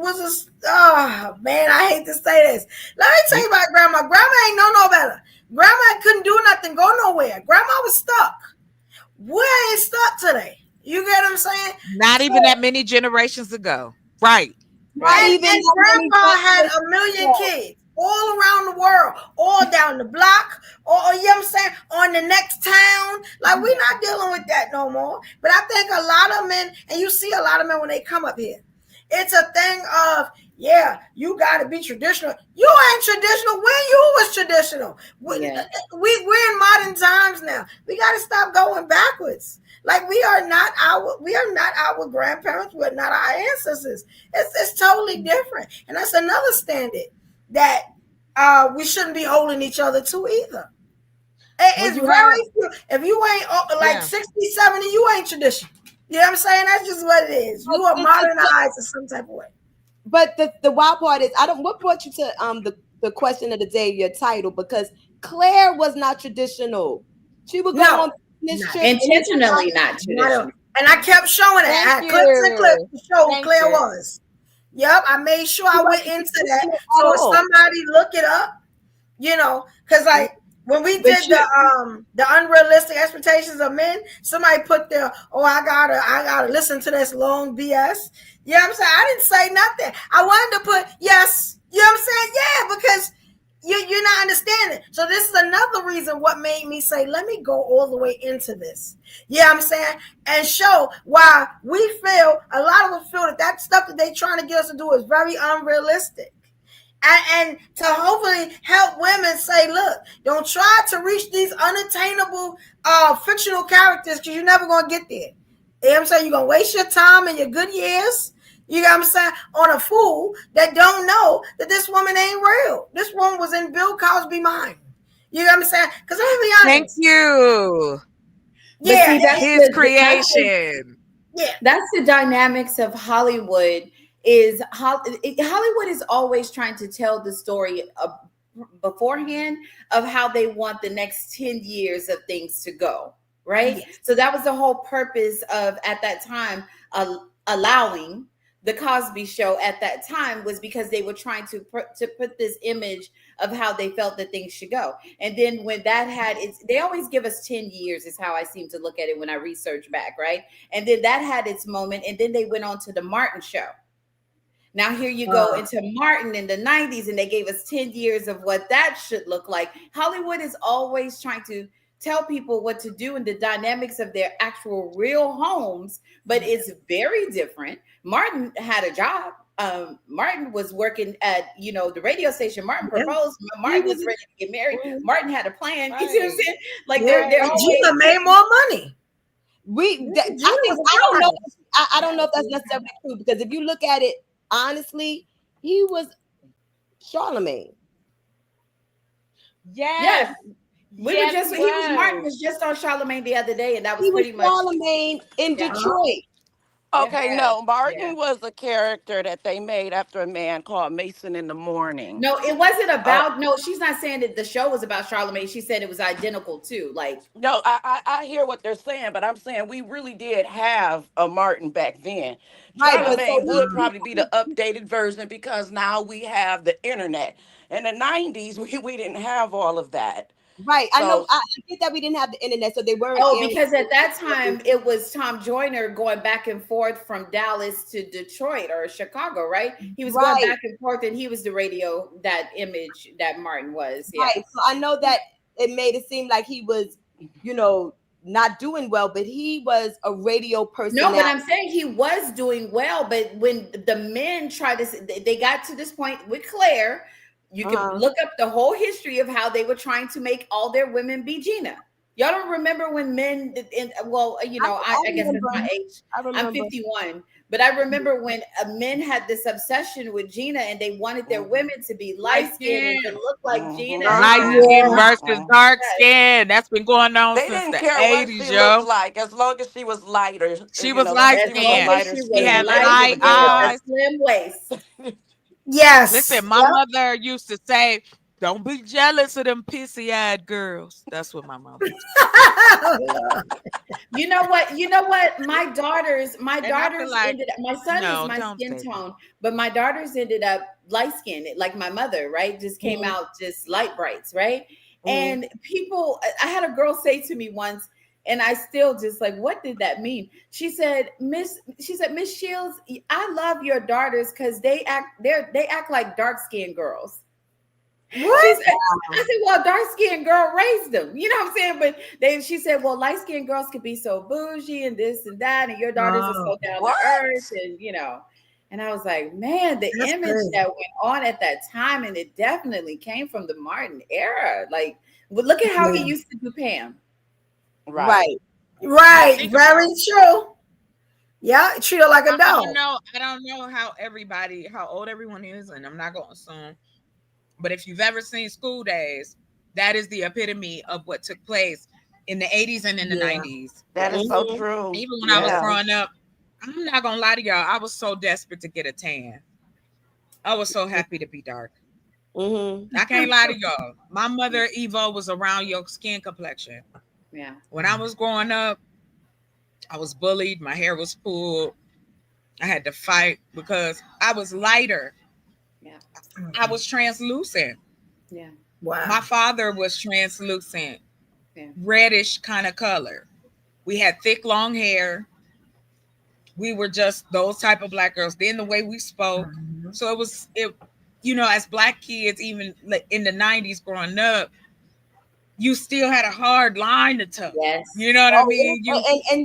oh man, I hate to say this. Let me tell you about grandma. Grandma ain't know no better. Grandma couldn't do nothing, go nowhere. Grandma was stuck. We ain't stuck today. You get what I'm saying? Not even that many generations ago. Right. And grandpa had 1 million kids all around the world, all down the block, or you know what I'm saying, on the next town. Like, we're not dealing with that no more. But I think a lot of men, and you see a lot of men when they come up here, it's a thing of, yeah, you got to be traditional. You ain't traditional when you was traditional. We're in modern times now. We got to stop going backwards. Like, we are not our grandparents. We're not our ancestors. It's totally different. And that's another standard that we shouldn't be holding each other to either. It's very few. If you ain't like 60, 70, you ain't traditional. You know what I'm saying? That's just what it is. You are modernized in some type of way. But the wild part is, what brought you to the question of the day, your title? Because Claire was not traditional. She would go on this trip intentionally not traditional. And I kept showing it. I had clips and clips to show who Claire was. Yep, I made sure I went into that. So if somebody look it up, you know, because like when we did the unrealistic expectations of men, somebody put there, oh, I gotta listen to this long BS. You know what I'm saying? I didn't say nothing. I wanted to put yes. You know what I'm saying? Yeah, because you're not understanding. So this is another reason what made me say, let me go all the way into this. You know what I'm saying? And show why we feel, a lot of us feel that stuff that they trying to get us to do is very unrealistic. And to hopefully help women say, look, don't try to reach these unattainable fictional characters because you're never going to get there. You know what I'm saying? You're going to waste your time and your good years. You know what I'm saying? On a fool that don't know that this woman ain't real. This woman was in Bill Cosby's mind. You know what I'm saying? Because let me be honest. Thank you. Yeah, see, that's his creation. That's the dynamics of Hollywood. Hollywood is always trying to tell the story beforehand of how they want the next 10 years of things to go. Right. Yes. So that was the whole purpose of, at that time, allowing the Cosby Show at that time, was because they were trying to put this image of how they felt that things should go. And then when that had they always give us 10 years is how I seem to look at it when I research back. Right. And then that had its moment. And then they went on to the Martin Show. Now here you go into Martin in the 90s, and they gave us 10 years of what that should look like. Hollywood is always trying to tell people what to do in the dynamics of their actual real homes, but it's very different. Martin had a job. Martin was working at, the radio station. Martin proposed. Martin was ready to get married. Martin had a plan. You see what I'm saying? Like Gina made more money. I don't know if that's necessarily true, because if you look at it honestly, he was Charlemagne. Yes. Martin was just on Charlemagne the other day, and that was pretty much Charlemagne in Detroit. Okay, no, Martin was a character that they made after a man called Mason in the Morning. No, it wasn't about. No, she's not saying that the show was about Charlemagne. She said it was identical too. Like, no, I hear what they're saying, but I'm saying we really did have a Martin back then. Charlemagne would probably be the updated version, because now we have the internet. In the 90s, we didn't have all of that. Right. I know. So- I get that we didn't have the internet, so they weren't. Oh, because at that time it was Tom Joyner going back and forth from Dallas to Detroit or Chicago, right? He was going back and forth, and he was the radio, that image that Martin was. Yeah. Right. So I know that it made it seem like he was, not doing well, but he was a radio person. No, but I'm saying he was doing well. But when the men tried to, they got to this point with Claire. You can look up the whole history of how they were trying to make all their women be Gina. Y'all don't remember when men, I guess that's my age. I'm 51. But I remember when men had this obsession with Gina, and they wanted their women to be light skinned and to look like Gina. Light skin versus dark skin. That's been going on They since didn't the care what 80s, she yo. looked like, as long as she was lighter. She was light skinned. She had light with eyes. a slim waist. Yes. Listen, my mother used to say, "Don't be jealous of them pissy-eyed girls." That's what my mom used to say. You know what? My daughters I feel like, ended up, my son no, is my don't skin say that. tone, but my daughters ended up light skinned, like my mother, right? Just came out just light brights, right? And people, I had a girl say to me once, and I still just like, what did that mean? She said, Miss Shields, I love your daughters because they act like dark skinned girls. What? She said, I said, well, dark skinned girl raised them. You know what I'm saying? But she said, well, light skinned girls could be so bougie and this and that, and your daughters are so down to earth, and And I was like, man, the That's image crazy. that went on at that time, and it definitely came from the Martin era. Like, look at how he used to do Pam. Right. Very true. Yeah, treat her like a I dog. don't know how old everyone is, and I'm not going to assume. But if you've ever seen School Days, that is the epitome of what took place in the 80s and in the 90s. That is so true. Even when I was growing up, I'm not going to lie to y'all, I was so desperate to get a tan. I was so happy to be dark. I can't lie to y'all. My mother, Evo, was around your skin complexion. Yeah. When I was growing up, I was bullied. My hair was pulled. I had to fight because I was lighter. Yeah. I was translucent. Yeah. Wow. My father was translucent, reddish kind of color. We had thick, long hair. We were just those type of black girls. Then the way we spoke. So it was, as black kids, even in the 90s growing up, you still had a hard line to toe. Yes. You know what I mean?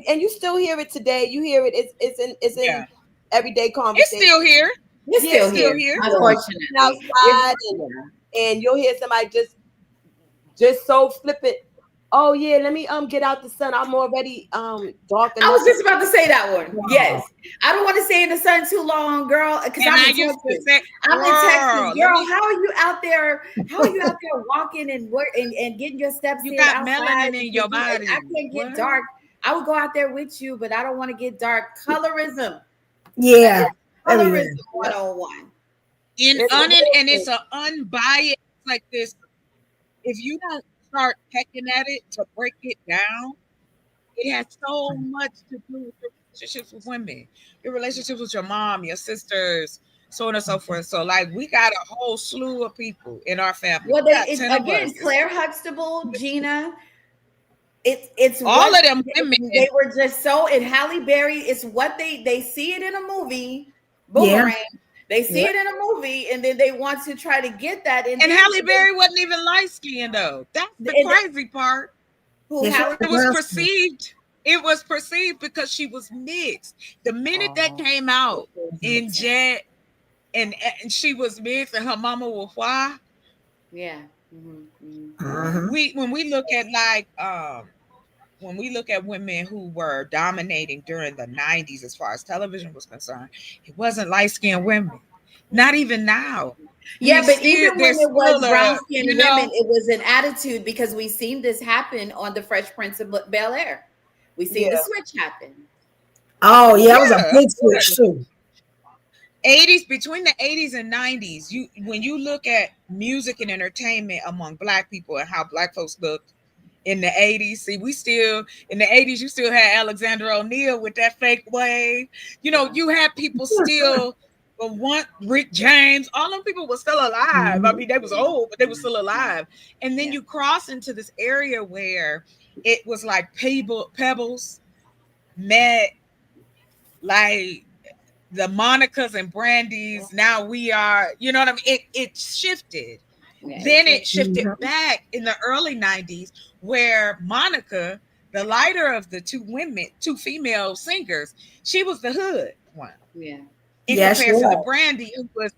And you still hear it today. You hear it. It's in everyday conversation. It's still here. It's still here. Unfortunately. Outside and you'll hear somebody just so flippant. Oh yeah, let me get out the sun. I'm already dark. I was just about to say that one. Yes. I don't want to stay in the sun too long, girl. Because I'm in Texas. Girl, how are you out there? How are you out there walking and getting your steps in? You got outside melanin in your body. I can't get dark. I would go out there with you, but I don't want to get dark. Colorism. Yeah. Colorism 101. And it's an unbiased like this. If you don't start pecking at it to break it down, it has so much to do with your relationships with women, your relationships with your mom, your sisters, so on and so forth. So, like, we got a whole slew of people in our family. Well, Claire Huxtable, Gina. It's all of them women. They were just so, and Halle Berry. It's what they see it in a movie. Boomerang. Yeah. They see it in a movie, and then they want to try to get that. And Halle Berry wasn't even light skinned though. That's the crazy part. It was perceived. It was perceived because she was mixed. The minute that came out in Jet, and she was mixed, and her mama was white. Yeah. When we look at women who were dominating during the 90s as far as television was concerned, it wasn't light-skinned women. Not even now. Yeah, but even when it was brown-skinned women, it was an attitude because we seen this happen on the Fresh Prince of Bel-Air. We seen the switch happen. Oh, yeah, it was a big switch too. 80s, between the 80s and 90s, when you look at music and entertainment among Black people and how Black folks looked in the 80s, see, we still in the 80s, you still had Alexander O'Neal with that fake wave. You had people still But one Rick James, all them people were still alive. I mean, they was old, but they were still alive. And then you cross into this area where it was like Pebbles met like the Monicas and Brandies. Now we are, you know what I mean? It shifted. Then it shifted back in the early 90s where Monica, the lighter of the two female singers, she was the hood one. Yeah. In comparison to Brandy, who was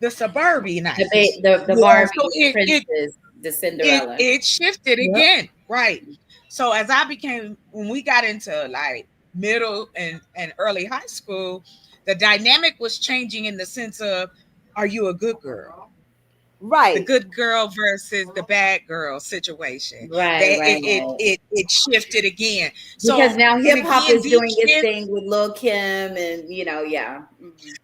the suburbanite. The Barbie, the princess, the Cinderella. It shifted again. Right. So as when we got into like middle and early high school, the dynamic was changing in the sense of, are you a good girl? Right. The good girl versus the bad girl situation. Right. It shifted again. Because now hip hop is doing its thing with Lil Kim and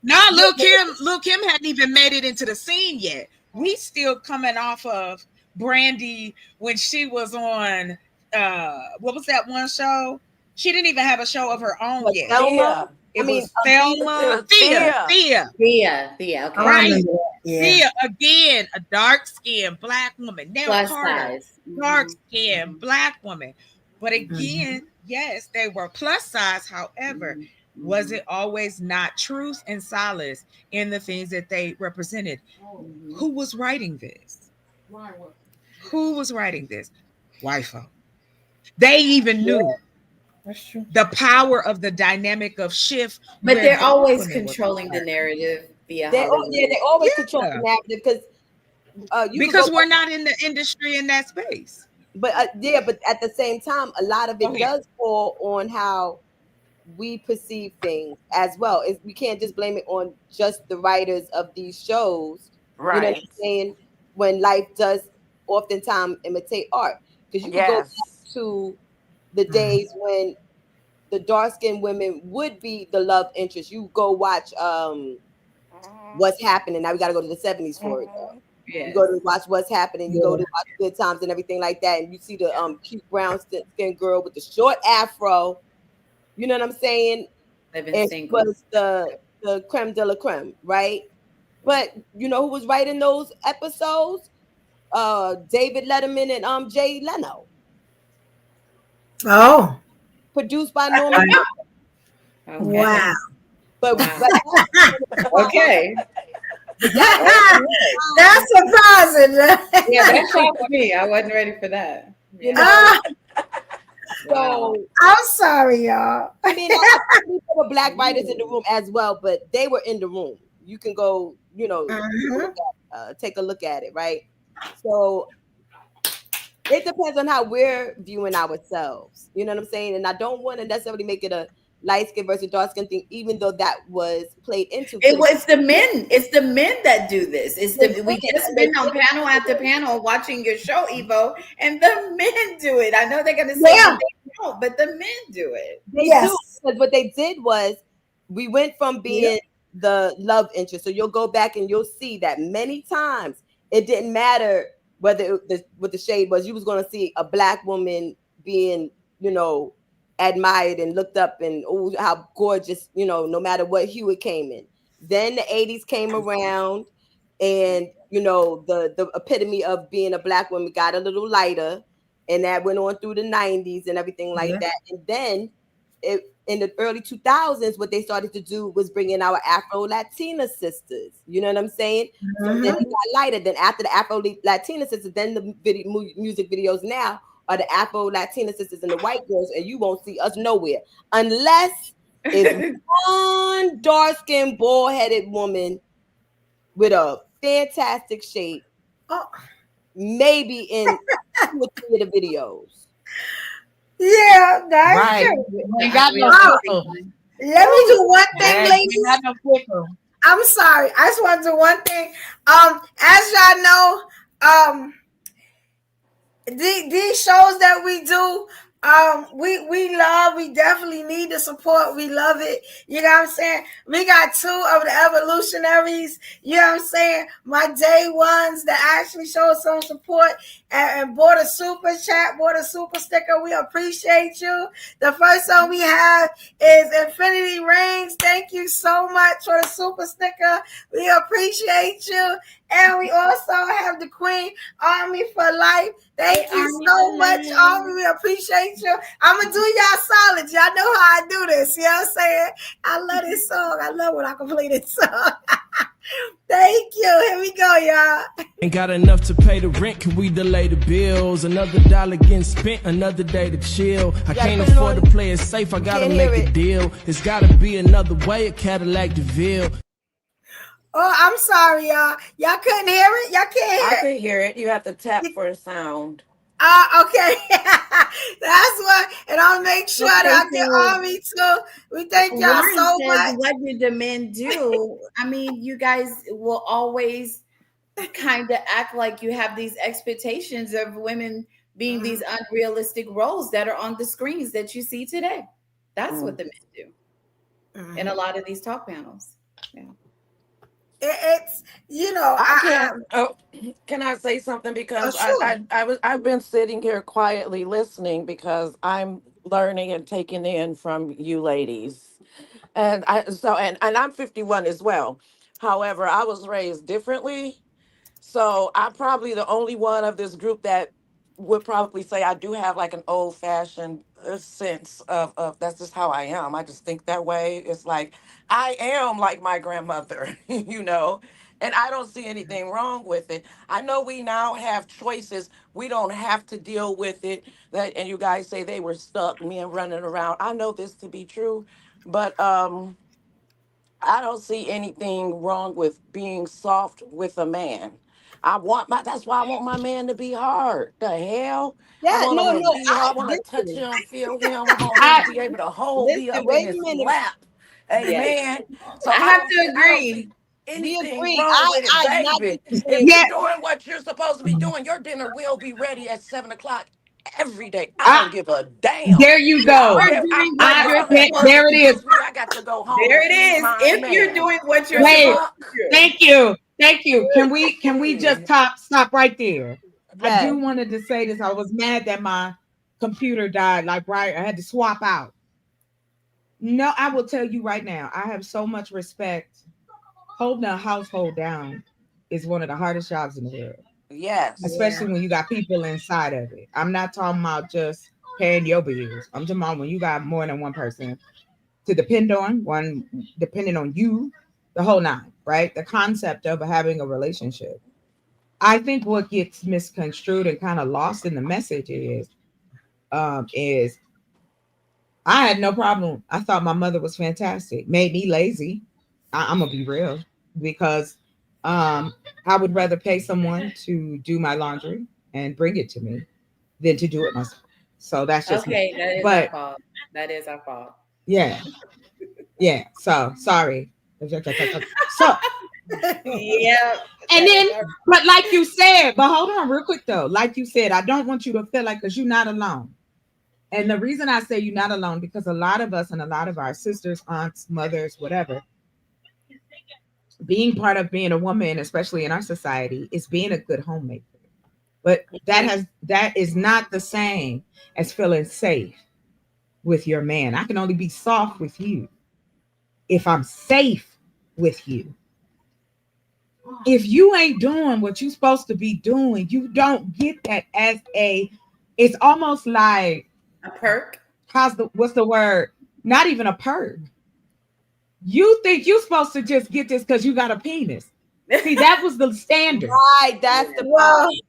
No, Lil Kim hadn't even made it into the scene yet. We still coming off of Brandy when she was on what was that one show? She didn't even have a show of her own yet. Thelma? It was Thelma. Thea. Okay. Right. Thea again, a dark-skinned black woman. Now Plus Carter, size. dark-skinned black woman. But again, yes, they were plus size. However, was it always not truth and solace in the things that they represented? Who was writing this? Who was writing this? White folk. They even knew the power of the dynamic of shift. But they're always controlling the narrative via Hollywood. They always control the narrative because we're not in the industry in that space. But but at the same time, a lot of it does fall on how we perceive things as well. We can't just blame it on just the writers of these shows. Right. You know what I'm saying? When life does oftentimes imitate art. Because you can go back to the days when the dark-skinned women would be the love interest. You go watch What's Happening. Now we got to go to the 70s for it. Yes. You go to watch What's Happening. You go to watch Good Times and everything like that. And you see the cute brown-skinned girl with the short afro. You know what I'm saying? It was the creme de la creme, right? But you know who was writing those episodes? David Letterman and Jay Leno. Oh. Produced by Norman. Wow. But okay. That's surprising. Yeah, that shocked me. I wasn't ready for that. You know? So I'm sorry, y'all. I mean, there were black writers in the room as well, but they were in the room. You can go, take a look at it, right? So it depends on how we're viewing ourselves. You know what I'm saying? And I don't want to necessarily make it a light skin versus dark skin thing, even though that was played into it. Was the men. It's the men that do this. We just been on panel after panel watching your show, Evo, and the men do it. I know they're gonna say they don't, but the men do it. They do, because what they did was we went from being the love interest. So you'll go back and you'll see that many times it didn't matter whether what the shade was. You was going to see a black woman being, admired and looked up and how gorgeous, no matter what hue it came in. Then the 80s came around and, the epitome of being a black woman got a little lighter, and that went on through the 90s and everything like that. And then in the early 2000s, what they started to do was bring in our Afro-Latina sisters. You know what I'm saying? So then it got lighter. Then after the Afro-Latina sisters, then the music videos now are the Afro-Latina sisters and the white girls, and you won't see us nowhere unless it's one dark-skinned, bald-headed woman with a fantastic shape, maybe in 2 or 3 of the videos. Yeah, that's right. true. Ain't got no Let me do one thing, ladies. I'm sorry. I just want to do one thing. As y'all know, these shows that we do, We definitely need the support. We love it. You know what I'm saying? We got 2 of the evolutionaries, you know what I'm saying? My day ones that actually showed some support and bought a super chat, bought a super sticker. We appreciate you. The first one we have is Infinity Rings. Thank you so much for the super sticker. We appreciate you. And we also have the Queen Army for Life. Thank you so much, Army. We appreciate you. I'm going to do y'all solid. Y'all know how I do this. You know what I'm saying? I love this song. I love when I can play this song. Thank you. Here we go, y'all. Ain't got enough to pay the rent, can we delay the bills? Another dollar getting spent, another day to chill. I can't afford to play it safe, I gotta make a deal. It's gotta be another way, a Cadillac DeVille. Oh, I'm sorry, y'all. Y'all couldn't hear it? Y'all can't hear it? I could hear it. You have to tap for a sound. Okay. That's what, and I'll make sure that I get Army too. We thank y'all so much. What did the men do? I mean, you guys will always kind of act like you have these expectations of women being these unrealistic roles that are on the screens that you see today. That's what the men do in a lot of these talk panels. Yeah. It's can I say something? Because sure. I've been sitting here quietly listening because I'm learning and taking in from you ladies, and I'm 51 as well. However, I was raised differently, so I'm probably the only one of this group that would probably say I do have like an old fashioned sense of that's just how I am. I just think that way. It's like I am like my grandmother, and I don't see anything wrong with it. I know we now have choices. We don't have to deal with it. And you guys say they were stuck, men running around. I know this to be true, but I don't see anything wrong with being soft with a man. That's why I want my man to be hard. The hell? I want him to be hard. I want to touch him, feel him. I want him to be able to be up in his lap. Amen. So I have to I don't agree. see anything wrong with it, baby. If you're doing what you're supposed to be doing, your dinner will be ready at 7:00 every day. I don't give a damn. There you go. There it is. I got to go home. There it is. If you're doing what you're supposed to do. Thank you. Can we just stop right there? Yes. I do wanted to say this. I was mad that my computer died. I had to swap out. No, I will tell you right now. I have so much respect. Holding a household down is one of the hardest jobs in the world. Yes. Especially when you got people inside of it. I'm not talking about just paying your bills. I'm talking about when you got more than one person to depend on, one depending on you, the whole nine, right? The concept of having a relationship. I think what gets misconstrued and kind of lost in the message is I had no problem. I thought my mother was fantastic. Made me lazy. I'm gonna be real because I would rather pay someone to do my laundry and bring it to me than to do it myself. So that's just okay. Me. Our fault. That is our fault. Yeah. So sorry. So yeah. And then, but like you said, but hold on real quick though. Like you said, I don't want you to feel like because you're not alone. And the reason I say you're not alone because a lot of us and a lot of our sisters, aunts, mothers, whatever, being part of being a woman, especially in our society, is being a good homemaker. But that is not the same as feeling safe with your man. I can only be soft with you if I'm safe with you. If you ain't doing what you're supposed to be doing, you don't get that as it's almost like a perk. What's the word? Not even a perk. You think you're supposed to just get this because you got a penis. See, that was the standard. Right, that's the problem.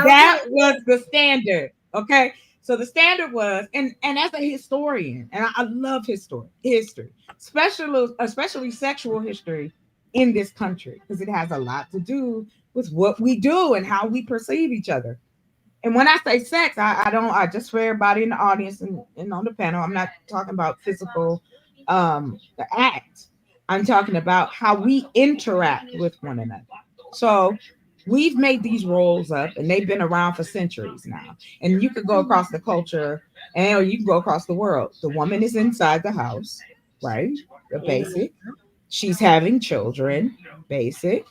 That was the standard. Okay. So the standard was, and as a historian, and I love history, especially sexual history in this country, because it has a lot to do with what we do and how we perceive each other. And when I say sex, I just for everybody in the audience and on the panel, I'm not talking about physical the act. I'm talking about how we interact with one another. So We've made these roles up and they've been around for centuries now. And you could go across the culture and or you can go across the world. The woman is inside the house, right? The basic. She's having children, basic,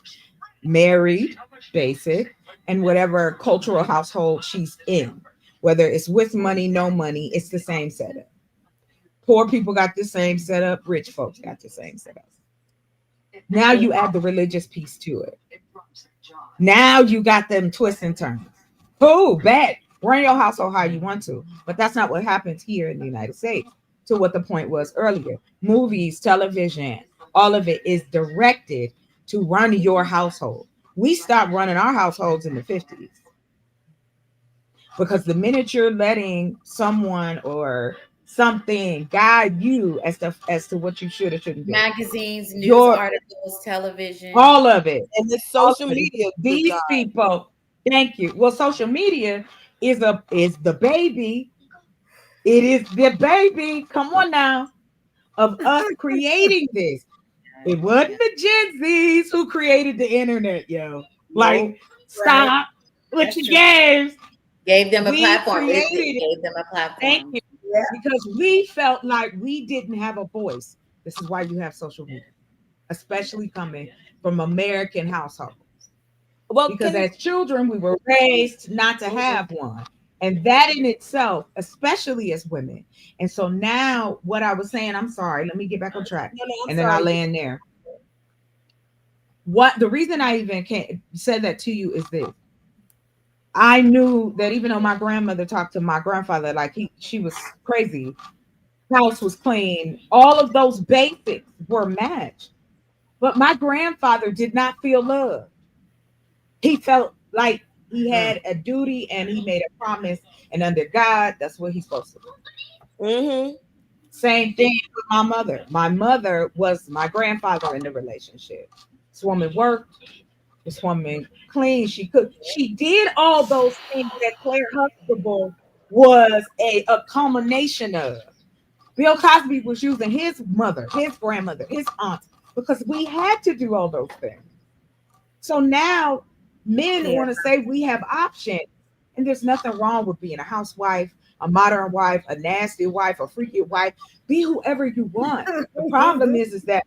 married, basic, and whatever cultural household she's in. Whether it's with money, no money, it's the same setup. Poor people got the same setup, rich folks got the same setup. Now you add the religious piece to it. Now you got them twists and turns. Cool, bet. Run your household how you want to. But that's not what happens here in the United States. To what the point was earlier. Movies, television, all of it is directed to run your household. We stopped running our households in the 50s. Because the minute you're letting someone or something guide you as to what you should or shouldn't do. Magazines, news articles, television. All of it. And the social media. These people, thank you. Well, social media is the baby. It is the baby. Come on now. Of us creating this. It wasn't the Gen Zs who created the internet, yo. Like, stop with your games. Gave them a We platform. It created gave them a platform. Thank you. Because we felt like we didn't have a voice. This is why you have social media, especially coming from American households. Well, because as children, we were raised not to have one. And that in itself, especially as women. And so now what I was saying, I'm sorry, let me get back on track. And then I'll land there. What the reason I even said that to you is this. I knew that even though my grandmother talked to my grandfather like she was crazy, house was clean, all of those basics were matched. But my grandfather did not feel love. He felt like he had a duty and he made a promise, and under God, that's what he's supposed to do. Same thing with my mother. My mother was my grandfather in the relationship. This woman worked. This woman clean. She cooked. She did all those things that Claire Huxtable was a culmination of. Bill Cosby was using his mother, his grandmother, his aunt, because we had to do all those things. So now men want to say we have options, and there's nothing wrong with being a housewife, a modern wife, a nasty wife, a freaky wife. Be whoever you want. The problem is that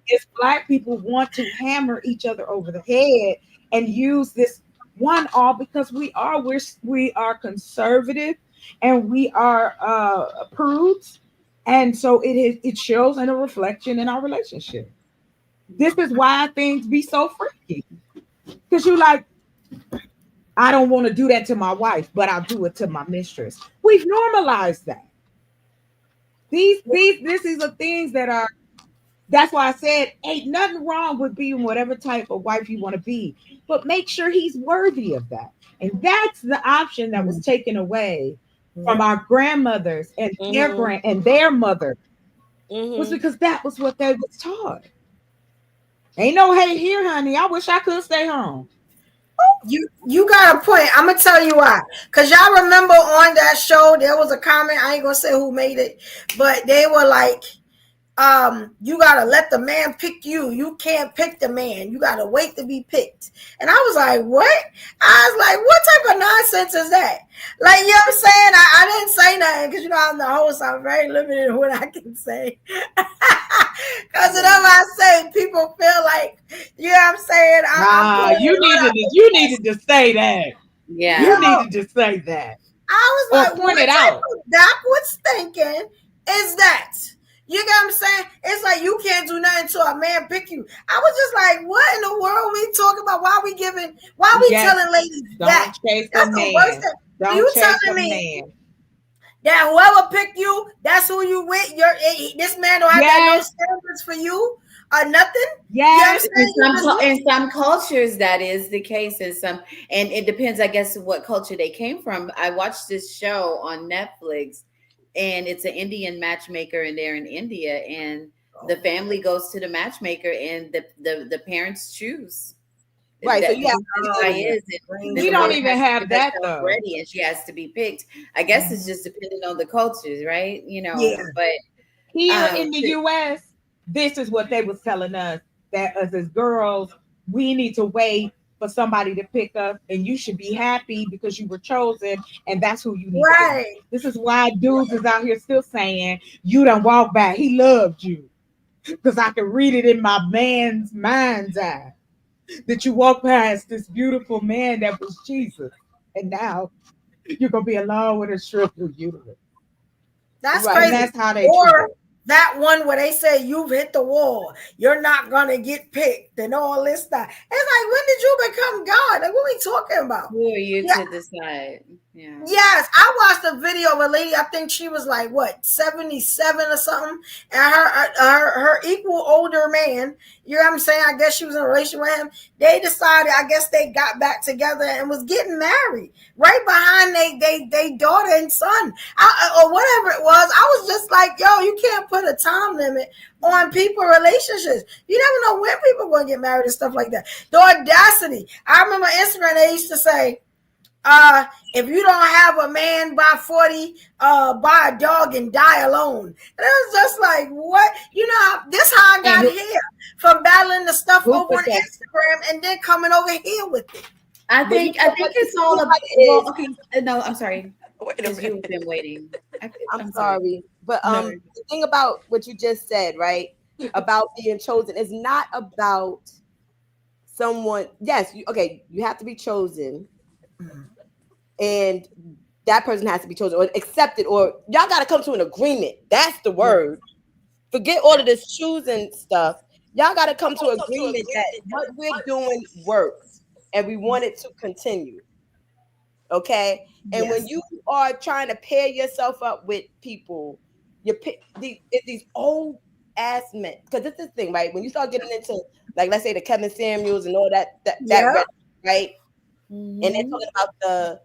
if Black people want to hammer each other over the head and use this one all because we are conservative and we are prudes, and so it shows in a reflection in our relationship. This is why things be so freaky, because you're like, I don't want to do that to my wife, but I'll do it to my mistress. We've normalized that. These are the things that are. That's why I said, ain't nothing wrong with being whatever type of wife you want to be, but make sure he's worthy of that. And that's the option that was taken away from our grandmothers and their mother, was because that was what they was taught. Ain't no hate here, honey. I wish I could stay home. You got a point. I'm gonna tell you why. Cause y'all remember on that show there was a comment. I ain't gonna say who made it, but they were like, you gotta let the man pick you. You can't pick the man. You gotta wait to be picked. And I was like, what? I was like, what type of nonsense is that? Like, you know what I'm saying? I didn't say nothing because, you know, I'm the host. I'm very limited in what I can say. Because whenever I say, people feel like, you know what I'm saying? You needed to say that. Yeah. You needed to say that. I was like, point what it type out. of backwards thinking is that? You get what I'm saying? It's like you can't do nothing until a man pick you. I was just like, what in the world we talking about? Why we telling ladies that? That's the worst thing. You telling me that whoever picked you, that's who you with? This man don't have no standards for you or nothing? Yeah. In some cultures, that is the case. And it depends, I guess, what culture they came from. I watched this show on Netflix. And it's an Indian matchmaker, and they're in India, and the family goes to the matchmaker, and the parents choose. Right. So we don't even have that though. Ready, and she has to be picked. I guess it's just depending on the cultures, right? You know. Yeah. But here in the U.S., this is what they was telling us, that us as girls, we need to wait for somebody to pick up, and you should be happy because you were chosen, and that's who you need to be. This is why dudes is out here still saying, you done walk by, he loved you. Because I can read it in my man's mind's eye that you walk past this beautiful man that was Jesus, and now you're gonna be alone with a shriveled uterus. That's Right. crazy. And that's how they or treat it. that one where they say you've hit the wall, you're not gonna get picked, and all this stuff. It's like, when did you become God? Like, what are we talking about? Who are you Yeah. to decide? Yeah. Yes, I watched a video of a lady. I think she was like what 77 or something, and her equal older man. You know what I'm saying? I guess she was in a relationship with him. They decided. I guess they got back together and was getting married right behind they daughter and son, or whatever it was. I was just like, yo, you can't put a time limit on people relationships. You never know when people are going to get married and stuff like that. The audacity. I remember Instagram. They used to say, if you don't have a man by 40, buy a dog and die alone. And it was just like, what? You know, this how I got here from battling the stuff over on Instagram and then coming over here with it. I think it's all about. Well, okay, no, I'm sorry. Because you've been waiting. I'm sorry, but the thing about what you just said, right, about being chosen is not about someone. Yes, you have to be chosen. And that person has to be chosen or accepted, or y'all got to come to an agreement. That's the word. Forget all of this choosing stuff. Y'all got to come to agreement that what we're doing works and we want it to continue. Okay? And when you are trying to pair yourself up with people, you pick these old ass men. Because it's this thing, right? When you start getting into, like, let's say the Kevin Samuels and all that right? And they're talking about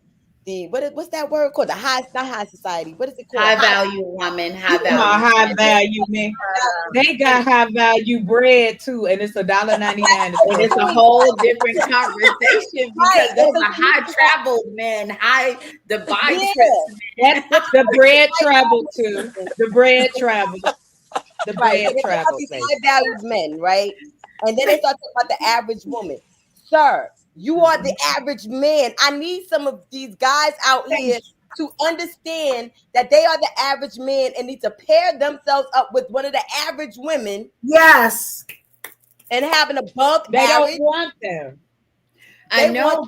what's that word called? Not high society. What is it called? High value woman. High value. High value men. They got high value bread too, and it's $1.99. And it's a whole different conversation because those are high traveled men, the buy trips. That's the bread travel too. The bread travel. The bread travel. High valued men, right? And then they start talking about the average woman. Sir, you are the average man. I need some of these guys out here to understand that they are the average man and need to pair themselves up with one of the average women. Yes. And having a bunk. They don't want them. I know.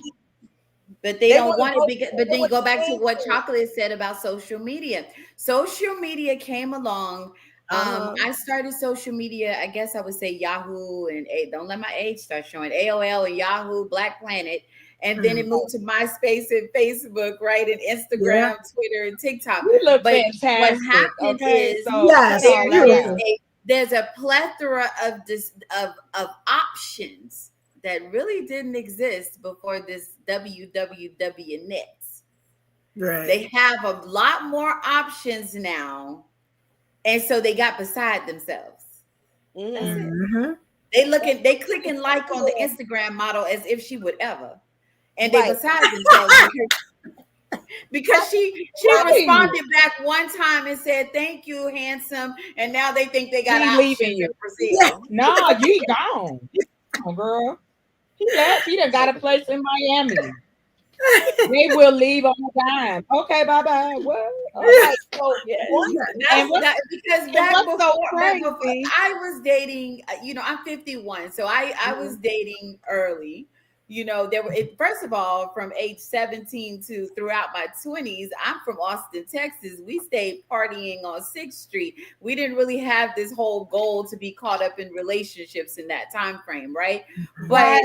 But they don't want it because, but then you go back to what Chocolate said about social media. Social media came along. I started social media, I guess I would say Yahoo and don't let my age start showing, AOL and Yahoo, Black Planet. And then it moved to MySpace and Facebook, right? And Instagram, Twitter, and TikTok. You look but fantastic. What happened is there's a plethora of options that really didn't exist before this www nets. Right. They have a lot more options now. And so they got beside themselves. That's it. They click and like on the Instagram model as if she would ever. And they beside themselves because she responded back one time and said, "Thank you, handsome." And now they think they got options leaving you. in Brazil. No, you gone. Oh, girl. He left. He done got a place in Miami. They will leave on a dime. Okay, bye-bye. What? Right. So, because back before I was dating, I'm 51, so I was dating early. First of all, from age 17 to throughout my 20s, I'm from Austin, Texas. We stayed partying on 6th Street. We didn't really have this whole goal to be caught up in relationships in that time frame, right? But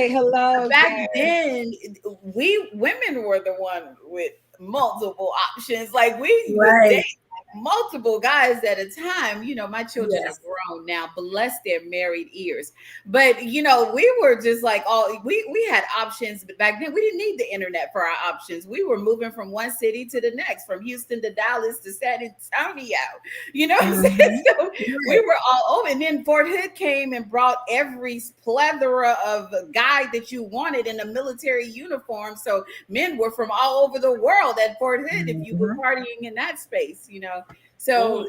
back then, we women were the one with multiple options. Like we would date multiple guys at a time. My children are grown now, bless their married ears. But we were just like we had options, but back then we didn't need the internet for our options. We were moving from one city to the next, from Houston to Dallas to San Antonio. You know what I'm saying? So we were all over. And then Fort Hood came and brought every plethora of guy that you wanted in a military uniform. So men were from all over the world at Fort Hood if you were partying in that space, So,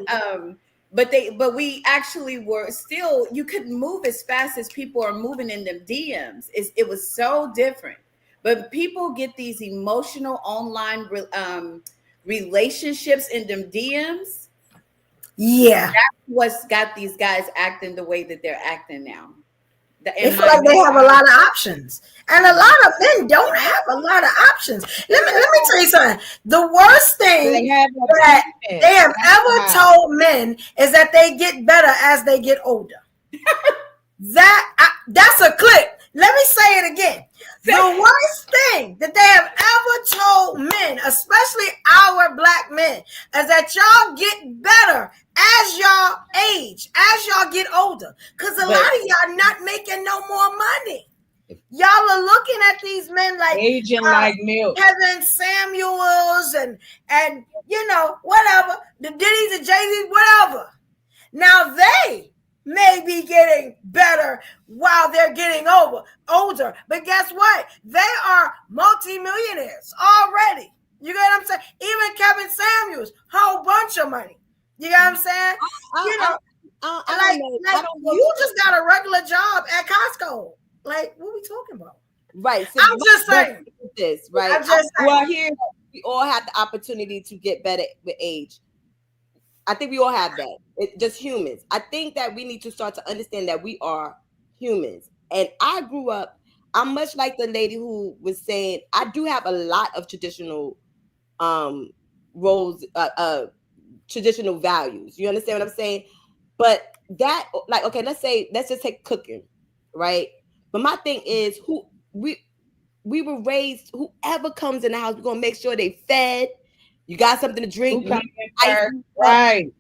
but we actually were still, you couldn't move as fast as people are moving in them DMs. It was so different. but people get these emotional online relationships in them DMs. Yeah, that's what's got these guys acting the way that they're acting now. They feel like they have a lot of options, and a lot of men don't have a lot of options. Let me tell you something. The worst thing that they have ever told men is that they get better as they get older. That's a clip. Let me say it again. The worst thing that they have ever told men, especially our black men, is that y'all get better as y'all age, as y'all get older. Because a lot of y'all not making no more money. Y'all are looking at these men like aging like milk. Kevin Samuels and you know, whatever, the Diddy's and Jay-Z, whatever. Now they may be getting better while they're getting older. But guess what? They are multimillionaires already. You get what I'm saying? Even Kevin Samuels, whole bunch of money. You get what I'm saying? You just got a regular job at Costco. Like, what are we talking about? Right. So I'm just saying this, right? I'm just saying. Well, here we all have the opportunity to get better with age. I think we all have that. It's just humans. I think that we need to start to understand that we are humans. And I grew up, I'm much like the lady who was saying, I do have a lot of traditional roles, traditional values. You understand what I'm saying? But that, like, okay, let's just take cooking, right? But my thing is, we were raised, whoever comes in the house, we're gonna make sure they fed. You got something to drink, right?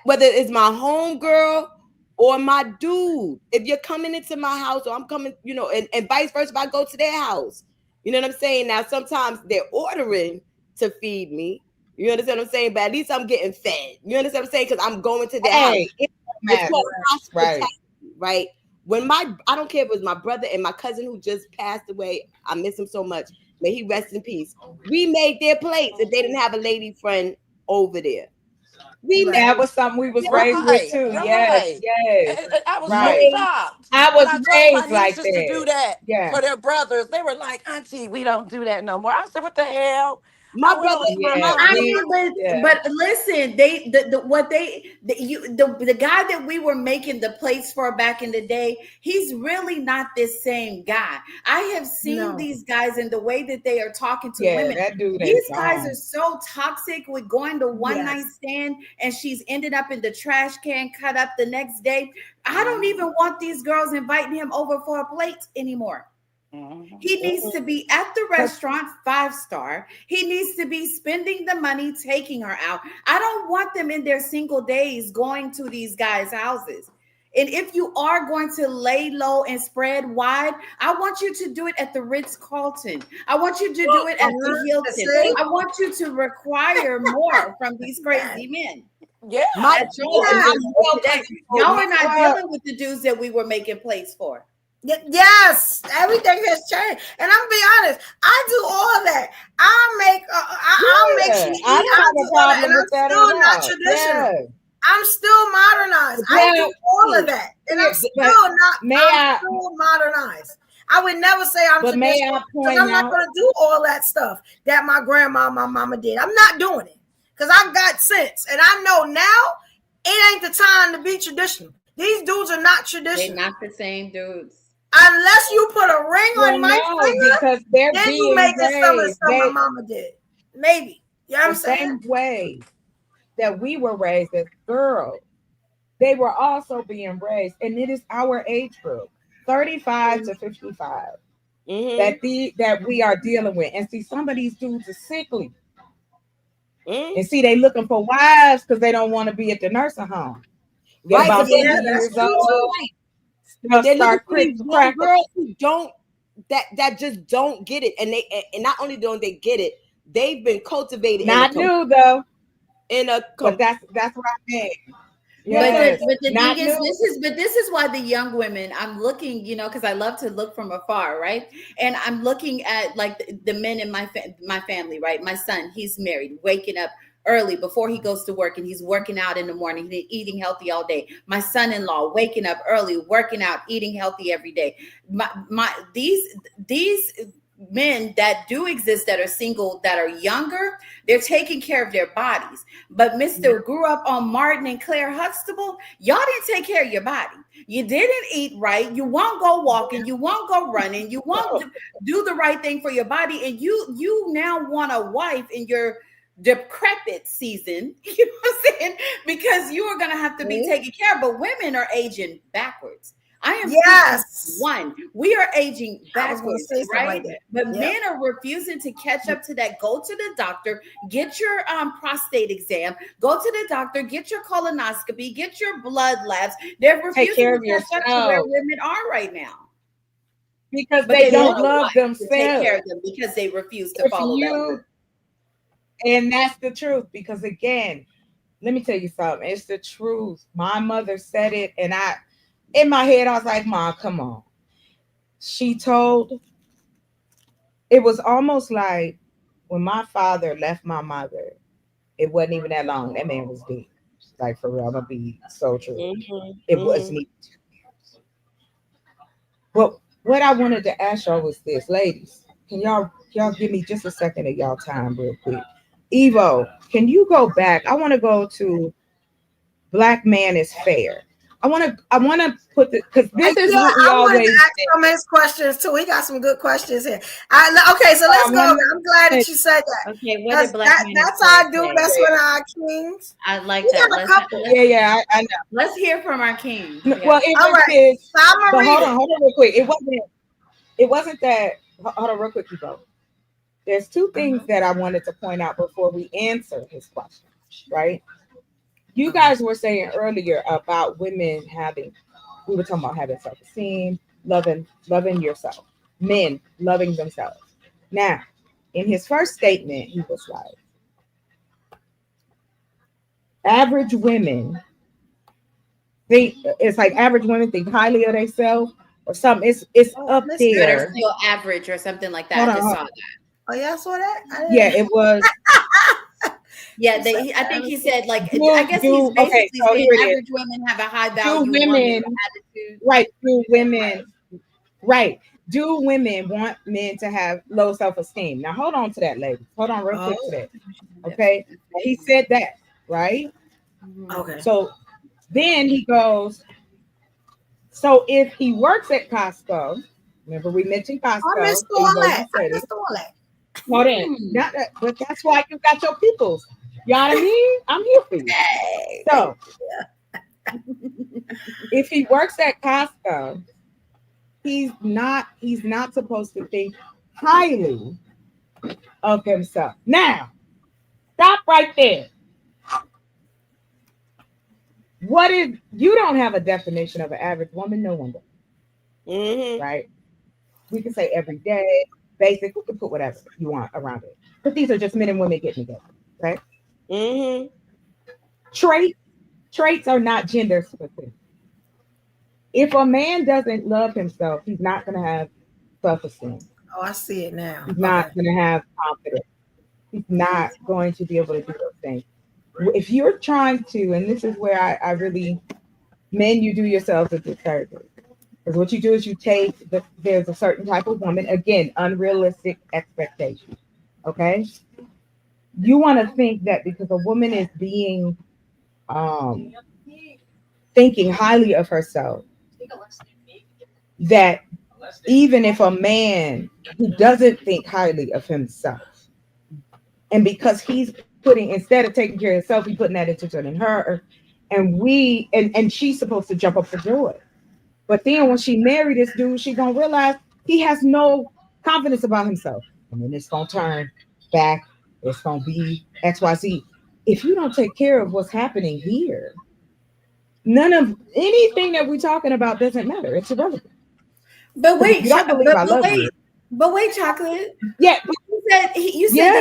Whether it's my home girl or my dude. If you're coming into my house, or I'm coming, you know, and vice versa, if I go to their house, you know what I'm saying? Now, sometimes they're ordering to feed me. You understand what I'm saying? But at least I'm getting fed. You understand what I'm saying? Because I'm going to their house. It's called hospitality, right? When I don't care if it was my brother and my cousin who just passed away. I miss him so much. May he rest in peace. We made their plates if they didn't have a lady friend over there. That was something we was raised with too. Yes. I was Right. so shocked. I was When I told raised my like nieces that. to do that Yeah. for their brothers. They were like, "Auntie, we don't do that no more." I said, "What the hell?" My brother, but listen, the guy that we were making the plates for back in the day, he's really not this same guy. I have seen these guys and the way that they are talking to women. That dude These is guys gone. are so toxic with going to one night stand, and she's ended up in the trash can, cut up the next day. I don't even want these girls inviting him over for a plate anymore. He needs to be at the restaurant 5-star. He needs to be spending the money, taking her out. I don't want them in their single days going to these guys' houses. And if you are going to lay low and spread wide, I want you to do it at the Ritz-Carlton. I want you to do it at the Hilton. I want you to require more from these crazy men. Yeah. Y'all are not dealing with the dudes that we were making plates for. Yes, everything has changed, and I'm gonna be honest. I do all that. I'll make sure you eat. I don't have a problem with that at all. I'm still not traditional. Yeah. I'm still modernized. I do all of that, and I'm still not. I'm still modernized. I would never say I'm traditional because I'm not gonna do all that stuff that my grandma, my mama did. I'm not doing it because I got sense, and I know now it ain't the time to be traditional. These dudes are not traditional. They're not the same dudes. Unless you put a ring on my finger, because they're then being you make it some of the raised. stuff my mama did. Maybe. You know what I'm saying? Same way that we were raised as girls, they were also being raised, and it is our age group, 35 to 55, that we are dealing with. And see, some of these dudes are sickly. And see, they looking for wives because they don't want to be at the nursing home. Right, about 50 that's years true old. too. They're looking for these young girls who don't that just don't get it, and not only don't they get it, they've been cultivated. Not new though. But that's what I mean. Yes. But the thing is, this is why the young women, I'm looking, because I love to look from afar, right? And I'm looking at like the men in my family, right? My son, he's married, waking up early before he goes to work, and he's working out in the morning, he's eating healthy all day. My son-in-law waking up early, working out, eating healthy every day. These men that do exist that are single, that are younger, they're taking care of their bodies. But Mr. grew up on Martin and Claire Huxtable, y'all didn't take care of your body. You didn't eat right. You won't go walking. You won't go running. You won't do the right thing for your body. And you now want a wife in your decrepit season, you know what I'm saying? Because you are going to have to be taken care of. But women are aging backwards. I am 1. We are aging backwards, right? But men are refusing to catch up to that. Go to the doctor, get your prostate exam, go to the doctor, get your colonoscopy, get your blood labs. They're refusing to catch up to where women are right now. Because they don't love themselves. To take care of them because they refuse to follow that. And that's the truth. Because again, let me tell you something. It's the truth. My mother said it, and in my head, I was like, Mom, come on. She told, it was almost like when my father left my mother, it wasn't even that long. That man was dead. Like, for real, I'm going to be so true. It wasn't even 2 years. But what I wanted to ask y'all was this. Ladies, can y'all give me just a second of y'all time real quick? Evo, can you go back? I want to go to Black Man is Fair. I want to put the, because this is what we always ask some of his questions too. He got some good questions here. Okay, so let's go. I'm glad that you said that. Okay, what did Black Man that's how I do. That's what our kings. I like that. Yeah, I know. Let's hear from our king. Well, it was this. But hold on real quick. It wasn't that. Hold on real quick, Evo. There's 2 things that I wanted to point out before we answer his question, right? You guys were saying earlier about women we were talking about having self-esteem, loving yourself, men loving themselves. Now, in his first statement, he was like, average women think highly of themselves or something. It's up there. Better still average or something like that. I just saw that. Oh, yeah, I saw that. Yeah, it was. Yeah, I think he said I guess he's basically saying average women have a high value attitude. Right? Do women want men to have low self-esteem? Now, hold on to that, ladies. Hold on real quick to that. Okay, he said that, right? Okay. So then he goes. So if he works at Costco, remember we mentioned Costco. I missed all that. Hold on. But that's why you got your peoples. You know what I mean? I'm here for you. So, if he works at Costco, he's not supposed to think highly of himself. Now, stop right there. You don't have a definition of an average woman? No one does. Right? We can say every day, basic. We can put whatever you want around it. But these are just men and women getting together. Okay? Traits are not gender specific. If a man doesn't love himself, he's not going to have self-esteem. Oh, I see it now. He's not going to have confidence. He's not going to be able to do those things. If you're trying to, and this is where I really, men, you do yourselves a disservice. Because what you do is you take there's a certain type of woman, again, unrealistic expectations. Okay? You want to think that because a woman is being thinking highly of herself, that even if a man who doesn't think highly of himself, and because he's putting, instead of taking care of himself, he's putting that attention in her, and she's supposed to jump up for joy. But then when she married this dude, she's gonna realize he has no confidence about himself. And then it's gonna turn back. It's going to be XYZ. If you don't take care of what's happening here, none of anything that we're talking about doesn't matter. It's irrelevant. But wait, you don't believe I love you. But wait, Chocolate. Yeah. He said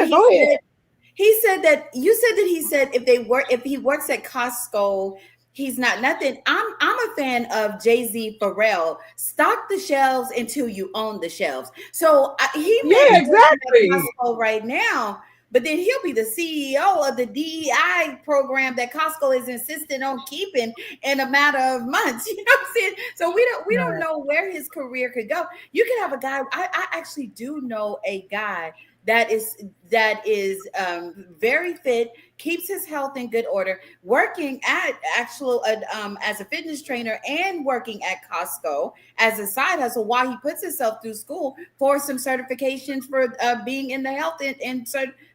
if he works at Costco, he's not nothing. I'm a fan of Jay-Z Pharrell. Stock the shelves until you own the shelves. So he exactly Costco right now. but then he'll be the CEO of the DEI program that Costco is insisting on keeping in a matter of months. You know what I'm saying? So we don't know where his career could go. You can have a guy. I actually do know a guy that is very fit, keeps his health in good order, working at as a fitness trainer and working at Costco as a side hustle while he puts himself through school for some certifications for being in the health and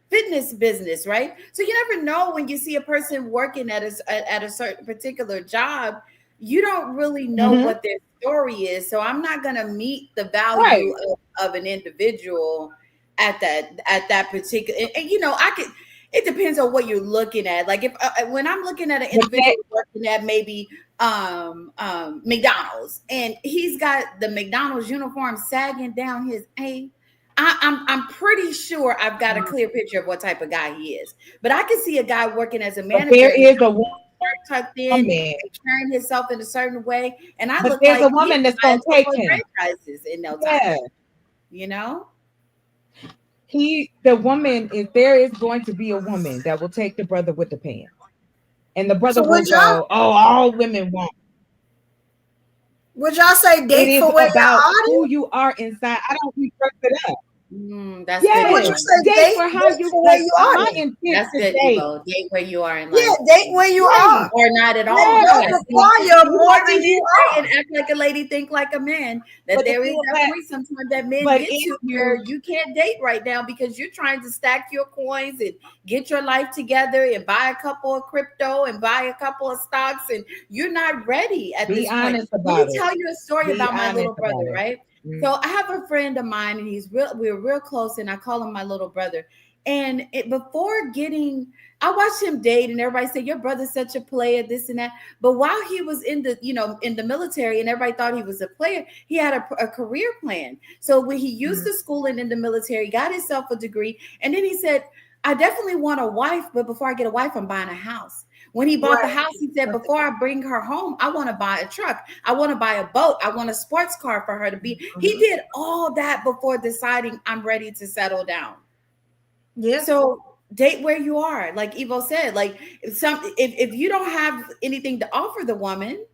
fitness business, right? So you never know when you see a person working at a certain particular job, you don't really know what their story is. So I'm not going to meet the value of an individual at that particular, and it depends on what you're looking at. Like if when I'm looking at an individual working at maybe McDonald's and he's got the McDonald's uniform sagging down his I'm pretty sure I've got a clear picture of what type of guy he is. But I can see a guy working as a manager. But there is a woman tucked in, carrying himself in a certain way, and I but look there's like a woman that's gonna take him. In no time. You know. There is going to be a woman that will take the brother with the pants. And the brother will go, all women want. Would y'all say date for where about you are? who you are inside. I don't reverse it up. That's good. Would you say date for how you where you are? My intent That's good, date. Evo. Date where you are in life. Yeah, date where you are. Or not at all. Don't require more than you are. And act like a lady, think like a man. That there is definitely sometimes that men get to where you can't date right now because you're trying to stack your coins and get your life together and buy a couple of crypto and buy a couple of stocks, and you're not ready at this point. Let me tell you a story about my little brother, right? So I have a friend of mine, and we're real close, and I call him my little brother. And I watched him date, and everybody said, your brother's such a player, this and that. But while he was in the military, and everybody thought he was a player, he had a career plan. So when he used the schooling in the military, got himself a degree, and then he said, I definitely want a wife, but before I get a wife, I'm buying a house. When he bought the house, he said, before I bring her home, I want to buy a truck. I want to buy a boat. I want a sports car for her to be. He did all that before deciding I'm ready to settle down. Yeah. So date where you are. Like Evo said, like if you don't have anything to offer the woman,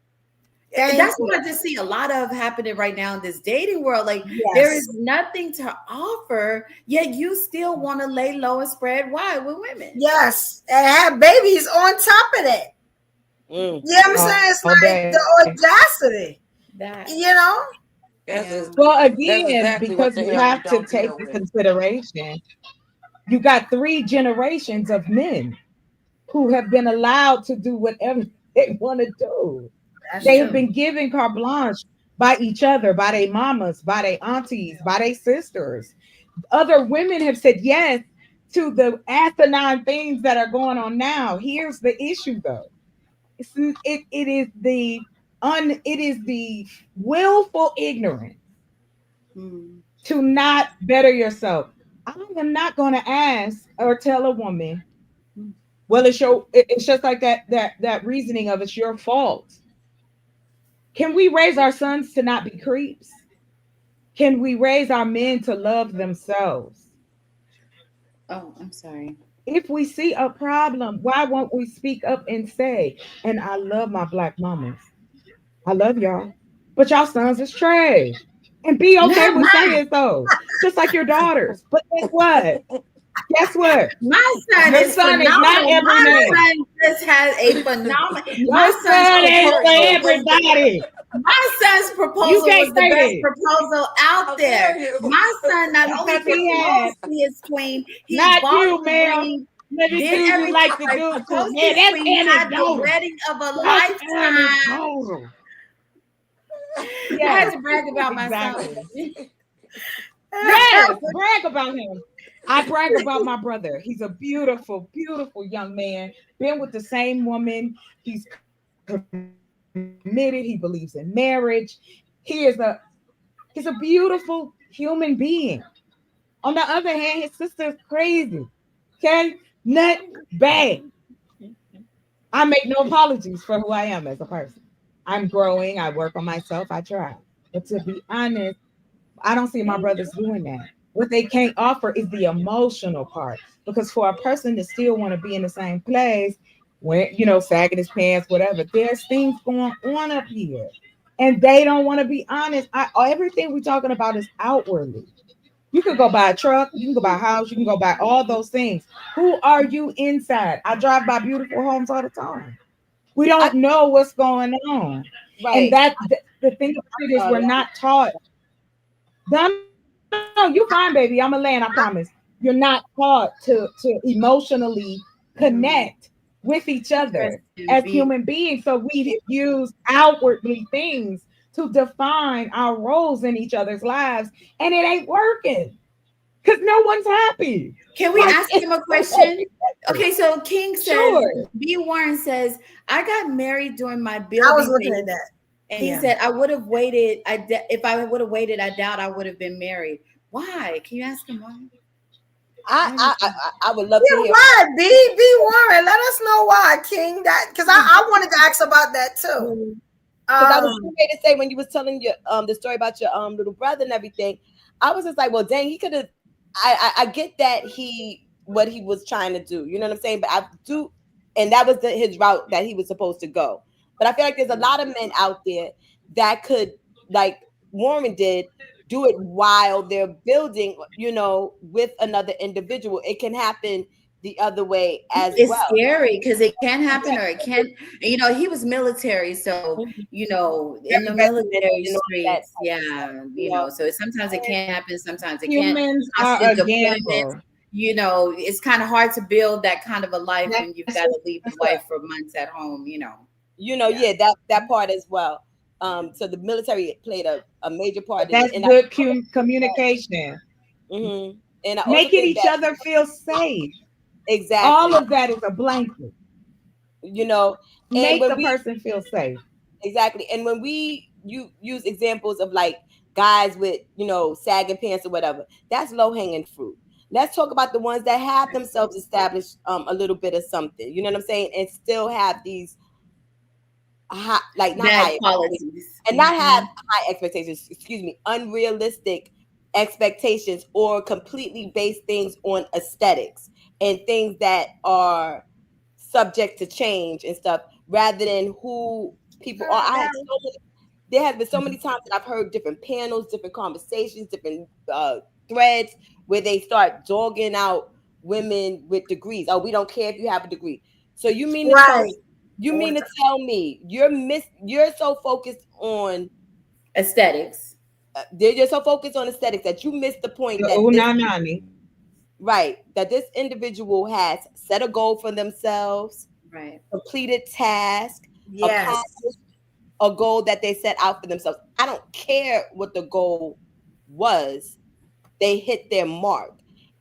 that's what I just see a lot of happening right now in this dating world. Like there is nothing to offer, yet you still want to lay low and spread wide with women. Yes, and have babies on top of that. You know what I'm saying? It's like the audacity. You know? Well, again, because we have to take into consideration, you got 3 generations of men who have been allowed to do whatever they want to do. They have been given carte blanche by each other, by their mamas, by their aunties, by their sisters. Other women have said yes to the asinine things that are going on now. Here's the issue, though. It is the willful ignorance to not better yourself. I am not going to ask or tell a woman, well, it's just like that reasoning of it's your fault. Can we raise our sons to not be creeps? Can we raise our men to love themselves? Oh, I'm sorry. If we see a problem, why won't we speak up and say, and I love my Black mamas. I love y'all, but y'all sons is trash. And be okay with saying so, just like your daughters. But guess what? Guess what? My son Your is son is not every my man. son just has a phenomenal. My son ain't for everybody. My son's proposal was the best proposal out there. My son not only proposed to his queen, he not bought you, the ma'am. ring, Let me did do you everything like to right, do. proposed Man, his that's queen, had the anecdotal. wedding of a That's lifetime. I had to brag about my son. Yes, brag about him. I brag about my brother. He's a beautiful, beautiful young man. Been with the same woman. He's committed. He believes in marriage. He's a beautiful human being. On the other hand, his sister is crazy. Okay, nut bad. I make no apologies for who I am as a person. I'm growing. I work on myself. I try. But to be honest, I don't see my brothers doing that. What they can't offer is the emotional part. because for a person to still want to be in the same place, when sagging his pants, whatever, there's things going on up here, and they don't want to be honest. Everything we're talking about is outwardly. You can go buy a truck, you can go buy a house, you can go buy all those things. Who are you inside? I drive by beautiful homes all the time. We don't know what's going on. Right. And the thing about it is we're not taught. No, you fine, baby. I'm a land, I promise. You're not taught to emotionally connect with each other as human beings. So we use outwardly things to define our roles in each other's lives, and it ain't working because no one's happy. Can we ask him a question? Okay, so King says, B. Warren says, I got married during my building. I was looking at that. And he said, I would have waited. If I would have waited, I doubt I would have been married. Why? Can you ask him why? I would love to hear. Why? B. Warren, let us know why, King. That because I wanted to ask about that too. Because I was ready to say when you was telling your the story about your little brother and everything, I was just like, well, dang, he could have. I get that what he was trying to do, you know what I'm saying? But I do, and that was his route that he was supposed to go. But I feel like there's a lot of men out there that could, like Warren did, do it while they're building, with another individual. It can happen the other way as well. It's scary because it can happen or it can't. He was military, so in the military streets, so sometimes it can happen, sometimes it can't. Humans are a gamble. It's kind of hard to build that kind of a life when you've got to leave the wife for months at home. That part as well. So the military played a major part. That's good communication. Mm-hmm. And making each other feel safe. Exactly. All of that is a blanket. Make the person feel safe. Exactly. And when we use examples of like guys with sagging pants or whatever, that's low hanging fruit. Let's talk about the ones that have themselves established a little bit of something. You know what I'm saying? And still have these not high qualities and not have high expectations. Unrealistic expectations or completely base things on aesthetics and things that are subject to change and stuff, rather than who people are. There has been so many times that I've heard different panels, different conversations, different threads where they start dogging out women with degrees. Oh, we don't care if you have a degree. So you mean to tell me you're so focused on aesthetics? They're so focused on aesthetics that you missed the point that this individual has set a goal for themselves, completed task, accomplished a goal that they set out for themselves. I don't care what the goal was, they hit their mark,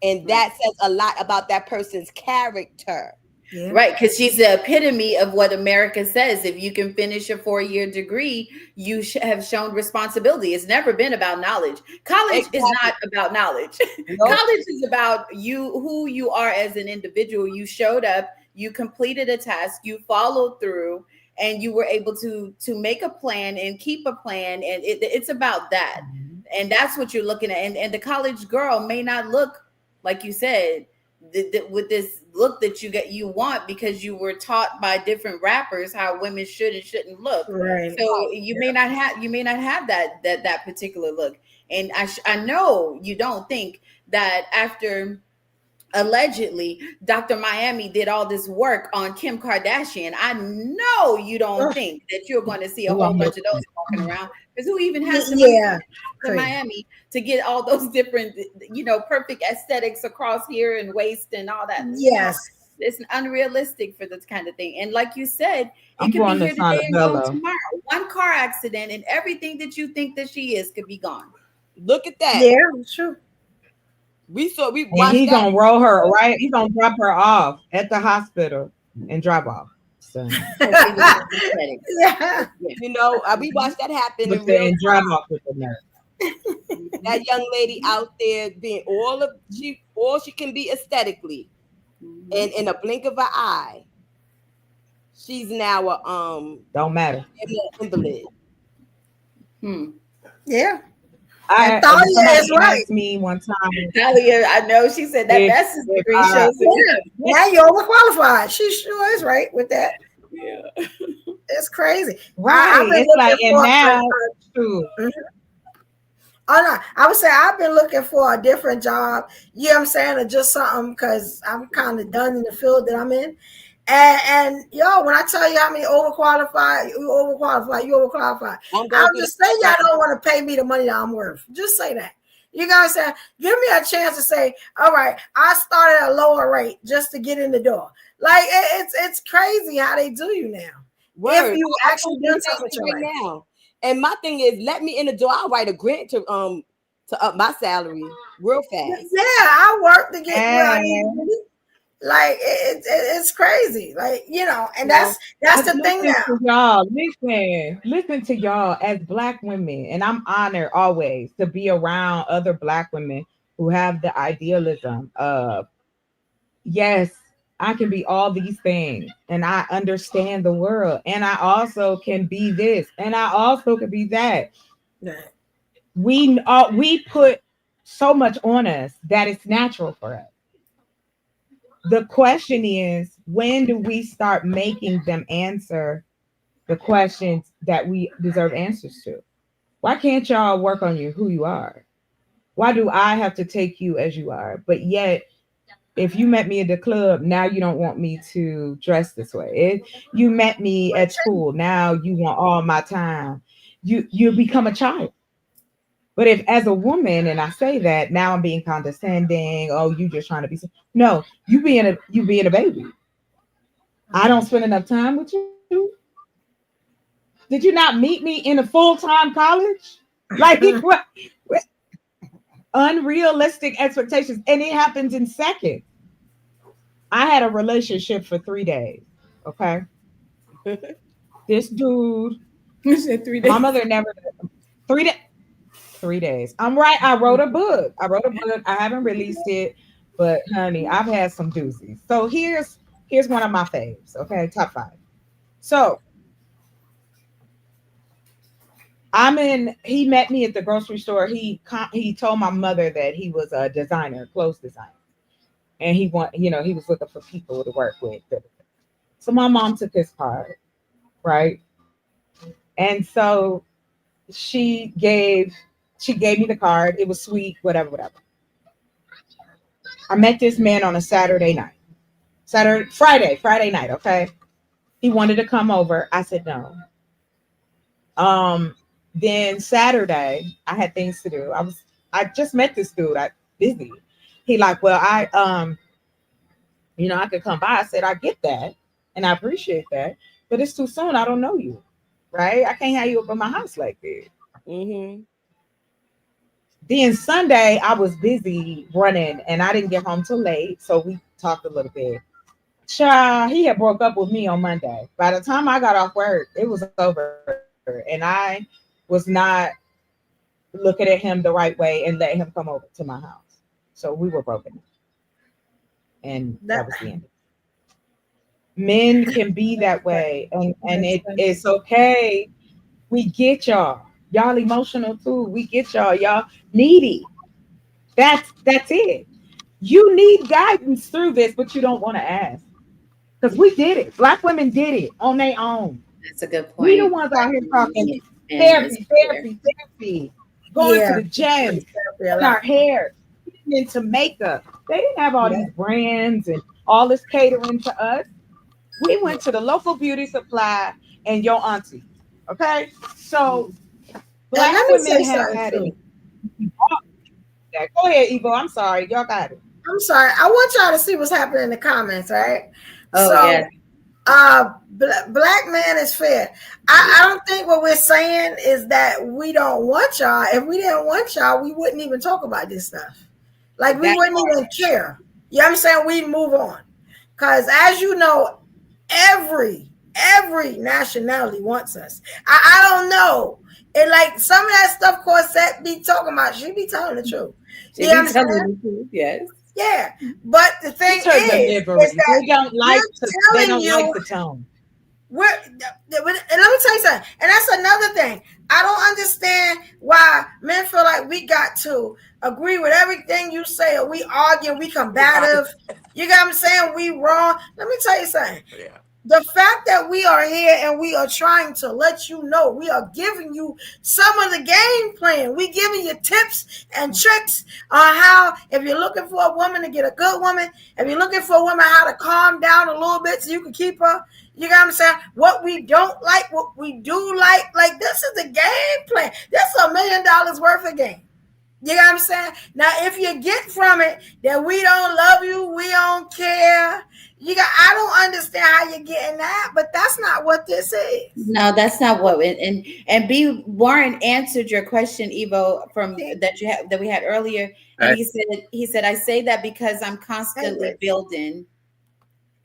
and that says a lot about that person's character. Yeah. Right, because she's the epitome of what America says. If you can finish a 4-year degree, you have shown responsibility. It's never been about knowledge. College is not about knowledge. Nope. College is about who you are as an individual. You showed up, you completed a task, you followed through, and you were able to make a plan and keep a plan. And it's about that. And that's what you're looking at. And the college girl may not look, like you said, with this look that you want, because you were taught by different rappers how women should and shouldn't look. Right. So you may not have that particular look. And I know you don't think that after allegedly Dr. Miami did all this work on Kim Kardashian, I know you don't think that you're going to see a whole bunch of those walking around, because who even has the money to Miami to get all those different, perfect aesthetics across here and waist and all that. Yes. It's unrealistic for this kind of thing. And like you said, it could be here today and gone tomorrow. One car accident and everything that you think that she is could be gone. Look at that. Yeah, sure. And he's gonna roll her right. He's gonna drop her off at the hospital and drive off. So yeah, we watched that happen in real and drive off with the nurse. That young lady out there being all she can be aesthetically, and in a blink of an eye, she's now a don't matter invalid. Yeah. Somebody is right. asked me one time. Thalia, I know she said that bachelor's degree shows it. Now you're overqualified. She sure is right with that. Yeah. It's crazy. Right. I've been It's like, looking and for now, true. Oh no, I would say I've been looking for a different job. You know what I'm saying, or just something because I'm kind of done in the field that I'm in. And yo, when I tell you how many overqualified, you overqualified. I'll just say y'all don't want to pay me the money that I'm worth. Just say that. You know what I'm saying? Give me a chance to say, all right, I started at a lower rate just to get in the door. Like it's crazy how they do you now. Word. If you actually done something right now. And my thing is, let me in the door. I'll write a grant to up my salary real fast. Yeah, I work to get where I need to be. Like it's crazy. Like, you know, and that's the thing now. Listen to y'all as Black women, and I'm honored always to be around other Black women who have the idealism of, yes, I can be all these things, and I understand the world, and I also can be this, and I also can be that. Right. We put so much on us that it's natural for us. The question is, when do we start making them answer the questions that we deserve answers to? Why can't y'all work on who you are? Why do I have to take you as you are? But yet, if you met me at the club, now you don't want me to dress this way. You met me at school, now you want all my time. You become a child. But if as a woman, and I say that, now I'm being condescending, oh, you just trying to be, no, you being a baby. I don't spend enough time with you. Did you not meet me in a full-time college? Like what? Unrealistic expectations, and it happens in seconds. I had a relationship for 3 days. Okay. This dude, said 3 days. My mother never 3 days. 3 days. I'm right. I wrote a book. I haven't released it, but honey, I've had some doozies. So here's one of my faves. Okay, top 5. So he met me at the grocery store. He told my mother that he was a designer, clothes designer. And he was looking for people to work with. So my mom took his card, right? And so she gave me the card. It was sweet, whatever. I met this man on a Friday night, okay? He wanted to come over. I said no. Then Saturday, I had things to do. I just met this dude. I busy. He like, well, I could come by. I said, I get that, and I appreciate that, but it's too soon. I don't know you, right? I can't have you up in my house like that. Mm-hmm. Then Sunday, I was busy running, and I didn't get home till late, so we talked a little bit. Child, he had broke up with me on Monday. By the time I got off work, it was over, and I was not looking at him the right way and letting him come over to my house. So we were broken. And that was the end. Men can be that way, and it's okay. We get y'all. Y'all emotional too. We get y'all. Y'all needy. That's it. You need guidance through this, but you don't want to ask. Because we did it. Black women did it on their own. That's a good point. We the ones out here talking therapy, going to the gym, our hair, into makeup. They didn't have all these brands and all this catering to us. We went to the local beauty supply and your auntie. Okay? So Black women have had it. Go ahead, Evo. I'm sorry. Y'all got it. I'm sorry. I want y'all to see what's happening in the comments, right? Oh, so, yeah. Black man is fair. I don't think what we're saying is that we don't want y'all. If we didn't want y'all, we wouldn't even talk about this stuff. Like, we wouldn't even care. You know what I'm saying? We'd move on. Because as you know, every nationality wants us. I don't know. And like some of that stuff Corsette be talking about, she be telling the truth. She be telling the truth, yes. Yeah. But the thing is that they don't like the tone. And let me tell you something, and that's another thing. I don't understand why men feel like we got to agree with everything you say, or we argue, we combative. You got what I'm saying? We wrong. Let me tell you something. Yeah. The fact that we are here and we are trying to let you know, we are giving you some of the game plan. We giving you tips and tricks on how, if you're looking for a woman to get a good woman, if you're looking for a woman how to calm down a little bit so you can keep her. You got what I'm saying? What we don't like, what we do like this is the game plan. This is $1 million worth of game. You know what I'm saying? Now, if you get from it that we don't love you, we don't care, I don't understand how you're getting that, but that's not what this is. No, that's not what. And B Warren answered your question, Evo, from that we had earlier, and he said, I say that because I'm constantly building.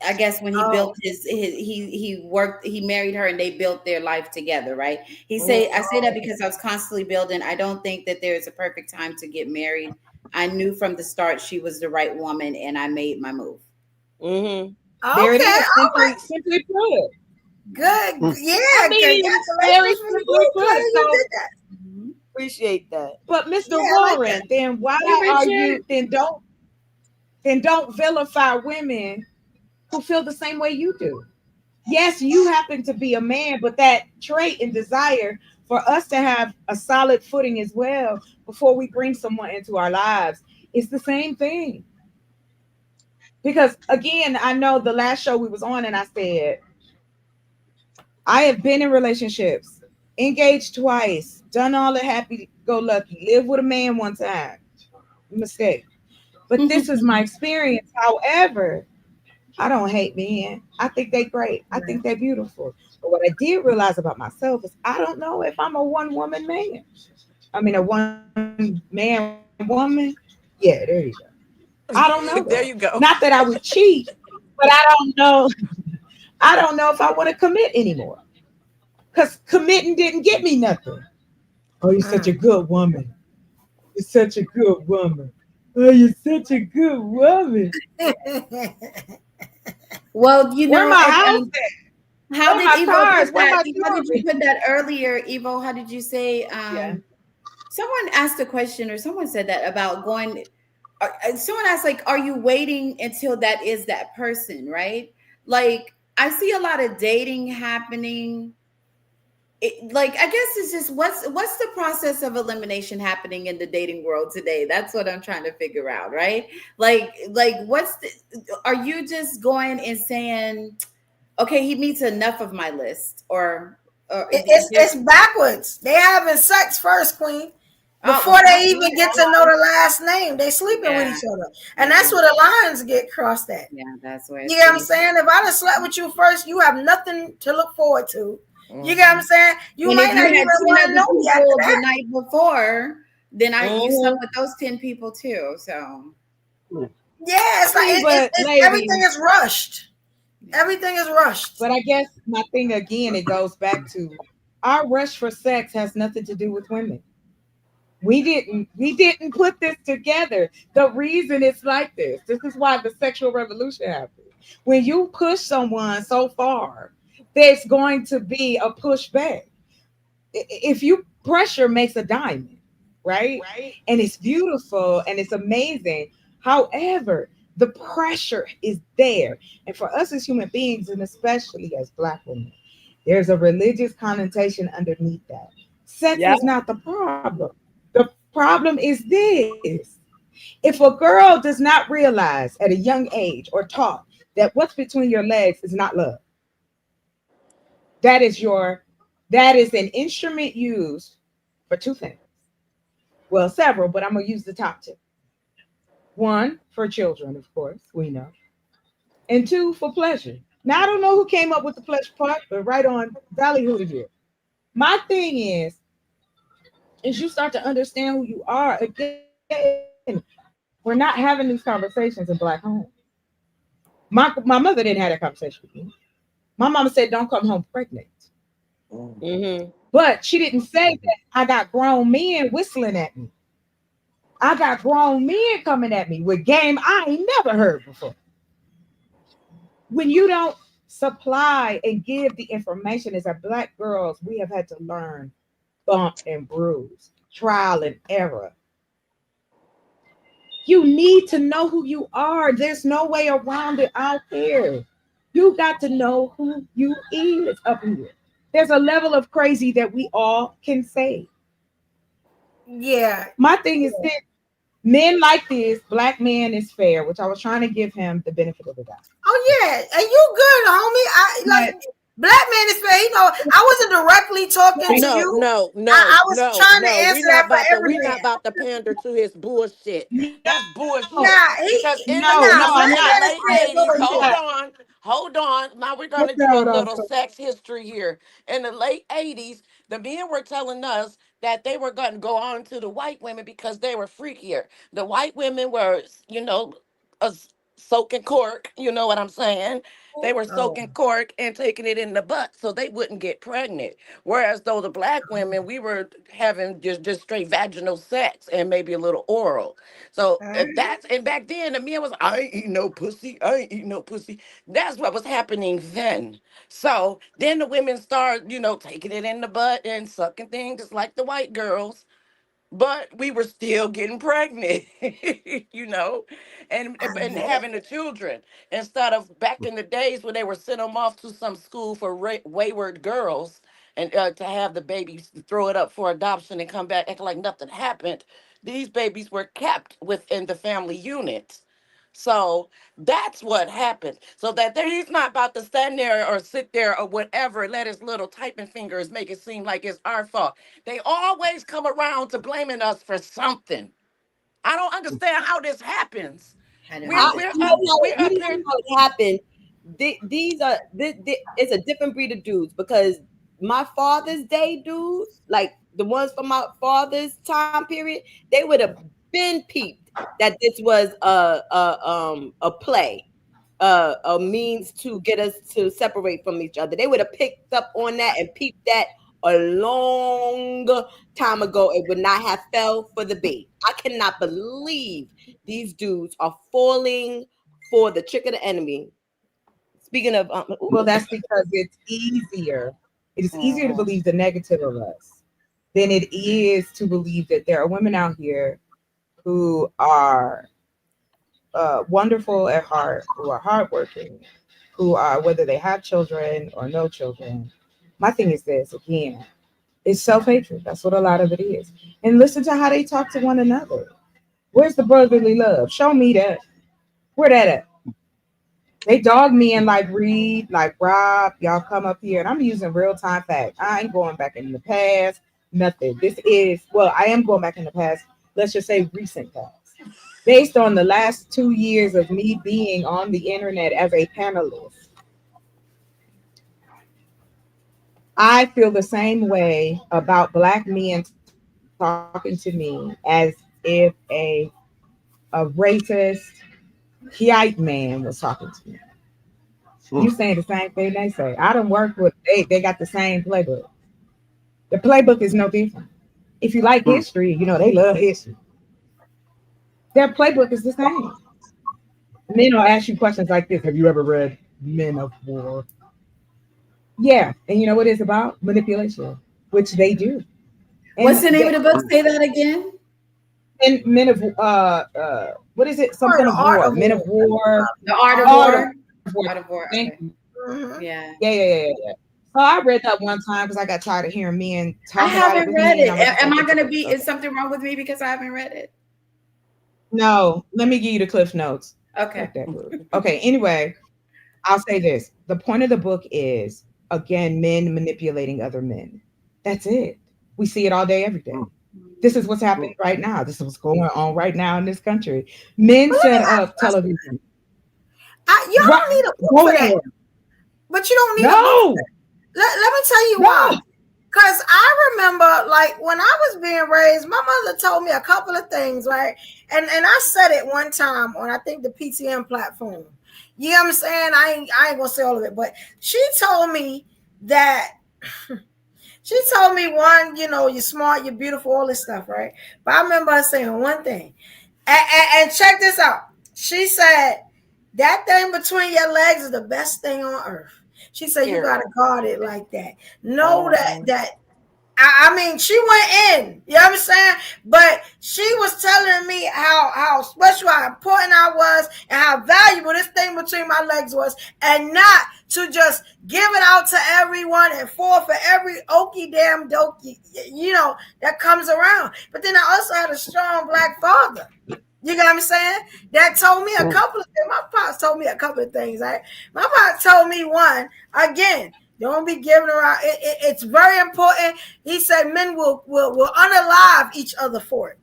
I guess when he built he married her and they built their life together, right? I say that because I was constantly building. I don't think that there is a perfect time to get married. I knew from the start she was the right woman, and I made my move. Mm-hmm. There it is. Simply put. Good. Yeah. I mean, very simply put. So, appreciate that. But Mr. Warren, then why are you don't vilify women who feel the same way you do? Yes, you happen to be a man, but that trait and desire for us to have a solid footing as well before we bring someone into our lives is the same thing. Because again, I know the last show we was on and I said, I have been in relationships, engaged twice, done all the happy-go-lucky, lived with a man one time. Mistake. But this is my experience. However, I don't hate men. I think they're great. I think they're beautiful. But what I did realize about myself is I don't know if I'm a one-woman man. I mean, a one-man woman. Yeah, there you go. I don't know. There you go. Not that I would cheat, but I don't know. I don't know if I want to commit anymore. Because committing didn't get me nothing. Oh, you're such a good woman. You're such a good woman. Oh, you're such a good woman. Well, you know, where my house at? How Where did my Evo cars? put Where that? my How did you jewelry? put that earlier, Evo? How did you say? Someone asked a question, or someone said that about going. Someone asked, like, are you waiting until that is that person, right? Like, I see a lot of dating happening. Like, I guess it's just what's the process of elimination happening in the dating world today? That's what I'm trying to figure out, right? Like are you just going and saying, okay, he meets enough of my list, or it's backwards. They having sex first, Queen. Before they even get to know the last name, they sleeping with each other, and that's where the lines get crossed at. Yeah, that's where. You know what I'm saying? If I done slept with you first, you have nothing to look forward to. You get what I'm saying? You and might if not you even had 10 want to other know me after people that. the night before, then you slept with those 10 people too. So yeah, it's like everything is rushed. Everything is rushed. But I guess my thing again, it goes back to our rush for sex has nothing to do with women. We didn't put this together. The reason it's like this is why the sexual revolution happened. When you push someone so far, there's going to be a pushback. If you pressure makes a diamond, right? And it's beautiful and it's amazing. However, the pressure is there. And for us as human beings, and especially as Black women, there's a religious connotation underneath that. Sex is not the problem. The problem is this. If a girl does not realize at a young age or taught that what's between your legs is not love, that is an instrument used for two things. Well, several, but I'm going to use the top two. One, for children, of course, we know. And two, for pleasure. Now, I don't know who came up with the pleasure part, but right on Dollyhood here. My thing is you start to understand who you are, again, we're not having these conversations in Black homes. My mother didn't have that conversation with me. My mama said, don't come home pregnant. Mm-hmm. But she didn't say that I got grown men whistling at me. I got grown men coming at me with game I ain't never heard before. When you don't supply and give the information. As a Black girls, we have had to learn bump and bruise, trial and error. You need to know who you are. There's no way around it out there. You got to know who you is up here. There's a level of crazy that we all can say. Yeah. My thing is this: men like this, Black man is fair, which I was trying to give him the benefit of the doubt. Oh yeah, and you good, homie. I like Black man is fair. You know, I wasn't directly talking to you. I was trying to answer that for every We're man. not about to pander to his bullshit. That's bullshit. He, Because in no, Black man the is late fair. 80s, hold on. Now we're gonna do a little sex history here. In the late 80s, the men were telling us that they were going to go on to the white women because they were freakier. The white women were, soaking cork, you know what I'm saying? They were soaking cork and taking it in the butt so they wouldn't get pregnant. Whereas though the Black women, we were having just straight vaginal sex and maybe a little oral. So and back then the men was, I ain't eating no pussy. I ain't eating no pussy. That's what was happening then. So then the women start, taking it in the butt and sucking things just like the white girls. But we were still getting pregnant, and having the children instead of back in the days when they were sending them off to some school for wayward girls and to have the babies throw it up for adoption and come back acting like nothing happened. These babies were kept within the family unit. So that's what happened. So that he's not about to stand there or sit there or whatever, let his little typing fingers make it seem like it's our fault. They always come around to blaming us for something. I don't understand how this happens. We're up You here. know how it happened. It's a different breed of dudes, because my father's day dudes, like the ones from my father's time period, they would have been peeped that this was a play, a means to get us to separate from each other. They would have picked up on that and peeped that a long time ago. It would not have fell for the bait. I cannot believe these dudes are falling for the trick of the enemy. Speaking of, well, that's because it's easier. It is easier to believe the negative of us than it is to believe that there are women out here who are wonderful at heart, who are hardworking, who are, whether they have children or no children. My thing is this, again, it's self-hatred. That's what a lot of it is. And listen to how they talk to one another. Where's the brotherly love? Show me that. Where that at? They dog me and like Reed, like Rob, y'all come up here, and I'm using real-time facts. I ain't going back in the past, nothing. I am going back in the past, let's just say recent past. Based on the last 2 years of me being on the internet as a panelist, I feel the same way about Black men talking to me as if a racist white man was talking to me. You saying the same thing they say. I don't work with, they got the same playbook. The playbook is no different. If you like history, they love history. Their playbook is the same. Men will ask you questions like this. Have you ever read Men of War? Yeah. And you know what it's about? Manipulation, which they do. And what's the name of the book? Say that again. And Men of what is it? Something of War. Men of War. The Art of War. Art of War. Okay. Yeah. So I read that one time because I got tired of hearing men talk. I haven't read it. Am I gonna be? Is something wrong with me because I haven't read it? No. Let me give you the Cliff Notes. Okay. Okay. Anyway, I'll say this: the point of the book is, again, men manipulating other men. That's it. We see it all day, every day. This is what's happening right now. This is what's going on right now in this country. Men set up television. You don't need a book for that. But you don't need a book for that. Let me tell you why. Because I remember, like, when I was being raised, my mother told me a couple of things, right? And I said it one time on, I think, the PTM platform. You know what I'm saying? I ain't gonna say all of it, but she told me that one, you're smart, you're beautiful, all this stuff, right? But I remember her saying one thing. And check this out. She said, that thing between your legs is the best thing on earth. She said, you Period. gotta guard it like that. Know that I mean, she went in, you know what I'm saying? But she was telling me how special, how important I was, and how valuable this thing between my legs was, and not to just give it out to everyone and fall for every okie damn dokey, you know, that comes around. But then I also had a strong Black father. You know what I'm saying? That told me a couple of things. My pops told me a couple of things. Right? My pops told me one, again, don't be giving around. It's very important. He said men will unalive each other for it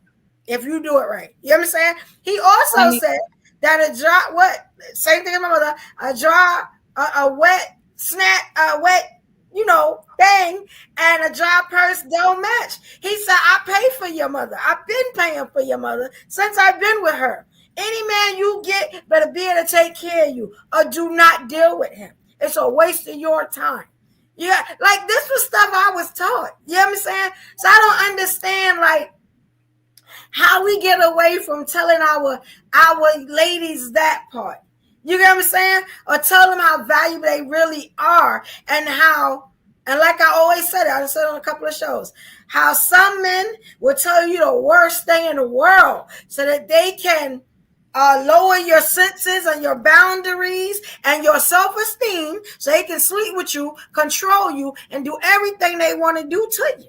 if you do it right. You know what I'm saying? He also said that a dry, same thing as my mother, a wet snap, a wet, you know, bang, and a dry purse don't match. He said, I pay for your mother. I've been paying for your mother since I've been with her. Any man you get better be able to take care of you, or do not deal with him. It's a waste of your time. Yeah, like this was stuff I was taught. You know what I'm saying? So I don't understand like how we get away from telling our ladies that part. You get what I'm saying? Or tell them how valuable they really are, and how, and like I always said, I said on a couple of shows, how some men will tell you the worst thing in the world so that they can lower your senses and your boundaries and your self-esteem so they can sleep with you, control you, and do everything they want to do to you.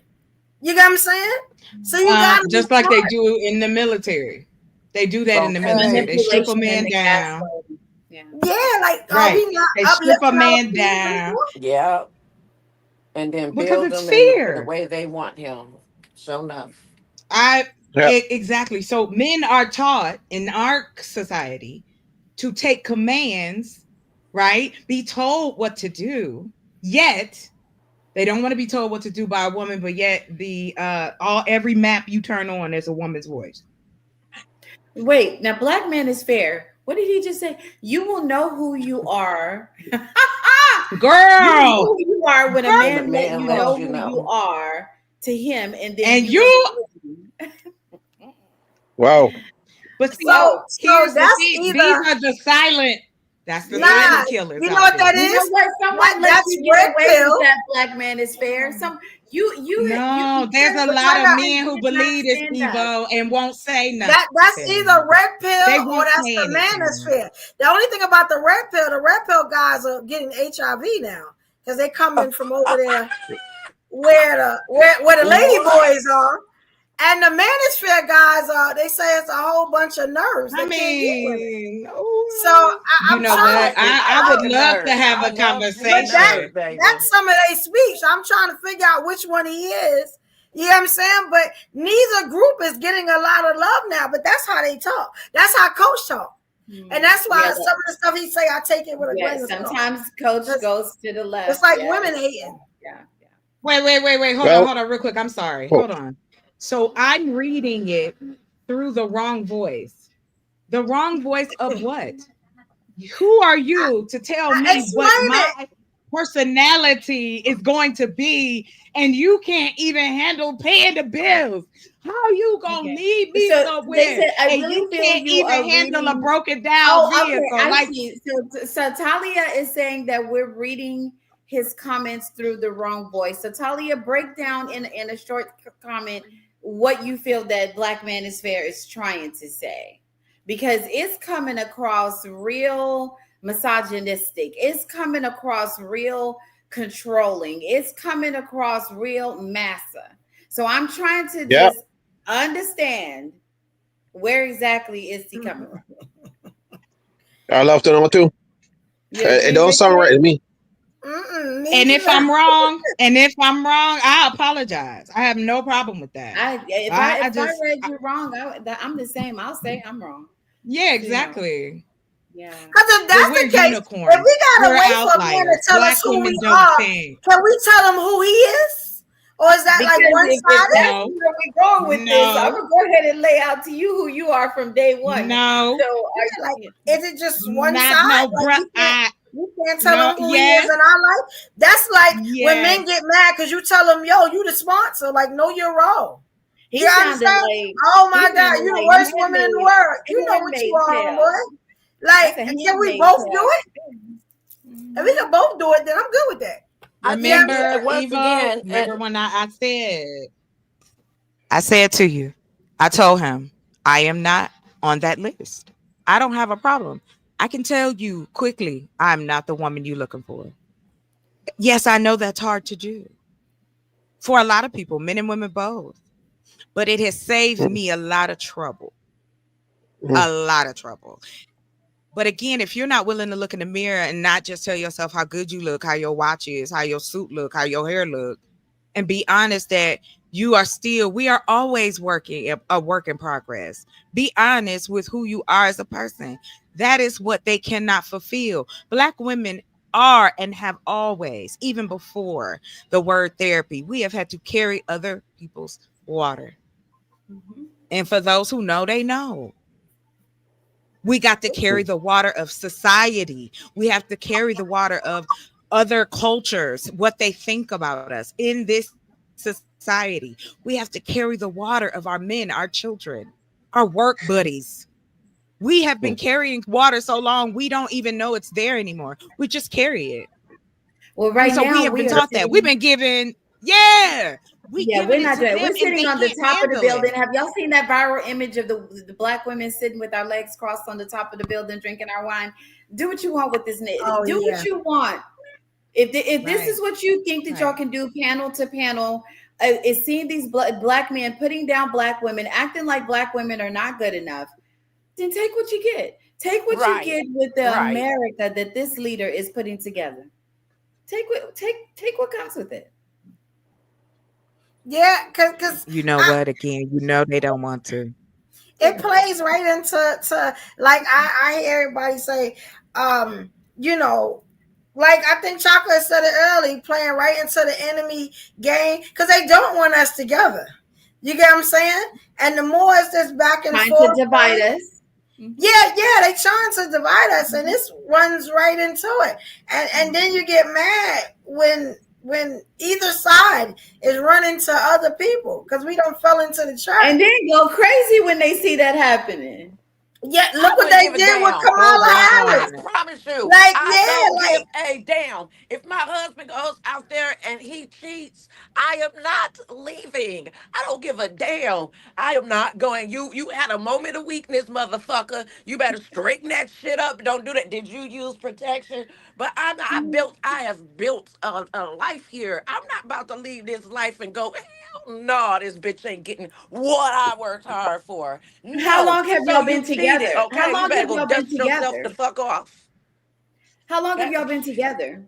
You get what I'm saying? So you got just like they do in the military. They do that in the military. They strip a man down. Yeah, like right. They strip a man down. Yeah. And then because build it's him fear. in the way they want him. So enough. Exactly. So men are taught in our society to take commands, right? Be told what to do, yet they don't want to be told what to do by a woman, but yet every map you turn on is a woman's voice. Wait, now Black Man is Fair. What did he just say? You will know who you are. Girl! You know who you are when a man let you know you who know. you are to him, and then and you Wow. But see, so here's the that's thing. either, These are the silent. That's the silent killers. You know what that You is? know what? Someone lets That's you get red away pill. with that. Black Man is Fair. There's a lot of men who believe it's stand up. Evo and won't say nothing. That's either red pill They or won't that's say the anything. manosphere. The only thing about the red pill guys are getting HIV now because they coming from over there where the lady boys are. And the manosphere guys are, they say it's a whole bunch of nerves. They can't get women. So I'm know trying what? I would love to have a conversation. But that's some of their speech. I'm trying to figure out which one he is. You know what I'm saying? But neither group is getting a lot of love now, but that's how they talk. That's how Coach talk. And that's why some of the stuff he say, I take it with a grain of salt. Sometimes Coach goes to the left. It's like women hating. Yeah. Wait. Hold on real quick. I'm sorry. Hold on. So I'm reading it through the wrong voice. The wrong voice of what? Who are you to tell me what my personality is going to be, and you can't even handle paying the bills? How you gonna leave me somewhere and you can't even handle a broken down vehicle? So Talia is saying that we're reading his comments through the wrong voice. So Talia, break down in a short comment what you feel that Black Man is Fair is trying to say, because it's coming across real misogynistic. It's coming across real controlling. It's coming across real massa. So I'm trying to just understand where exactly is he coming from. I love the number two. It don't sound right to me. And if I'm wrong, I apologize. I have no problem with that. If I read you wrong, I'm the same. I'll say I'm wrong. Yeah, exactly. Yeah. Because if that's the case, if we gotta wait for a man to tell us who we are, can we tell him who he is? Or is that like one-sided? Where we going with this? I'm gonna go ahead and lay out to you who you are from day one. No. So is it just one side? You can't tell them who he is in our life. That's like when men get mad because you tell them, yo, you the sponsor. Like, no, you're wrong. He you understand? like, oh my God, you're the worst woman in the world. You know what you are, boy. Like, can we both do it? If we can both do it, then I'm good with that. Remember, once Eva, again, remember when I said to you, I told him, I am not on that list. I don't have a problem. I can tell you quickly, I'm not the woman you're looking for. Yes, I know that's hard to do for a lot of people, men and women both. But it has saved me a lot of trouble. A lot of trouble. But again, if you're not willing to look in the mirror and not just tell yourself how good you look, how your watch is, how your suit look, how your hair look, and be honest that we are always a work in progress. Be honest with who you are as a person. That is what they cannot fulfill. Black women are and have always, even before the word therapy, we have had to carry other people's water. And for those who know, they know. We got to carry the water of society. We have to carry the water of other cultures, what they think about us in this society. We have to carry the water of our men, our children, our work buddies. We have been carrying water so long, we don't even know it's there anymore. We just carry it. Well, right so now we have been taught that. We've been given, we're not doing it. We're sitting on the top of the building. It. Have y'all seen that viral image of the black women sitting with our legs crossed on the top of the building drinking our wine? Do what you want with this. What you want. If this is what you think that y'all can do panel to panel, is seeing these black men putting down black women, acting like black women are not good enough, then take what you get. Take what you get with the America that this leader is putting together. Take what comes with it. Yeah, because what? Again, they don't want to. It plays right into like I hear everybody say, like I think Chocolate said it early, playing right into the enemy game because they don't want us together. You get what I'm saying? And the more it's this back and forth, to divide us. Yeah, they trying to divide us, and this runs right into it. And then you get mad when either side is running to other people because we don't fall into the trap. And then go crazy when they see that happening. Yeah, look what they did with Kamala Harris. I promise you. Like, I don't give a damn. If my husband goes out there and he cheats, I am not leaving. I don't give a damn. I am not going. You had a moment of weakness, motherfucker. You better straighten that shit up. Don't do that. Did you use protection? But I have built a life here. I'm not about to leave this life and go, hell no, this bitch ain't getting what I worked hard for. No. How long have y'all been together? Okay, How long have y'all been yourself together? the fuck off. How long have y'all been together?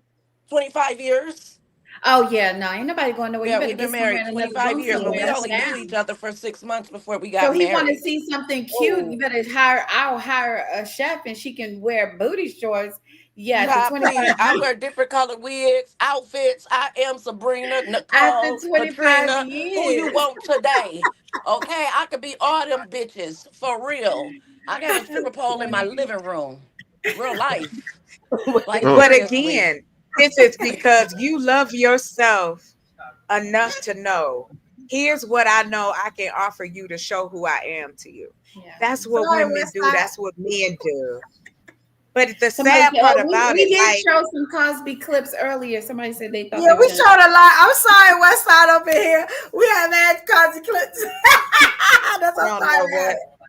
25 years. Oh yeah, no, ain't nobody going nowhere. Yeah, we've been married 25 years, but we only knew each other for 6 months before we got married. So he want to see something cute. You better I'll hire a chef and she can wear booty shorts. Yeah, I wear different colored wigs, outfits. I am Sabrina, Nicole, after 25 Katrina, years. who you want today. Okay, I could be all them bitches for real. I got a stripper pole in my living room. Real life. But again, this is because you love yourself enough to know, here's what I know I can offer you to show who I am to you. Yeah. That's what women do. That's what men do. But the sad part about we did show some Cosby clips earlier. Somebody said they thought. Yeah, we showed a lot. I'm sorry, West Side up in here. We have had Cosby clips. That's what.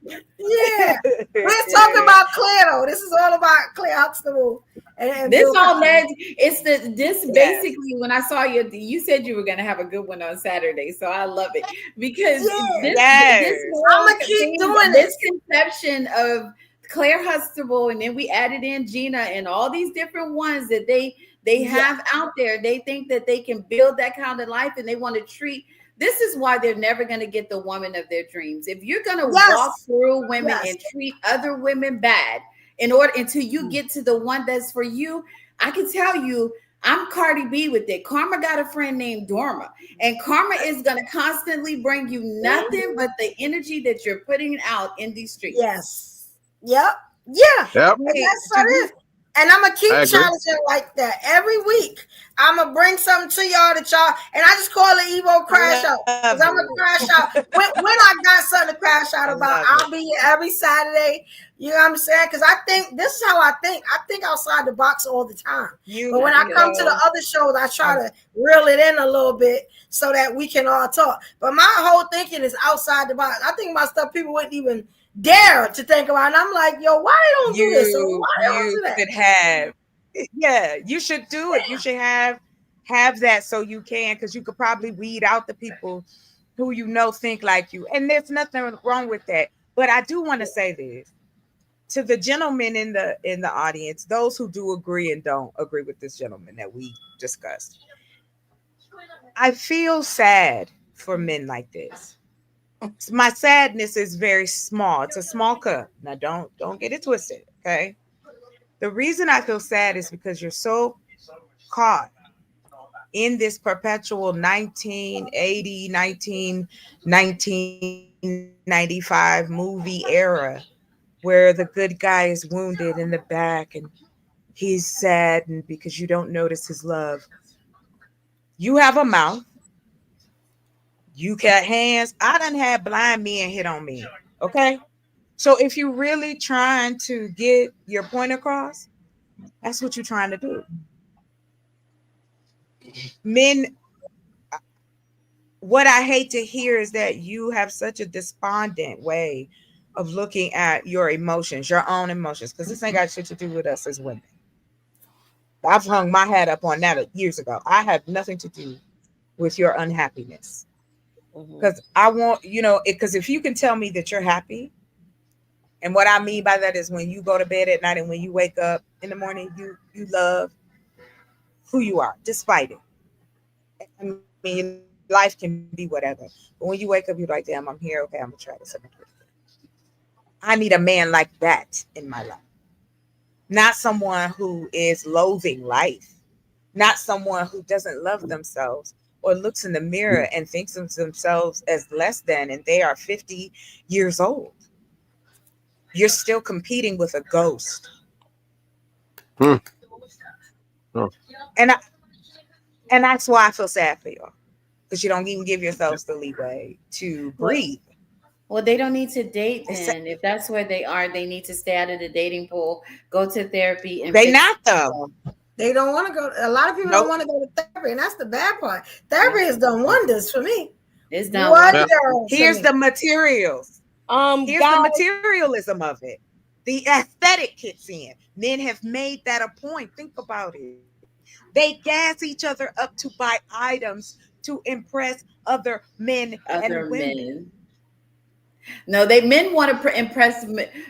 Yeah, we're talking about Claire though. This is all about Claire Huxtable. And this all led. Basically when I saw you said you were gonna have a good one on Saturday, so I love it because I'm gonna keep doing this conception of Claire Huxtable, and then we added in Gina and all these different ones that they have out there. They think that they can build that kind of life, and they want to treat. This is why they're never going to get the woman of their dreams. If you're going to walk through women and treat other women bad until you get to the one that's for you, I can tell you, I'm Cardi B with it. Karma got a friend named Dorma, and Karma is going to constantly bring you nothing but the energy that you're putting out in these streets. Yes. Yep. Yeah. Yep. And I'm gonna keep I agree. challenging like that every week. I'm gonna bring something to y'all that y'all, and I just call it Evo Crash Out because I'm gonna crash out when I got something to crash out about. I'll be here every Saturday. You know what I'm saying? Because I think this is how I think. I think outside the box all the time. But when I come to the other shows, I try to reel it in a little bit so that we can all talk. But my whole thinking is outside the box. I think about stuff people wouldn't even dare to think about. And I'm like, yo, why they don't do this? Or why they don't do that? Should have, yeah, you should do it. You should have that so you can, because you could probably weed out the people who you know think like you. And there's nothing wrong with that. But I do want to say this to the gentlemen in the audience, those who do agree and don't agree with this gentleman that we discussed. I feel sad for men like this. My sadness is very small. It's a small cup. Now don't get it twisted, okay? The reason I feel sad is because you're so caught in this perpetual 1980, 1995 movie era where the good guy is wounded in the back and he's sad and because you don't notice his love. You have a mouth. You got hands. I done had blind men hit on me. Okay. So if you're really trying to get your point across, that's what you're trying to do. Men, what I hate to hear is that you have such a despondent way of looking at your emotions, your own emotions, because this ain't got shit to do with us as women. I've hung my hat up on that years ago. I have nothing to do with your unhappiness. Because I want, because if you can tell me that you're happy, and what I mean by that is when you go to bed at night and when you wake up in the morning, you love who you are, despite it. I mean, life can be whatever. But when you wake up, you're like, damn, I'm here. Okay, I'm going to try this. I need a man like that in my life. Not someone who is loathing life. Not someone who doesn't love themselves or looks in the mirror and thinks of themselves as less than, and they are 50 years old. You're still competing with a ghost. Oh. And that's why I feel sad for y'all, because you don't even give yourselves the leeway to breathe. Well, they don't need to date then. If that's where they are, they need to stay out of the dating pool, go to therapy. And they not though. They don't want to go. A lot of people don't want to go to therapy, and that's the bad part. Therapy has done wonders for me. It's done wonders. Here's the materials. Here's the materialism of it. The aesthetic kicks in. Men have made that a point. Think about it. They gas each other up to buy items to impress other men and women. No, men want to impress.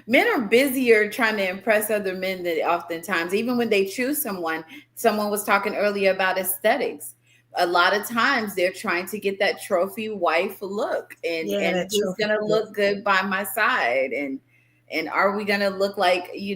Men are busier trying to impress other men than oftentimes, even when they choose someone. Someone was talking earlier about aesthetics. A lot of times they're trying to get that trophy wife look, and who's gonna look good by my side, and are we gonna look like, we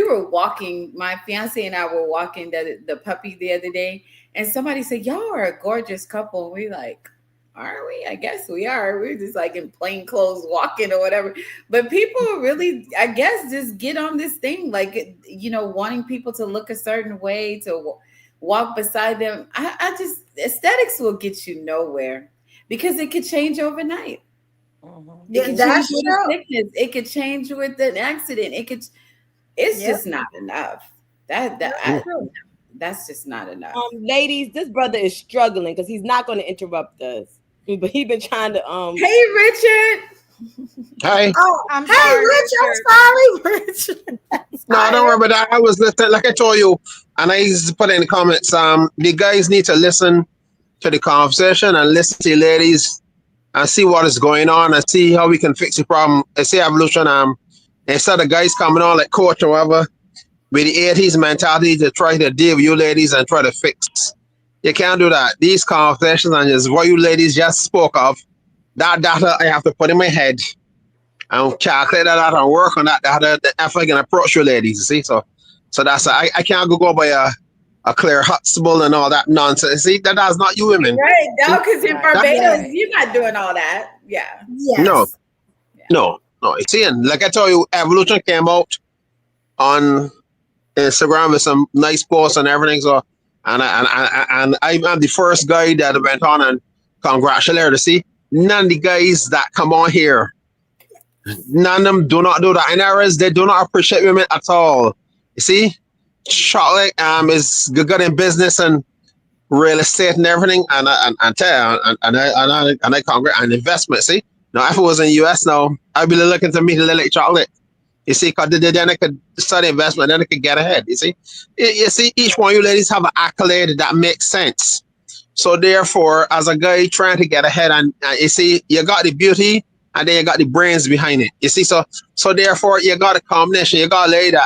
were walking, my fiance and I were walking the puppy the other day, and somebody said, y'all are a gorgeous couple. And we like, are we? I guess we are. We're just like in plain clothes walking or whatever. But people really, I guess, just get on this thing, like, wanting people to look a certain way, to walk beside them. I just, aesthetics will get you nowhere because it could change overnight. It could change with an accident. It's just not enough. That's just not enough. Ladies, this brother is struggling because he's not going to interrupt us. But he's been trying to Hey, Richard. Hi. Oh, I'm sorry, Richard. No, don't worry about that. I was listening, like I told you, and I used to put in the comments. The guys need to listen to the conversation and listen to the ladies and see what is going on and see how we can fix the problem. I see evolution. Instead of guys coming on like coach or whatever with the 80s mentality to try to deal with you ladies and try to fix. You can't do that. These conversations and just what you ladies just spoke of, that data I have to put in my head and calculate that out and work on that data if I can approach you ladies, you see? So that's I can't go by a clear Huxtable and all that nonsense. See, that's not you women. Right, no, because in Barbados, you're not doing all that. Yeah. Yes. No. You see, and like I told you, evolution came out on Instagram with some nice posts and everything. So, and I'm the first guy that went on and congratulated her. To see, none of the guys that come on here, none of them do not do that. And others, they do not appreciate women at all. You see, Charlotte is good in business and real estate and everything, and I congratulate and investment. See, now if it was in the US, now I'd be looking to meet a little like Charlotte. You see, because then I could study investment, then I could get ahead. You see, each one of you ladies have an accolade that makes sense. So therefore, as a guy trying to get ahead, and you see, you got the beauty, and then you got the brains behind it. You see, so therefore, you got a combination. You got a lady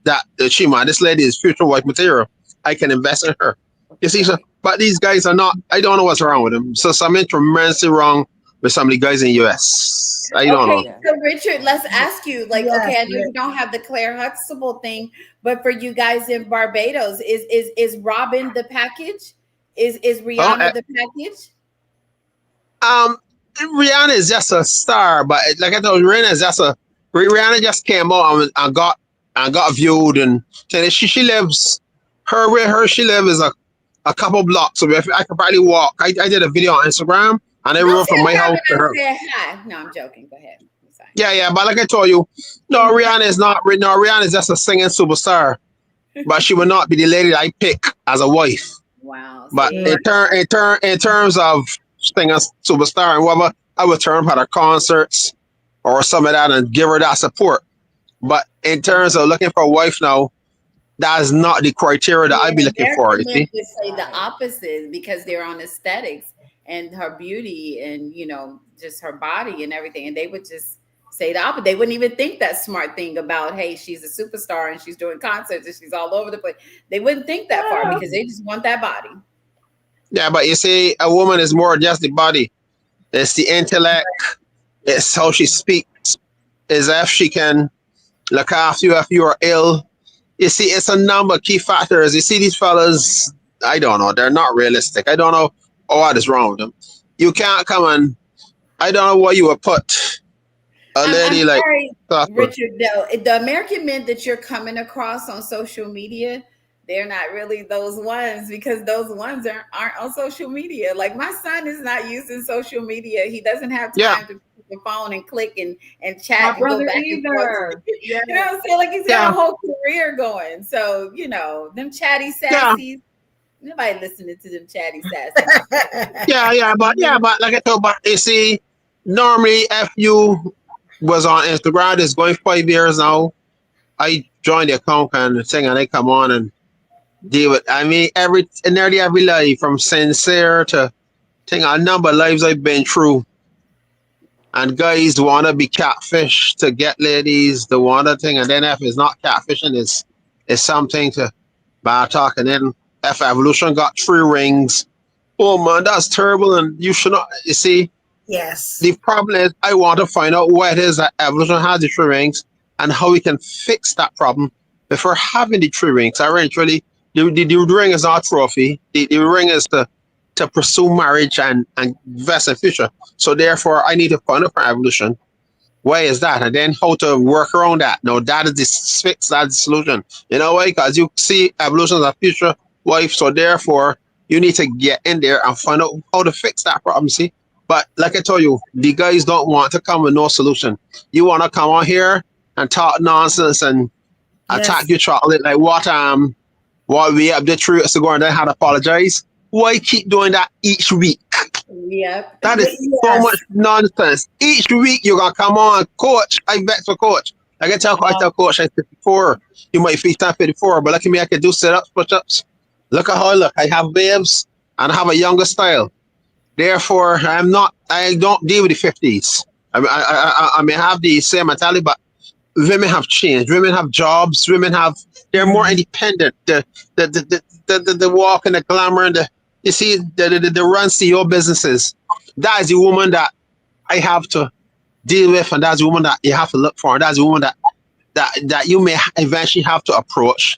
that Chima, this lady is future wife material. I can invest in her. You see, so but these guys are not. I don't know what's wrong with them. So something tremendously wrong with some of the guys in the US. I don't know. So Richard, let's ask you, like, okay, I know you don't have the Claire Huxtable thing, but for you guys in Barbados, is Robin the package? Is Rihanna the package? Rihanna is just a star, but like I told you, Rihanna just came out and got viewed, and she lives where she lives is a couple blocks. So if I could probably walk. I did a video on Instagram. And I rode from my house to her. No, I'm joking. Go ahead. Yeah, but like I told you, no, Rihanna is not. No, Rihanna is just a singing superstar, but she will not be the lady that I pick as a wife. Wow. But in terms of singing superstar and whatever, I would turn up at her concerts or some of that and give her that support. But in terms of looking for a wife now, that is not the criteria that I'd be looking for. You see? Would say the opposite because they're on aesthetics and her beauty and, you know, just her body and everything. And they would just say the opposite. They wouldn't even think that smart thing about, hey, she's a superstar and she's doing concerts and she's all over the place. They wouldn't think that far because they just want that body. Yeah, but you see, a woman is more than just the body. It's the intellect. It's how she speaks. Is if she can look after you if you are ill. You see, it's a number of key factors. You see, these fellas, I don't know. They're not realistic. I don't know what is wrong with them. You can't come and I don't know why you would put a lady like Richard. The American men that you're coming across on social media, they're not really those ones because those ones aren't on social media. Like my son is not using social media. He doesn't have time to pick the phone and click and chat. My and brother go back either. And you know what I'm saying? Like he's got a whole career going. So you know them chatty sassies. Nobody listening to them chatty sassies. but like I told you, you see, normally if you was on Instagram, it's going 5 years now. I joined the account and thing, and I come on and deal with. I mean, nearly every life from sincere to thing, a number of lives I've been through. And guys wanna be catfish to get ladies, the wanna thing, and then if it's not catfishing, it's something to bad talk, and then. If Evolution got 3 rings, oh man, that's terrible, and you should not. You see, yes. The problem is, I want to find out what it is that Evolution has the 3 rings and how we can fix that problem before having the 3 rings. I really, the ring is not a trophy. The ring is to pursue marriage and invest in future. So therefore, I need to find out for Evolution. Why is that? And then how to work around that. No, that is the fix. That's the solution. You know why? Because you see, Evolution is a future wife, so therefore you need to get in there and find out how to fix that problem. See, but like I told you, the guys don't want to come with no solution. You want to come on here and talk nonsense and attack your chocolate like what we up there 3 weeks ago and then had to apologize. Why keep doing that each week? Yep. That is so much nonsense. Each week you're gonna come on, coach. I bet for coach. Like I tell coach I'm 54. You might feel 54, but look at me, I can do sit-ups, push-ups. Look at how I look. I have babes and I have a younger style. Therefore, I don't deal with the 50s. I may have the same mentality, but women have changed. Women have jobs. They're more independent. The walk and the glamour and the run CEO businesses. That is the woman that I have to deal with, and that's the woman that you have to look for. And that's the woman that you may eventually have to approach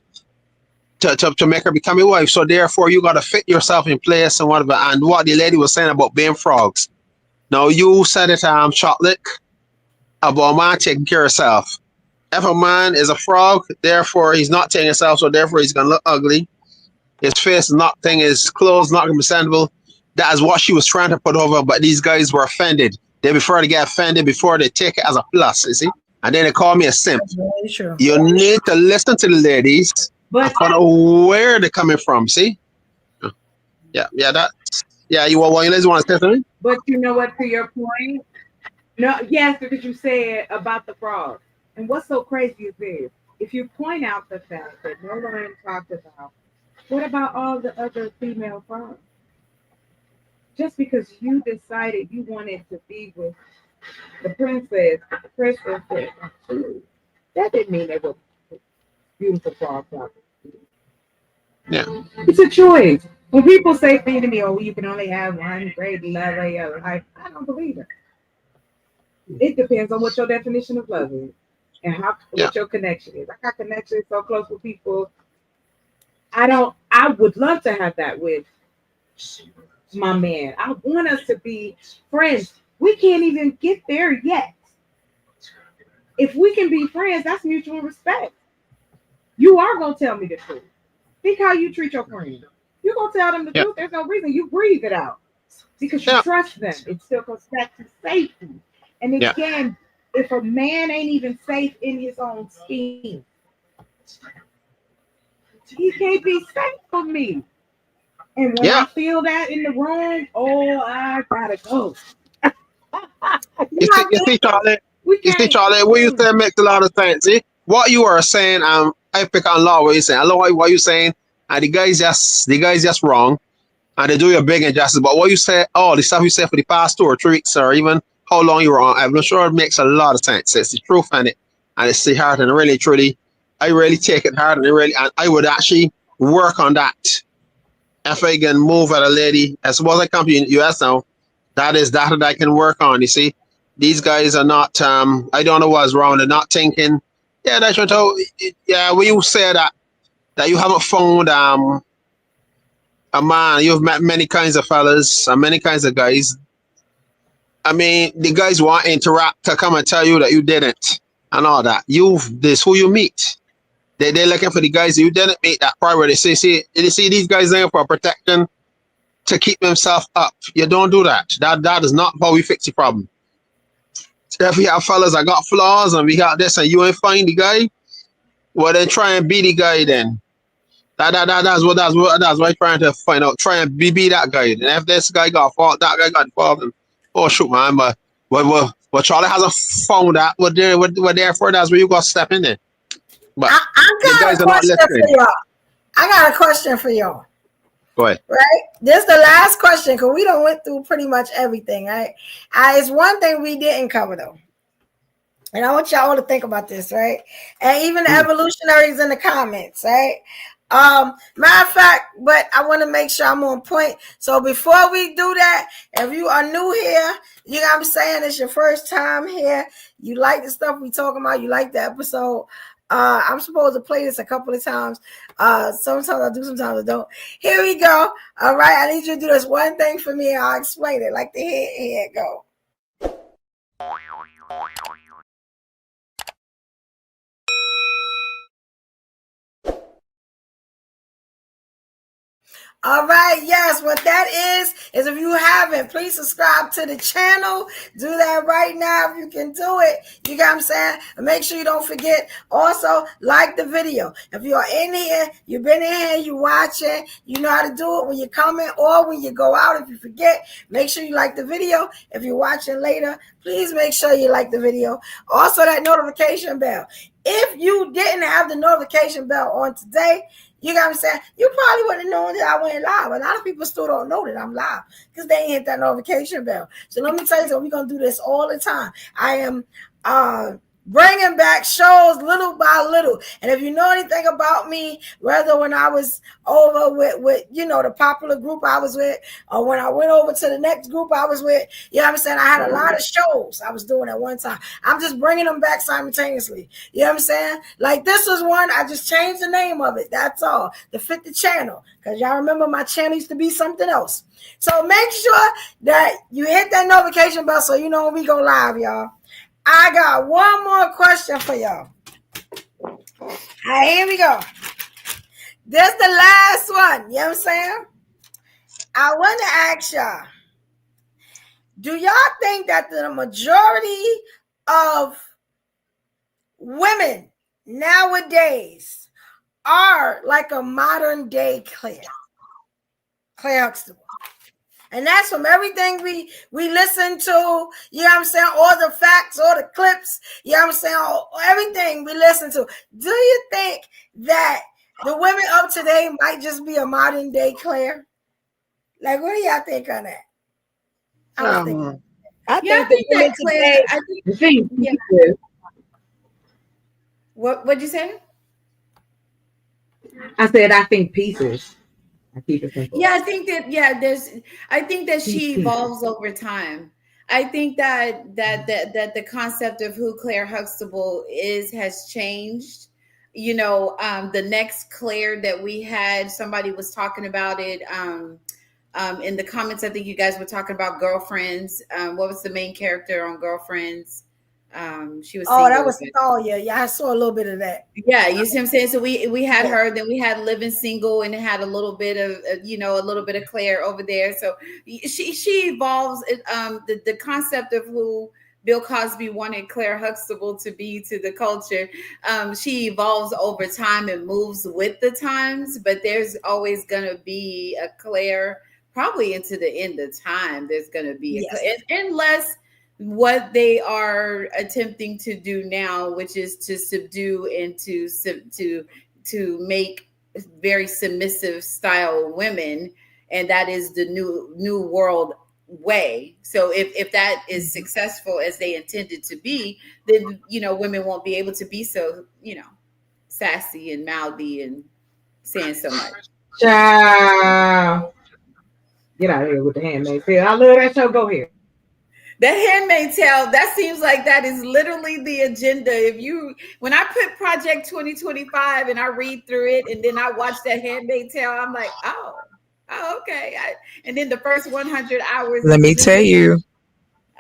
to make her become your wife. So therefore, you got to fit yourself in place and whatever. And what the lady was saying about being frogs. Now, you said it, Chocolate, about man taking care of herself. If a man is a frog, therefore he's not taking himself, so therefore he's gonna look ugly. His face is not thing, his clothes not gonna be presentable. That is what she was trying to put over, but these guys were offended. They prefer to get offended before they take it as a plus, you see? And then they call me a simp. True. You need to listen to the ladies and find out where they're coming from, see? Yeah, you want to say something? But you know what, to your point? No, yes, because you said about the frog. And what's so crazy is this. If you point out the fact that no one talked about, what about all the other female frogs? Just because you decided you wanted to be with the princess, that didn't mean they were beautiful frogs. Yeah. It's a choice. When people say things to me, oh, you can only have one great love of your life, I don't believe it. It depends on what your definition of love is and what your connection is. I got connections so close with people. I would love to have that with my man. I want us to be friends. We can't even get there yet. If we can be friends, that's mutual respect. You are going to tell me the truth. Think how you treat your friends. You're going to tell them the truth. There's no reason. You breathe it out because you trust them. It still goes back to safety. And again, if a man ain't even safe in his own skin, he can't be safe for me. And when I feel that in the room, oh, I gotta go. You see, Charlie, what you saying makes a lot of sense. See, what you are saying, I pick on law what you're saying. I love what you're saying, and the guy's just wrong, and they do you a big injustice. But what you say, the stuff you said for the past 2 or 3 weeks, or even how long you were on, I'm sure it makes a lot of sense. It's the truth and it's the heart, and really, truly, I really take it hard, and I would actually work on that. If I can move at a lady, as well as I come to the US now, that I can work on. You see, these guys are not. I don't know what's wrong. They're not thinking. Yeah, that's what. When you say that you haven't found a man, you've met many kinds of fellas and many kinds of guys. I mean, the guys want to interact to come and tell you that you didn't and all that. This who you meet. They're looking for the guys you didn't meet that part where they see these guys there for protection to keep themselves up. You don't do that. That is not how we fix the problem. If we have fellas that got flaws and we got this and you ain't find the guy, well then try and be the guy then. That's what I'm trying to find out. Try and be that guy. And if this guy got fault, that guy got fault. Oh shoot, man! But Charlie hasn't found that. What there for? That's where you got to step in there. But I got a question for y'all. I got a question for y'all. Go ahead. Right? This is the last question because we done went through pretty much everything, right? It's one thing we didn't cover though. And I want y'all to think about this, right? And even the evolutionaries in the comments, right? Matter of fact, but I want to make sure I'm on point. So before we do that, if you are new here, you know what I'm saying, it's your first time here, you like the stuff we talking about, you like the episode, I'm supposed to play this a couple of times. Sometimes I do, sometimes I don't. Here we go. All right, I need you to do this one thing for me and I'll explain it. Like the here it go. All right, yes, what that is if you haven't, please subscribe to the channel. Do that right now if you can do it. You got what I'm saying? And make sure you don't forget, also, like the video. If you're in here, you've been in here, you watching, you know how to do it when you come in or when you go out. If you forget, make sure you like the video. If you're watching later, please make sure you like the video. Also, that notification bell. If you didn't have the notification bell on today, you got what I'm saying? You probably wouldn't have known that I went live. A lot of people still don't know that I'm live because they ain't hit that notification bell. So let me tell you something. We're going to do this all the time. I am bringing back shows little by little. And if you know anything about me, whether when I was over with the popular group I was with, or when I went over to the next group I was with, you know what I'm saying? I had a lot of shows I was doing at one time. I'm just bringing them back simultaneously. You know what I'm saying? Like this was one, I just changed the name of it. That's all. To fit the channel. Because y'all remember my channel used to be something else. So make sure that you hit that notification bell so you know when we go live, y'all. I got one more question for y'all. All right, here we go. This the last one. You know what I'm saying? I want to ask y'all, do y'all think that the majority of women nowadays are like a modern day Claire Huxtable? And that's from everything we listen to, you know what I'm saying? All the facts, all the clips, you know what I'm saying? Everything we listen to. Do you think that the women of today might just be a modern day Claire? Like, what do y'all think on that? I think that Claire. I think. Yeah. What'd you say? I said I think pieces. I keep it simple. Yeah, I think that she evolves over time. I think that the concept of who Claire Huxtable is has changed. You know, the next Claire that we had, somebody was talking about it in the comments. I think you guys were talking about Girlfriends. What was the main character on Girlfriends? She was that was Thalia. Yeah, I saw a little bit of that. Yeah, you see what I'm saying? So we had her, then we had Living Single, and it had a little bit of a little bit of Claire over there. So she evolves. The concept of who Bill Cosby wanted Claire Huxtable to be to the culture, she evolves over time and moves with the times. But there's always gonna be a Claire, probably into the end of time. There's gonna be a Claire, unless what they are attempting to do now, which is to subdue and to make very submissive style women, and that is the new world way. So if that is successful as they intended to be, then women won't be able to be so sassy and mouthy and saying so much. Child. Get out of here with the Handmaid's Tale. I love that show. Go ahead. That Handmaid's Tale, that seems like that is literally the agenda. When I put Project 2025 and I read through it and then I watch that Handmaid's Tale, I'm like, oh, okay. And then the first 100 hours. Let me tell you.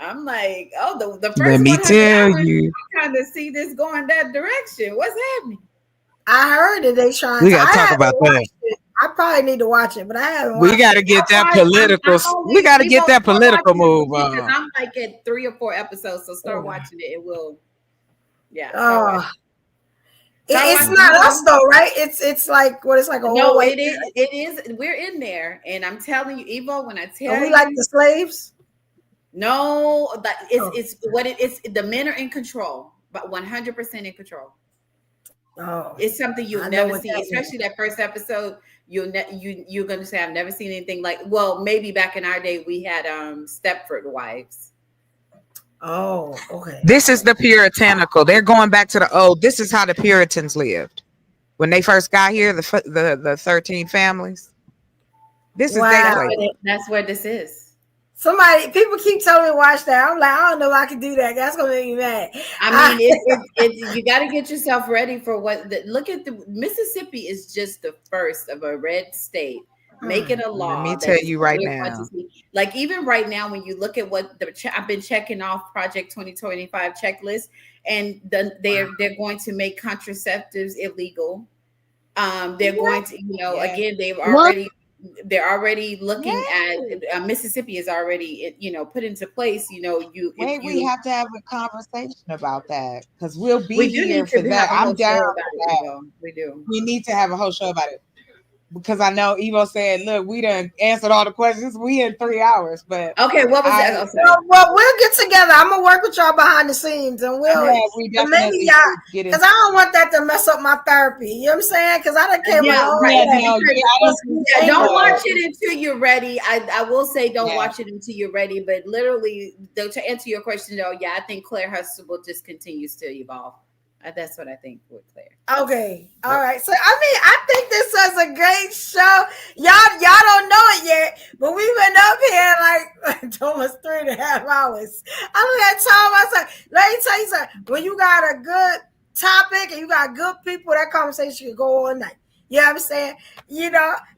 I'm like, oh, the first Let me 100 tell hours, you. I kind of see this going that direction. What's happening? I heard that they trying. We got to talk about that. I probably need to watch it, but I haven't. We got to get that political. We got to get that political move on. Because I'm like at 3 or 4 episodes, so start watching it. It will. Yeah. It's not us though, right? It's like what? It's like a no. It is. It is. We're in there, and I'm telling you, Evo. When I tell you, we like the slaves. No, it's what it is. The men are in control, but 100% in control. Oh, it's something you'll never see, especially that first episode. You're gonna say, I've never seen anything like. Well, maybe back in our day we had Stepford Wives. Oh, okay. This is the puritanical. They're going back to the old. This is how the Puritans lived when they first got here. The 13 families. This is their place. That's where this is. People keep telling me to watch that. I'm like, I don't know if I can do that. That's gonna make me mad. I mean, you got to get yourself ready for what. Look at the Mississippi is just the first of a red state making a law. Let me tell you right now. Like even right now, when you look at what I've been checking off Project 2025 checklist, and they're going to make contraceptives illegal. They're going to, again, they're already looking at Mississippi is already put into place. We have to have a conversation about that because we'll be here for that. I'm down for that. We do. We need to have a whole show about it because I know Evo said, "Look, we done answered all the questions. We in 3 hours." But okay, what was that? Well, we'll get together. I'm gonna work with y'all behind the scenes, and maybe y'all, because I don't want that to mess up my therapy. You know what I'm saying? Because I don't care. Don't watch it until you're ready. I will say, don't watch it until you're ready. But literally, to answer your question, though, I think Claire Huxtable just continues to evolve. That's what I think with Claire. Okay. All right. So I think this was a great show. Y'all don't know it yet, but we've been up here like almost 3.5 hours. I had time. I said, let me tell you something. When you got a good topic and you got good people, that conversation can go all night. You know what I'm saying?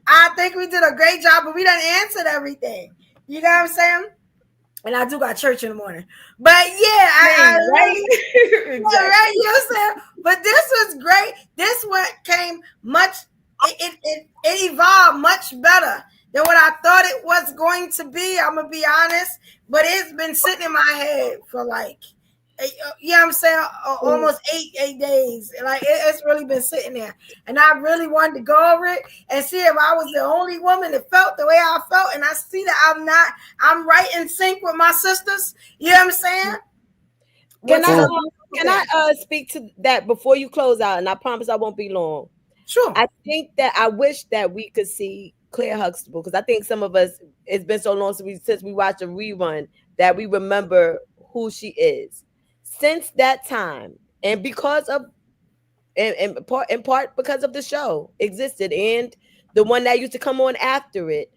I think we did a great job, but we done answered everything. You know what I'm saying? And I do got church in the morning. But yeah, I right? Exactly. Right, you know what I'm saying? But this was great. This one came much, it evolved much better than what I thought it was going to be. I'm gonna be honest, but it's been sitting in my head for like, you know what I'm saying, almost 8 days. Like it's really been sitting there, and I really wanted to go over it and see if I was the only woman that felt the way I felt. And I see that I'm not. I'm right in sync with my sisters. You know what I'm saying? Can I speak to that before you close out? And I promise I won't be long. Sure. I think that I wish that we could see Claire Huxtable, because I think some of us, it's been so long since we watched a rerun that we remember who she is. Since that time, and because of, in part because of the show existed and the one that used to come on after it,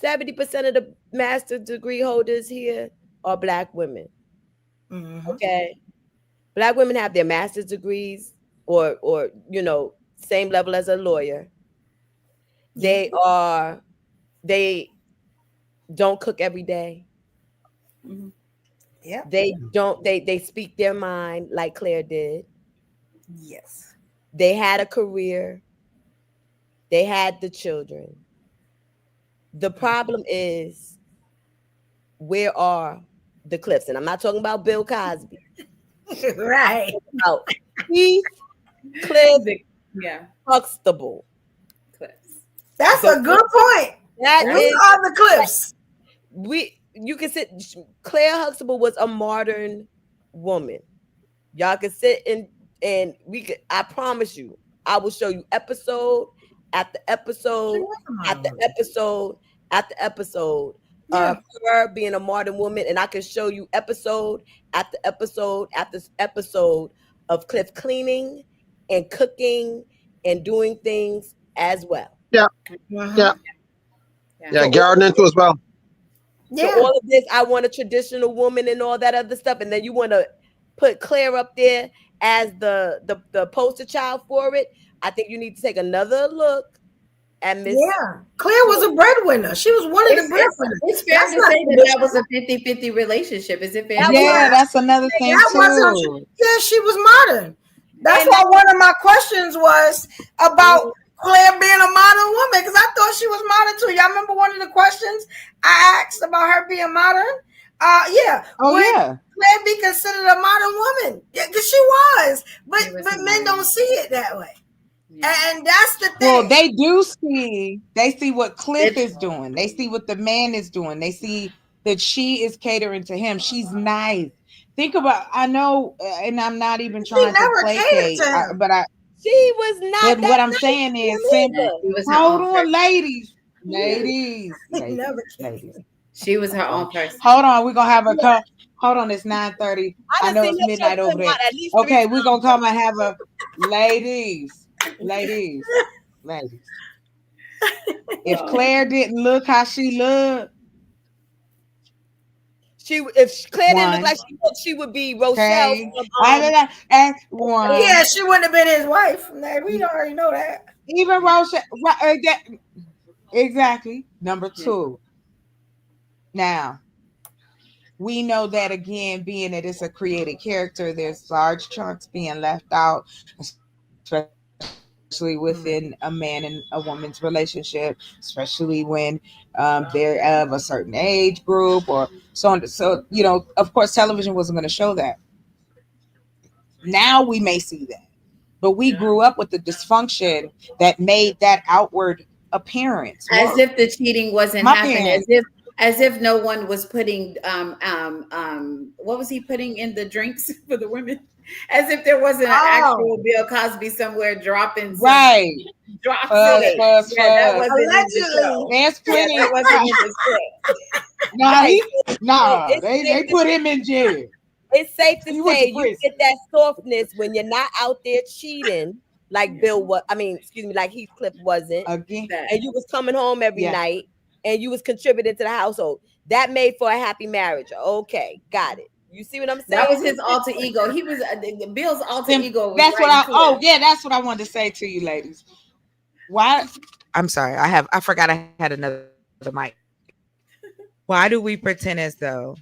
70% of the master's degree holders here are Black women. Mm-hmm. Okay, Black women have their master's degrees, or same level as a lawyer. They don't cook every day. Mm-hmm. Yeah. They speak their mind like Claire did. Yes. They had a career. They had the children. The problem is, where are the Cliffs? And I'm not talking about Bill Cosby. Right. About Keith, Cliff, Huxtable. Cliffs. That's a good point. That we are the Cliffs. You can sit. Claire Huxtable was a modern woman. Y'all can sit and we could. I promise you, I will show you episode after episode after episode after episode of her being a modern woman, and I can show you episode after episode after episode of Cliff cleaning and cooking and doing things as well. Yeah. Gardening too as well. So all of this, I want a traditional woman and all that other stuff, and then you want to put Claire up there as the poster child for it. I think you need to take another look at Miss. Yeah, Claire was a breadwinner. She was one of the breadwinners. It's fair to say that was a 50-50 relationship. Is it fair? That's another thing too. Yeah, she was modern. That's why one of my questions was about Claire being a modern woman, because I thought she was modern too. Y'all remember one of the questions I asked about her being modern? Would Claire be considered a modern woman? Yeah, because she was, but men don't see it that way. And that's the thing. Well, they see what Cliff is doing. They see what the man is doing. They see that she is catering to him. She's nice. Think about, I know, and I'm not even trying to placate, but she was not. But what I'm saying is, hold on, ladies. She was her own person. Hold on, we're gonna have a call. Hold on, it's 9:30. I know it's midnight over there. Okay, we're gonna come and have a ladies. If Claire didn't look how she looked, if Claire didn't look like she looked, she would be Rochelle. Yeah, she wouldn't have been his wife. We already know that. Even Rochelle, exactly. Number 2. Now, we know that again, being that it's a created character, there's large chunks being left out, especially within a man and a woman's relationship, especially when they're of a certain age group or so on. So, of course, television wasn't going to show that. Now we may see that, but we grew up with the dysfunction that made that outward appearance. As if the cheating wasn't happening, as if no one was putting what was he putting in the drinks for the women? As if there wasn't an actual Bill Cosby somewhere dropping drops that wasn't allegedly. There's plenty. That wasn't in the script. They put him in jail. It's safe to say you get that softness when you're not out there cheating like Bill was. Like Heathcliff wasn't. Again. And you was coming home every night and you was contributing to the household. That made for a happy marriage. Okay, got it. You see what I'm saying? That was his alter ego. He was Bill's alter ego. That's what I wanted to say to you, ladies. Why? I'm sorry. I forgot I had another mic. Why do we pretend as though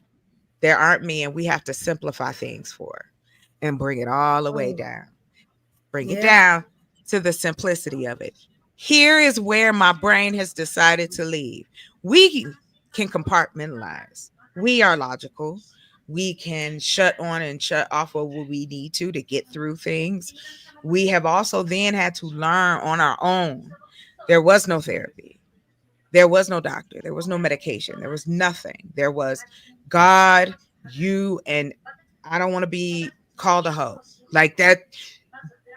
there aren't men we have to simplify things for and bring it all the way down? Bring it down to the simplicity of it. Here is where my brain has decided to leave. We can compartmentalize. We are logical. We can shut on and shut off what we need to get through things. We have also then had to learn on our own. There was no therapy. There was no doctor. There was no medication. There was nothing. There was God, you, and I don't want to be called a hoe. Like that.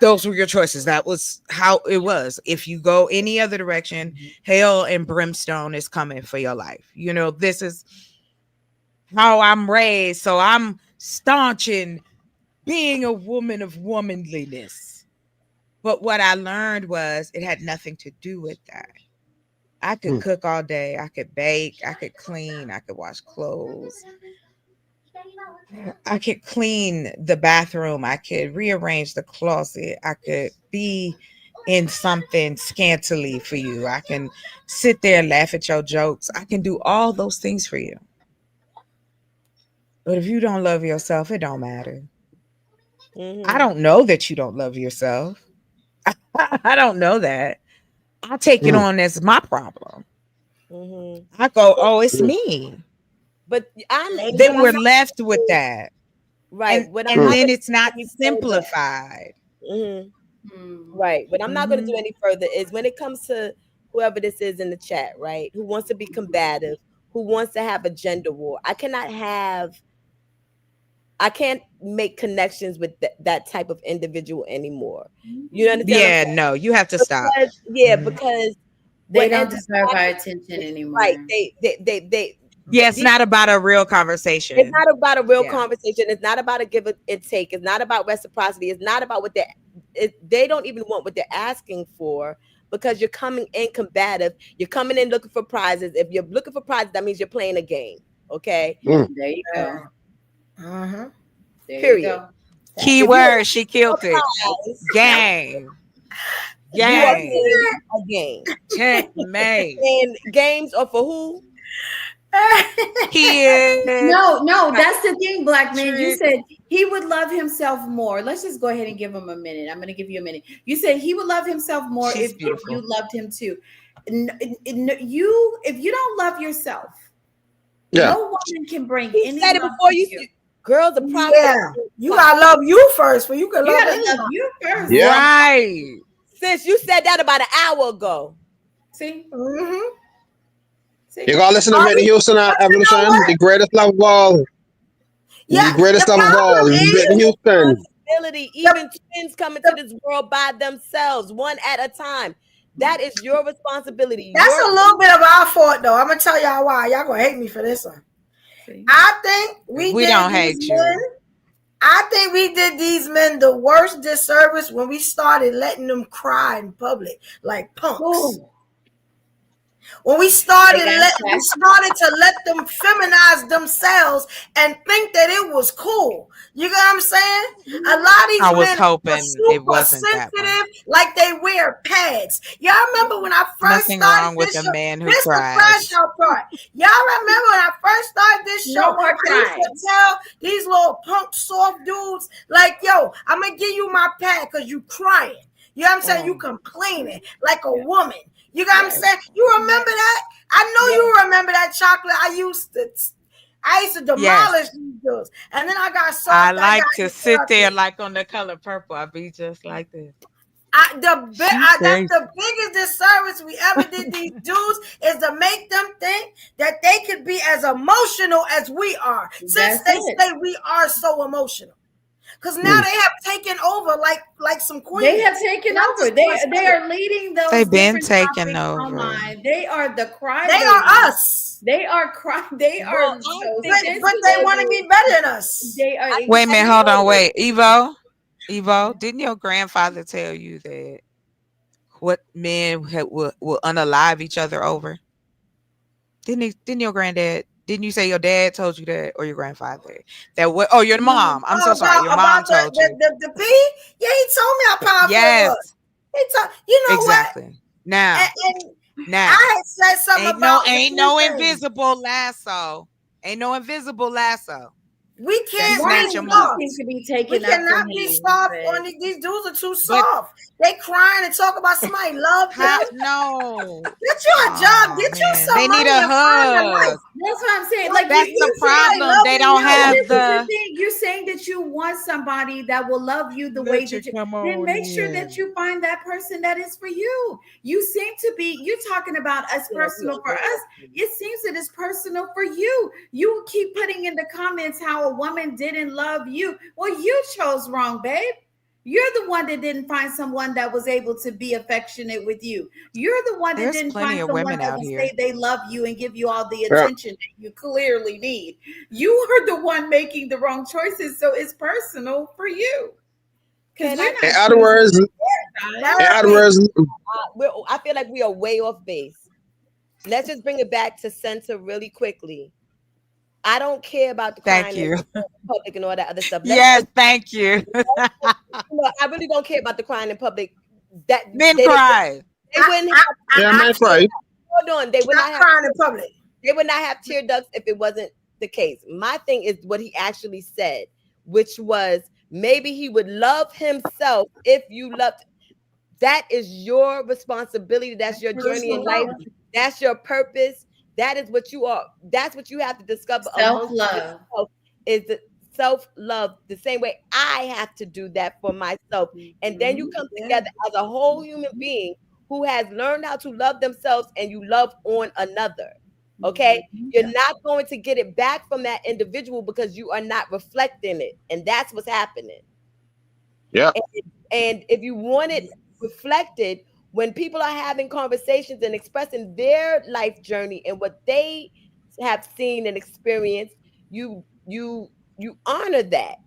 Those were your choices. That was how it was. If you go any other direction, hell and brimstone is coming for your life. You know, this is how I'm raised. So I'm staunch in being a woman of womanliness. But what I learned was it had nothing to do with that. I could cook all day. I could bake. I could clean. I could wash clothes. I could clean the bathroom. I could rearrange the closet. I could be in something scantily for you. I can sit there and laugh at your jokes. I can do all those things for you. But if you don't love yourself, it don't matter. I don't know that you don't love yourself. I don't know that. I take it on as my problem. I go, oh, it's me. But then we're left with that. Right. And then it's not simplified. Right. But I'm not going to do any further is when it comes to whoever this is in the chat, right? Who wants to be combative, who wants to have a gender war. I can't make connections with that type of individual anymore. You understand? Yeah, no, you have to stop. Because they don't deserve our attention anymore. Right. They it's not about a real conversation. It's not about a real conversation. It's not about a give and take. It's not about reciprocity. It's not about what they don't even want what they're asking for, because you're coming in combative. You're coming in looking for prizes. If you're looking for prizes, that means you're playing a game. Okay. There you go. Period. Keyword, she killed it. Game. A game. Checkmate. And games are for who? No, that's the thing, Black man. You said he would love himself more. Let's just go ahead and give him a minute. I'm going to give you a minute. You said he would love himself more if you loved him too. If you don't love yourself, no woman can bring any. Said it before you. Girls are probably you gotta love you first, for you can love you first. Yeah. Right. Since you said that about an hour ago. See? You gotta listen to Whitney Houston Evolution, the greatest love of all. The greatest love of all. Whitney Houston. Even twins come into this world by themselves, one at a time. That is your responsibility. That's a little bit of our fault, though. I'm gonna tell y'all why. Y'all gonna hate me for this one. I think we don't hate you. I think we did these men the worst disservice when we started letting them cry in public like punks. Ooh. When we started to let them feminize themselves and think that it was cool. You know what I'm saying? A lot of these men are super sensitive, like they wear pads. Y'all remember when I first started this show? This the CRASHOUT part. Y'all remember when I first started this show? I used to tell these little punk soft dudes, like, yo, I'm gonna give you my pad because you crying. You know what I'm saying? You complaining like a woman. You got what I'm saying? You remember that? I know you remember that chocolate. I used to demolish these dudes. And then I got soft. I like to sit there like on The Color Purple. I be just like this. That's the biggest disservice we ever did these dudes is to make them think that they could be as emotional as we are. Since they say we are so emotional. Because now they have taken over like some queens. They have taken over. They are leading those. They've been taken over. Online. They are the cry. They are us. They are cry. They are. But they want to be better than us. They are. Wait a minute. Hold on. Wait. Evo, didn't your grandfather tell you that what men will unalive each other over? Didn't your granddad? Didn't you say your dad told you that, or your grandfather? Your mom. I'm so sorry. Your mom told you. The P? Yeah, he told me how powerful it was. He told, you know exactly. What? Now, Now, I had said something about ain't no invisible lasso. Ain't no invisible lasso. We can't snatch be them soft. up. Seems to be We taken up cannot for be him, soft but- on these dudes are too soft. They crying and talk about somebody love them. No. Get you a job. Get you some They need money a and find a wife. hug. That's what I'm saying. Like That's the problem. They don't have the. You're saying that you want somebody that will love you the way that you. Then make sure that you find that person that is for you. You seem to be. You're talking about us personal for us. It seems that it's personal for you. You keep putting in the comments how a woman didn't love you. Well, you chose wrong, babe. You're the one that didn't find someone that was able to be affectionate with you. You're the one that There's didn't plenty find of someone women that out will here. say they love you and give you all the Yeah. attention that you clearly need. You are the one making the wrong choices, so it's personal for you. Because you're not. In other words, I feel like we are way off base. Let's just bring it back to center really quickly. I don't care about the Thank crying you. in public and all that other stuff. Yes, thank you. I really don't care about the crying in public. That Men cry. They wouldn't have. Yeah, men cry. Hold on, they would not have crying in public. They would not have tear ducts if it wasn't the case. My thing is what he actually said, which was maybe he would love himself if you loved. That is your responsibility. That's your journey in life. That's your purpose. That is what you are. That's what you have to discover. Self-love. Is the self-love the same way I have to do that for myself. And then you come together as a whole human being who has learned how to love themselves and you love on another. Okay. You're not going to get it back from that individual because you are not reflecting it. And that's what's happening. Yeah. And if you want it reflected, when people are having conversations and expressing their life journey and what they have seen and experienced, you honor that.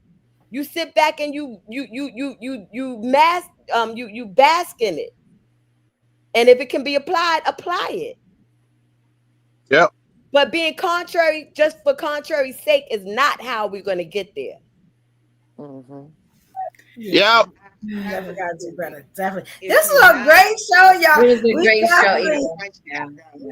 You sit back and you bask in it. And if it can be applied, apply it. Yep. But being contrary just for contrary's sake is not how we're going to get there. Yep. Never gotta do better. Definitely. This is a great show, y'all. It was a great show.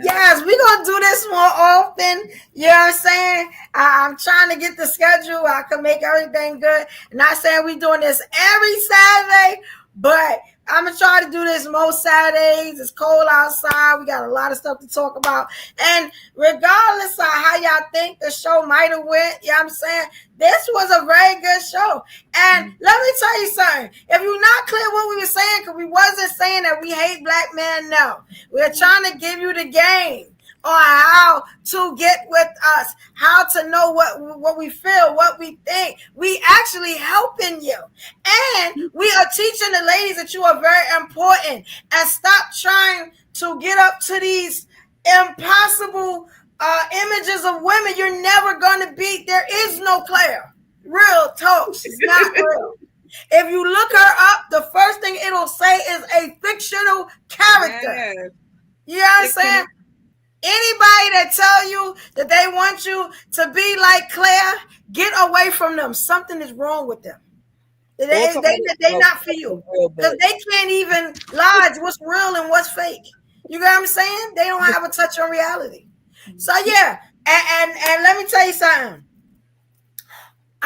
Yes, we're gonna do this more often. You know what I'm saying? I'm trying to get the schedule. I can make everything good. Not saying we're doing this every Saturday, but I'm gonna try to do this most Saturdays. It's cold outside. We got a lot of stuff to talk about. And regardless of how y'all think the show might have went, you know what I'm saying? This was a very good show. And let me tell you something. If you're not clear what we were saying, because we wasn't saying that we hate black men, no. We're trying to give you the game on how to get with us, how to know what we feel, what we think. We actually helping you. And we are teaching the ladies that you are very important. And stop trying to get up to these impossible images of women you're never going to beat. There is no Claire. Real talk. She's not real. If you look her up, the first thing it'll say is a fictional character. Yes. You know what I'm saying? Anybody that tell you that they want you to be like Claire, get away from them. Something is wrong with them. They not for you. Because they can't even lodge what's real and what's fake. You know what I'm saying? They don't have a touch on reality. So yeah, and let me tell you something.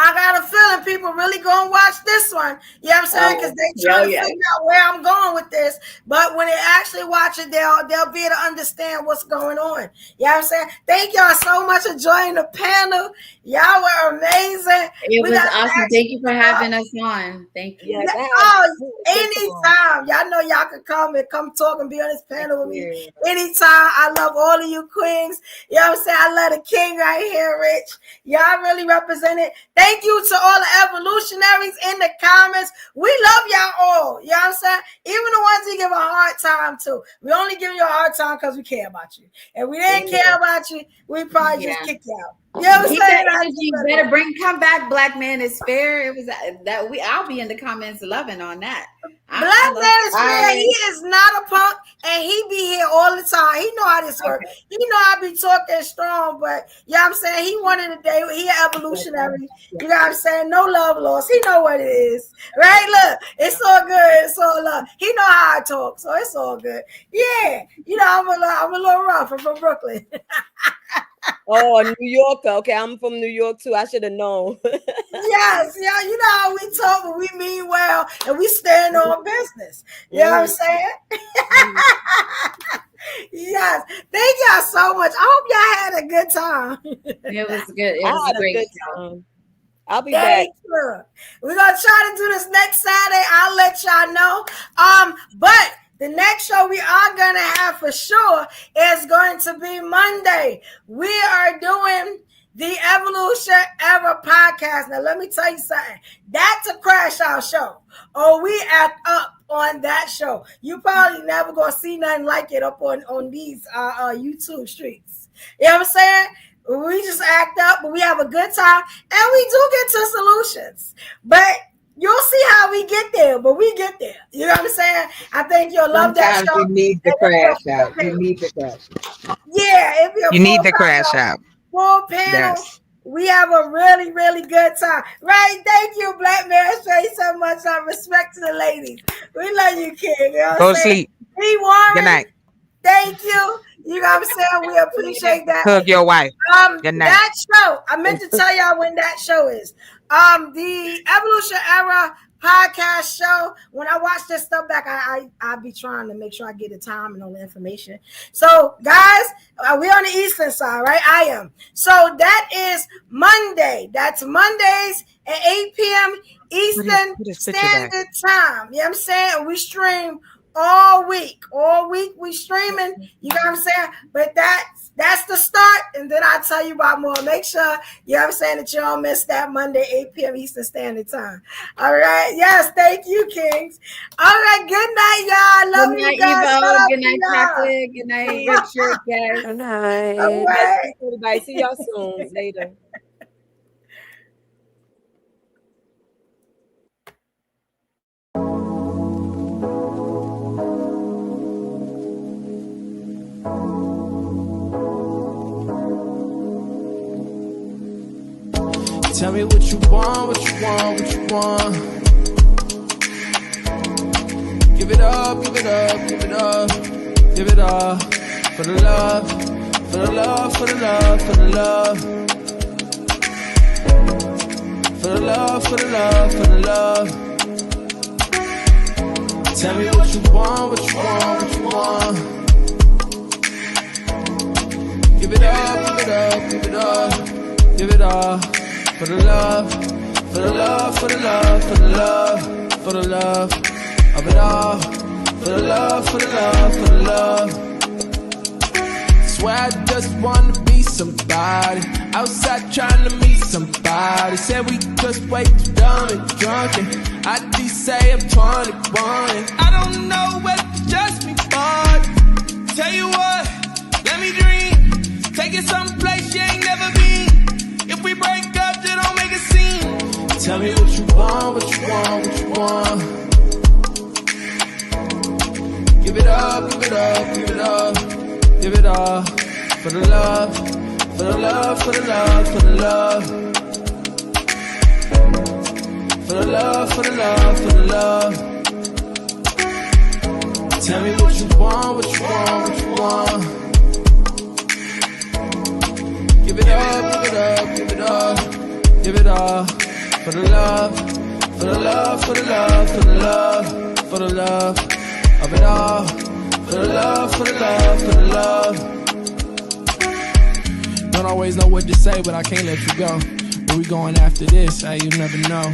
I got a feeling people really gonna watch this one. You know what I'm saying? Because they trying to figure out where I'm going with this. But when they actually watch it, they'll be able to understand what's going on. You know what I'm saying? Thank y'all so much for joining the panel. Y'all were amazing. It was awesome. Thank you for having us on. Thank you. Anytime. Y'all know y'all can come talk and be on this panel with me. Anytime. I love all of you queens. You know what I'm saying? I love the king right here, Rich. Y'all really represent it. Thank you to all the evolutionaries in the comments. We love y'all all. You know what I'm saying? Even the ones you give a hard time to. We only give you a hard time because we care about you. If we didn't care about you, we probably just kick you out. You know what I'm Keep saying? that energy. Better come back. Black man is fair. It was I'll be in the comments loving on that. Black man is real. He is not a punk, and he be here all the time. He know how this works. He know I be talking strong, but you know what I'm saying? He wanted a day. He an evolutionary. You know what I'm saying? No love lost. He know what it is. Right? Look, it's all good. It's all love. He know how I talk, so it's all good. Yeah. You know, I'm a little rough. I'm from Brooklyn. Oh, a New Yorker. Okay, I'm from New York too. I should have known. Yes, yeah, you know how we talk, but we mean well, and we stand on business. You know what I'm saying? Yes, thank y'all so much. I hope y'all had a good time. It was good. It was a great show. I'll be back. We're gonna try to do this next Saturday. I'll let y'all know. But the next show we are gonna have for sure is going to be Monday. We are doing the Evolution Era podcast. Now, let me tell you something. That's a crash out show. Oh, we act up on that show. You probably never gonna see nothing like it up on these YouTube streets. You know what I'm saying? We just act up, but we have a good time, and we do get to solutions. But you'll see how we get there, but we get there. You know what I'm saying? I think you'll love that show. You need the crash out. You need the crash out. Yeah, you need the crash out. Full panel. Yes. We have a really, really good time. Right? Thank you, Black Man. Show you so much respect to the ladies. We love you, kid. You know Go sleep. Be Warren. Good night. Thank you. You know what I'm saying? We appreciate that. Hug your wife. Good night. That show, I meant to tell y'all when that show is. The Evolution Era podcast show. When I watch this stuff back, I be trying to make sure I get the time and all the information. So, guys, we're on the Eastern side, right? I am. So that is Monday. That's Mondays at 8 p.m. Eastern Standard Time. You know what I'm saying? We stream all week. All week we streaming. You know what I'm saying? But that's the start, and then I'll tell you about more. Make sure, you know what I'm saying, that you don't miss that Monday, 8 p.m. Eastern Standard Time. All right. Yes, thank you, Kings. All right, good night, y'all. Love good you night, guys. Evo. Good night, Chocolate. Good night, Richard. Guys. Good night. All right. Everybody, see y'all soon. Later. Tell me what you want, what you want, what you want. Give it up, give it up, give it up, give it up. For the love, for the love, for the love, for the love. For the love, for the love, for the love. Tell me what you want, what you want, what you want. Give it up, give it up, give it up, give it up. For the love, for the love, for the love, for the love, for the love of it all. For the love, for the love, for the love. Swear I just wanna be somebody. Outside trying to meet somebody. Said we just way too dumb and drunk, and I just say I'm 21. I don't know what to just me, but tell you what, let me dream. Take it someplace you ain't never been. If we break up, just don't make a scene. Tell me what you want, what you want, what you want. Give it up, give it up, give it up, give it up. For the love, for the love, for the love, for the love. For the love, for the love, for the love. Tell me what you want, what you want, what you want. Give it up, give it up, give it up, give it up. For the love, for the love, for the love, for the love, for the love of it all. For the love, for the love, for the love. Don't always know what to say, but I can't let you go. Where we going after this? Hey, you never know.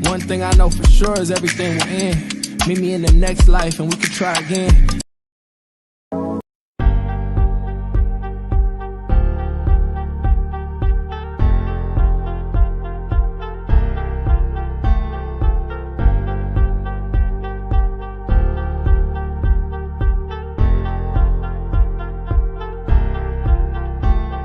One thing I know for sure is everything will end. Meet me in the next life and we can try again.